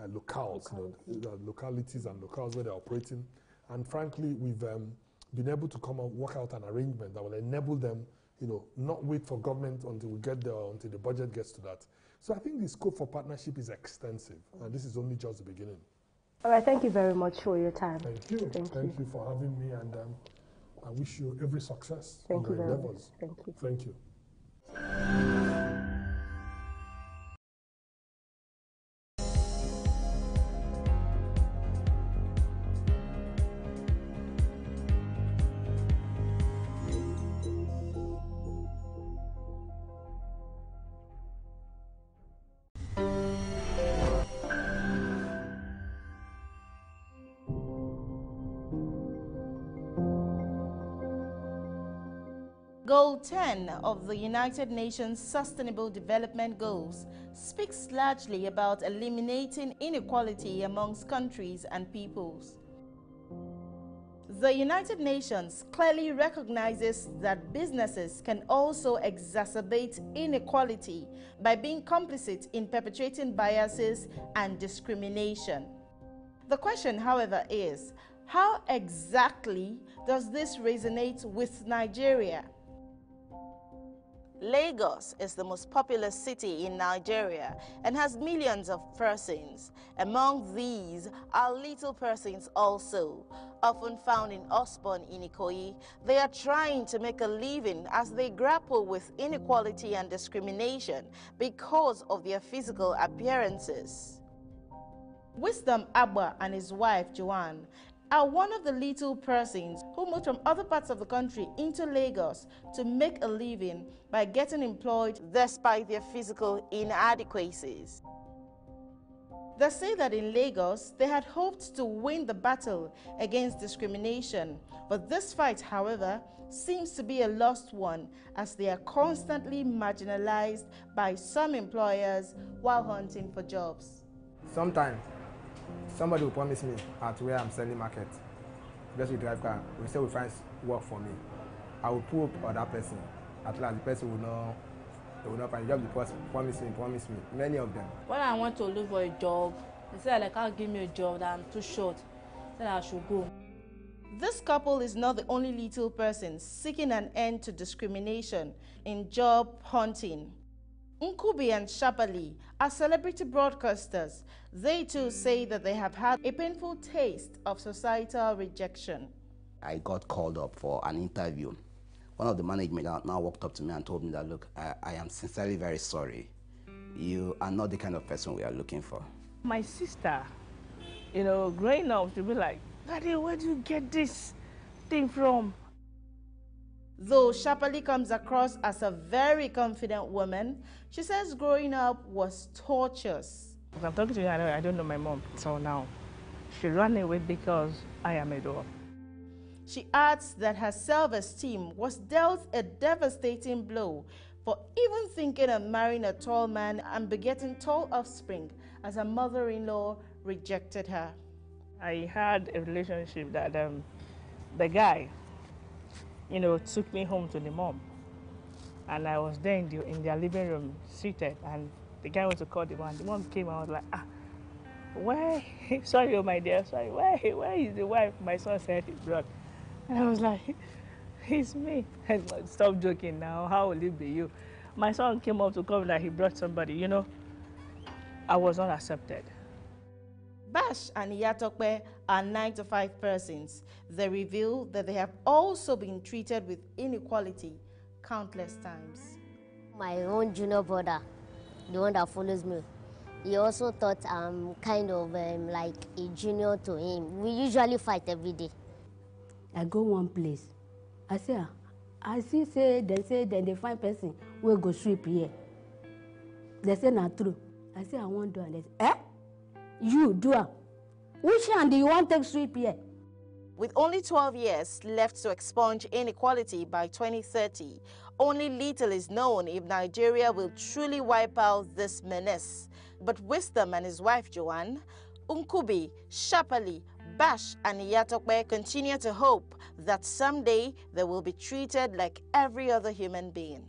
locales, you know, localities and locales where they're operating. And frankly, we've been able to work out an arrangement that will enable them, you know, not wait for government until we get there, or until the budget gets to that. So I think the scope for partnership is extensive, and this is only just the beginning. All right, thank you very much for your time. Thank you. Thank you for having me, and I wish you every success in Thank you your very endeavors. much. Thank you. Thank you. Goal 10 of the United Nations Sustainable Development Goals speaks largely about eliminating inequality amongst countries and peoples. The United Nations clearly recognizes that businesses can also exacerbate inequality by being complicit in perpetrating biases and discrimination. The question, however, is, how exactly does this resonate with Nigeria? Lagos is the most populous city in Nigeria and has millions of persons. Among these are little persons also, often found in Osborn in Ikoyi. They are trying to make a living as they grapple with inequality and discrimination because of their physical appearances. Wisdom Abba and his wife Joanne are one of the little persons who moved from other parts of the country into Lagos to make a living by getting employed despite their physical inadequacies. They say that in Lagos, they had hoped to win the battle against discrimination, but this fight, however, seems to be a lost one as they are constantly marginalized by some employers while hunting for jobs. Sometimes somebody will promise me at where I'm selling market, just with drive car, we say we find work for me. I will pull up on that person. At last, the person will not find a job because promise me. Many of them. When I want to look for a job, they say they can't give me a job, that I'm too short, then I should go. This couple is not the only little person seeking an end to discrimination in job hunting. Nkubi and Shapali are celebrity broadcasters. They too say that they have had a painful taste of societal rejection. I got called up for an interview. One of the management now walked up to me and told me that, look, I am sincerely very sorry. You are not the kind of person we are looking for. My sister, you know, growing up, to be like, Daddy, where do you get this thing from? Though Shapali comes across as a very confident woman, she says growing up was torturous. As I'm talking to you, I don't know my mom until now. She ran away because I am a dwarf. She adds that her self-esteem was dealt a devastating blow for even thinking of marrying a tall man and begetting tall offspring, as her mother-in-law rejected her. I had a relationship that the guy, took me home to the mom. And I was there in their living room, seated, and the guy went to call the mom. The mom came and I was like, where? Sorry, oh my dear, sorry. Where is the wife my son said he brought? And I was like, it's me. Stop joking now. How will it be you? My son came up to come that he brought somebody. I was not accepted. Bash and Iyatokpe are 9-to-5 persons. They reveal that they have also been treated with inequality countless times. My own junior brother, the one that follows me, he also thought I'm kind of like a junior to him. We usually fight every day. I go one place. I say they find person will go sweep here. They say not true. I say I won't do it. They say, you do it. Which hand do you want to take sweep here? With only 12 years left to expunge inequality by 2030, only little is known if Nigeria will truly wipe out this menace. But Wisdom and his wife Joanne, Nkubi, Shapali, Bash and Iyatokpe continue to hope that someday they will be treated like every other human being.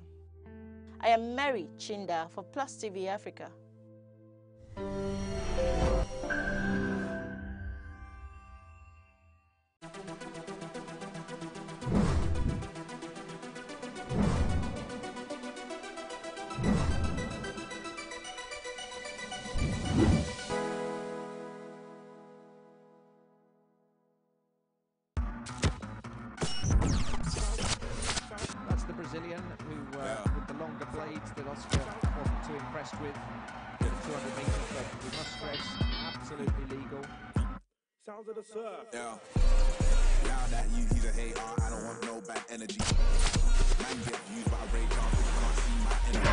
I am Mary Chinda for Plus TV Africa. That's the Brazilian who, with the longer blades that Austria wasn't too impressed with. 200 metres, but we must stress, absolutely legal. Sounds of the surf. Yeah. Now that he's a hater, I don't want no bad energy. Man get used by a rage off, can't see my enemy.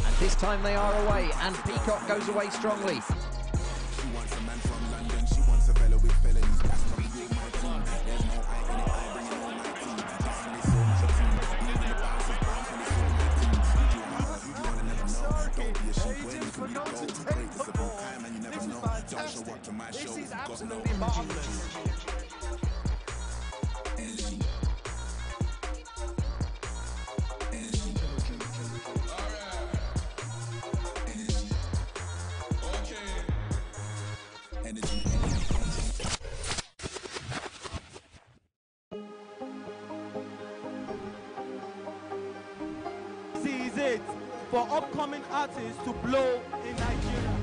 And this time they are away, and Peacock goes away strongly. She wants a man from London, she wants a fellow with felonies. That's not you, my team. There's no I in it, I bring it on my team. Just when they saw my team, even the bouncers bounce when they saw my team. You wanna never know, don't be a sheep when you can be bold. Great, it's about time and you never know. Don't show up to my show, This is got no absolutely marvellous. energy. This is it for upcoming artists to blow in Nigeria.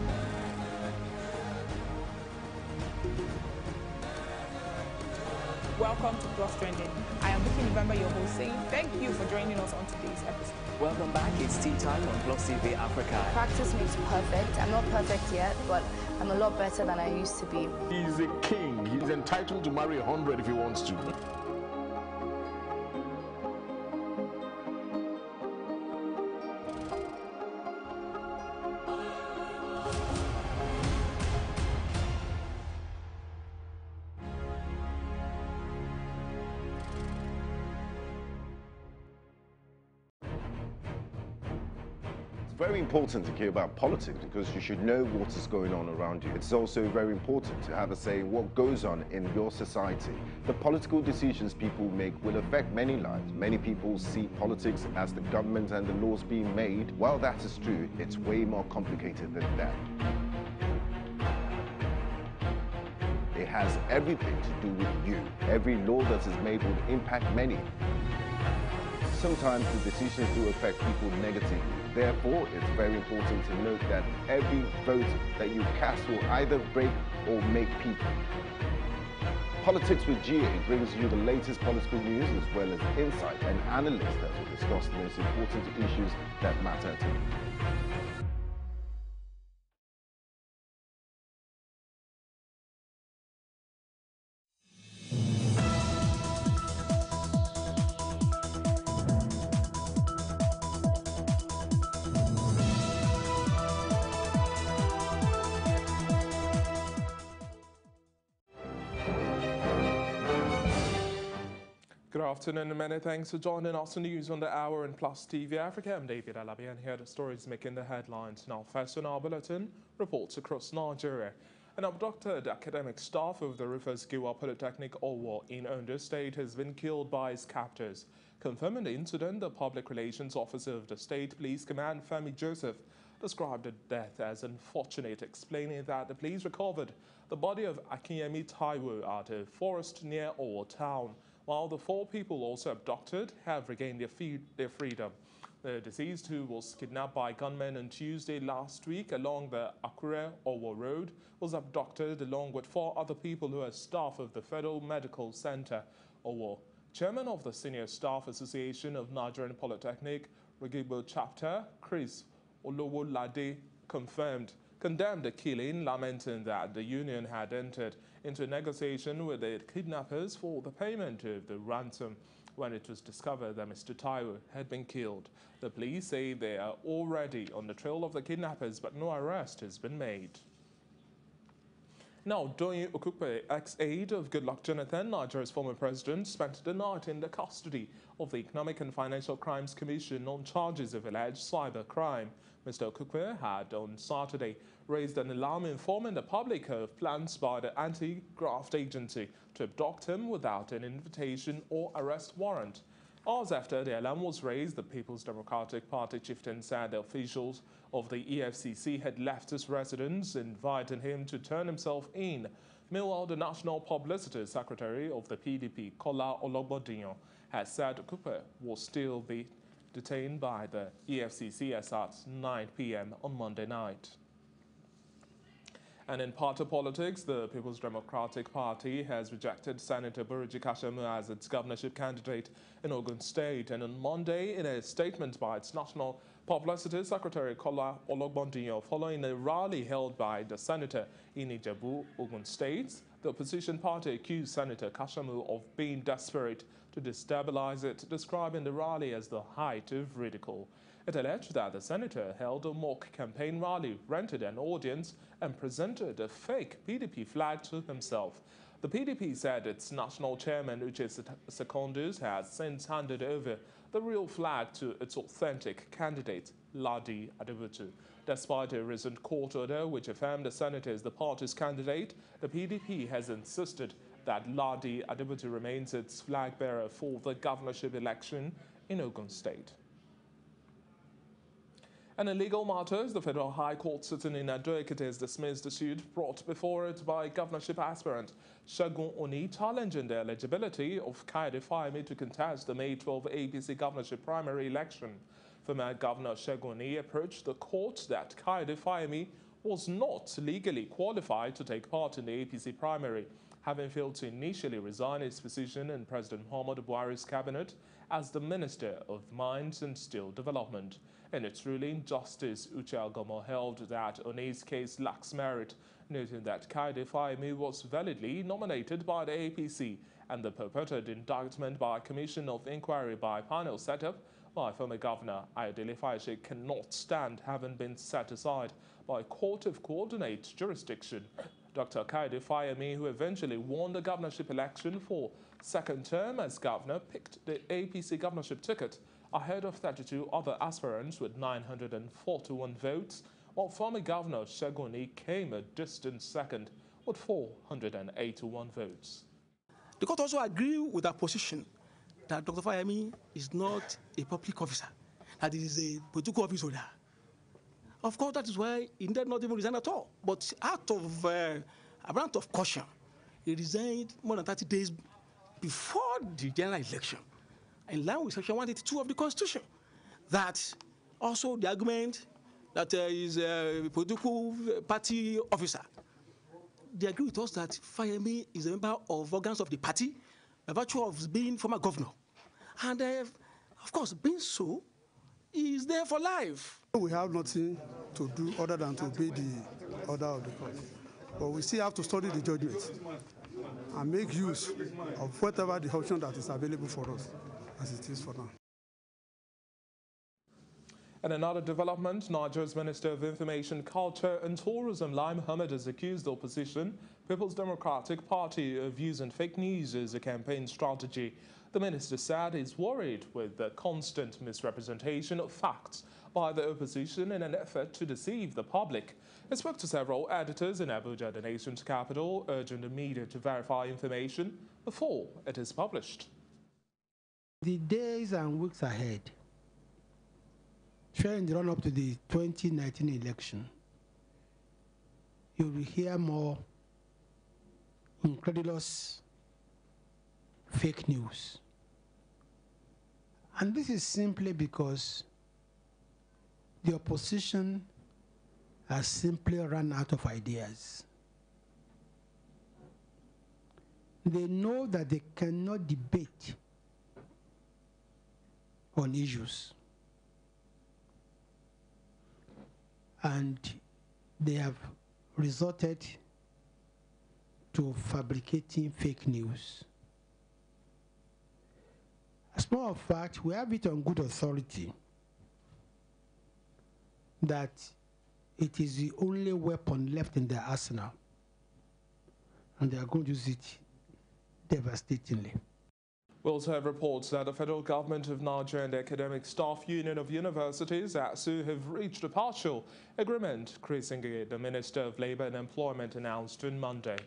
Welcome to Plus Trending. I am Vicky November, your host, saying thank you for joining us on today's episode. Welcome back. It's tea time on Plus TV Africa. Practice makes perfect. I'm not perfect yet, but I'm a lot better than I used to be. He's a king. He's entitled to marry 100 if he wants to. It's very important to care about politics because you should know what is going on around you. It's also very important to have a say in what goes on in your society. The political decisions people make will affect many lives. Many people see politics as the government and the laws being made. While that is true, it's way more complicated than that. It has everything to do with you. Every law that is made will impact many. Sometimes the decisions do affect people negatively. Therefore, it's very important to note that every vote that you cast will either break or make people. Politics with GA brings you the latest political news as well as insight and analysis that will discuss the most important issues that matter to you. Good afternoon and many thanks for joining us on News on the Hour and Plus TV Africa. I'm David Alabi and here are the stories making the headlines. Now, first on our bulletin, reports across Nigeria. An abducted academic staff of the Rufus Giwa Polytechnic Owo in Ondo State has been killed by his captors. Confirming the incident, the Public Relations Officer of the State Police Command, Femi Joseph, described the death as unfortunate, explaining that the police recovered the body of Akinyemi Taiwo at a forest near Owo town, while the 4 people also abducted have regained their freedom. The deceased, who was kidnapped by gunmen on Tuesday last week along the Akure-Owo Road, was abducted along with 4 other people who are staff of the Federal Medical Center, Owo. Chairman of the Senior Staff Association of Nigerian Polytechnic, Regigbo Chapter, Chris Olowolade, condemned the killing, lamenting that the union had entered into a negotiation with the kidnappers for the payment of the ransom when it was discovered that Mr. Taiwo had been killed. The police say they are already on the trail of the kidnappers, but no arrest has been made. Now, Doyin Okupe, ex-aide of Goodluck Jonathan, Nigeria's former president, spent the night in the custody of the Economic and Financial Crimes Commission on charges of alleged cybercrime. Mr. Okupe had on Saturday raised an alarm informing the public of plans by the anti-graft agency to abduct him without an invitation or arrest warrant. Hours after the alarm was raised, the People's Democratic Party chieftain said the officials of the EFCC had left his residence, inviting him to turn himself in. Meanwhile, the National Publicity Secretary of the PDP, Kola Ologbondiyan, has said Okupe will still be detained by the EFCC as at 9 p.m. on Monday night. And in party politics, the People's Democratic Party has rejected Senator Buruji Kashamu as its governorship candidate in Ogun State. And on Monday, in a statement by its National Publicity Secretary Kola Ologbondiyan, following a rally held by the senator in Ijebu, Ogun State, the opposition party accused Senator Kashamu of being desperate to destabilize it, describing the rally as the height of ridicule. It alleged that the senator held a mock campaign rally, rented an audience, and presented a fake PDP flag to himself. The PDP said its national chairman, Uche Secondus, has since handed over the real flag to its authentic candidate, Ladi Adebutu. Despite a recent court order which affirmed the senator is the party's candidate, the PDP has insisted that Ladi Adebutu remains its flag bearer for the governorship election in Ogun State. And in legal matters, the Federal High Court sitting in Ado-Ekiti has dismissed the suit brought before it by governorship aspirant Segun Oni, challenging the eligibility of Kayode Fayemi to contest the May 12 APC governorship primary election. Former Governor Segun Oni approached the court that Kayode Fayemi was not legally qualified to take part in the APC primary, having failed to initially resign his position in President Muhammadu Buhari's cabinet as the Minister of Mines and Steel Development. In its ruling, Justice Uche Agomo held that Oni's case lacks merit, noting that Kayode Fayemi was validly nominated by the APC and the purported indictment by a commission of inquiry by panel set up by former Governor Ayodele Fayose cannot stand, having been set aside by a court of coordinate jurisdiction. Dr. Kayode Fayemi, who eventually won the governorship election for second term as governor, picked the APC governorship ticket ahead of 32 other aspirants with 941 votes, while former Governor Segun Oni came a distant second with 481 votes. The court also agreed with our position that Dr. Fayemi is not a public officer, that he is a political office holder. Of course, that is why he did not even resign at all. But out of a amount of caution, he resigned more than 30 days before the general election, in line with Section 182 of the Constitution. That also the argument that he is a political party officer. They agree with us that Fayemi is a member of organs of the party by virtue of being former governor. And of course, being so, he is there for life. We have nothing to do other than to obey the order of the court. But we still have to study the judgment and make use of whatever the option that is available for us, as it is for now. In another development, Nigeria's Minister of Information, Culture and Tourism, Lai Mohammed, has accused the opposition, People's Democratic Party, of using fake news as a campaign strategy. The minister said he's worried with the constant misrepresentation of facts by the opposition in an effort to deceive the public. He spoke to several editors in Abuja, the nation's capital, urging the media to verify information before it is published. The days and weeks ahead, during the run-up to the 2019 election, you will hear more incredulous fake news. And this is simply because the opposition has simply run out of ideas. They know that they cannot debate on issues. And they have resorted to fabricating fake news. As a matter of fact, we have it on good authority that it is the only weapon left in their arsenal, and they are going to use it devastatingly. We also have reports that the federal government of Nigeria and the Academic Staff Union of Universities, ASU, have reached a partial agreement. Chris Ngige, the Minister of Labour and Employment, announced on Monday.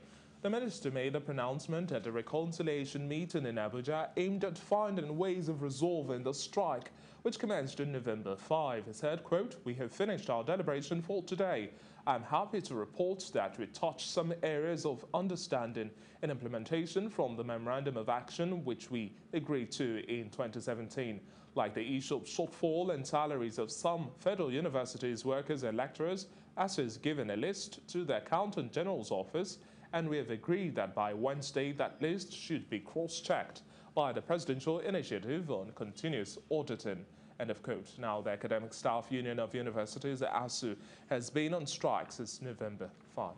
The minister made a pronouncement at a reconciliation meeting in Abuja aimed at finding ways of resolving the strike, which commenced on November 5. He said, quote, "We have finished our deliberation for today. I'm happy to report that we touched some areas of understanding and implementation from the Memorandum of Action which we agreed to in 2017, like the issue of shortfall in salaries of some federal universities, workers and lecturers, as has given a list to the Accountant General's office, and we have agreed that by Wednesday that list should be cross-checked by the Presidential Initiative on Continuous Auditing." End of quote. Now, the Academic Staff Union of Universities, ASU, has been on strike since November 5.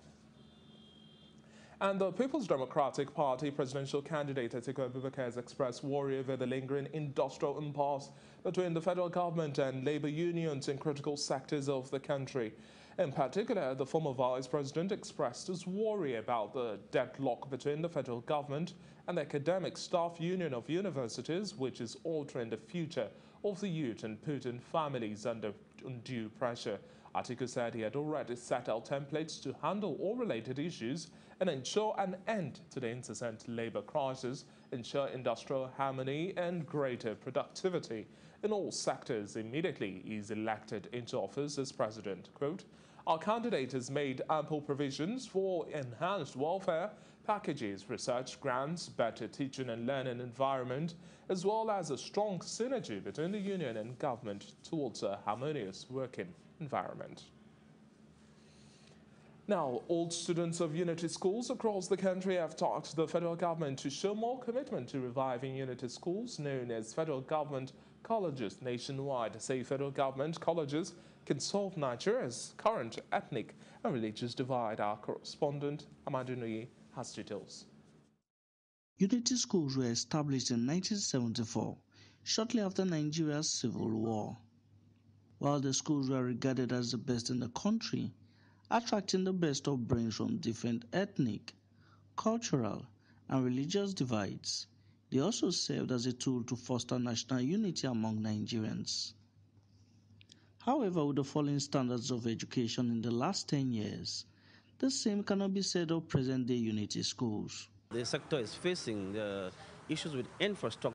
And the People's Democratic Party presidential candidate Atiku Abubakar has expressed worry over the lingering industrial impasse between the federal government and labor unions in critical sectors of the country. In particular, the former vice president expressed his worry about the deadlock between the federal government and the Academic Staff Union of Universities, which is altering the future of the youth and putting families under undue pressure. Atiku said he had already set out templates to handle all related issues and ensure an end to the incessant labor crisis, ensure industrial harmony and greater productivity in all sectors immediately he is elected into office as president. Quote, "Our candidate has made ample provisions for enhanced welfare packages, research grants, better teaching and learning environment, as well as a strong synergy between the union and government towards a harmonious working environment." Now, all students of Unity schools across the country have tasked the federal government to show more commitment to reviving Unity schools, known as federal government colleges nationwide. Say federal government colleges can solve Nigeria's current ethnic and religious divide. Our correspondent, Amadou Nuyi, has details. Unity schools were established in 1974, shortly after Nigeria's civil war. While the schools were regarded as the best in the country, attracting the best of brains from different ethnic, cultural, and religious divides, they also served as a tool to foster national unity among Nigerians. However, with the falling standards of education in the last 10 years, the same cannot be said of present-day Unity schools. The sector is facing issues with infrastructure.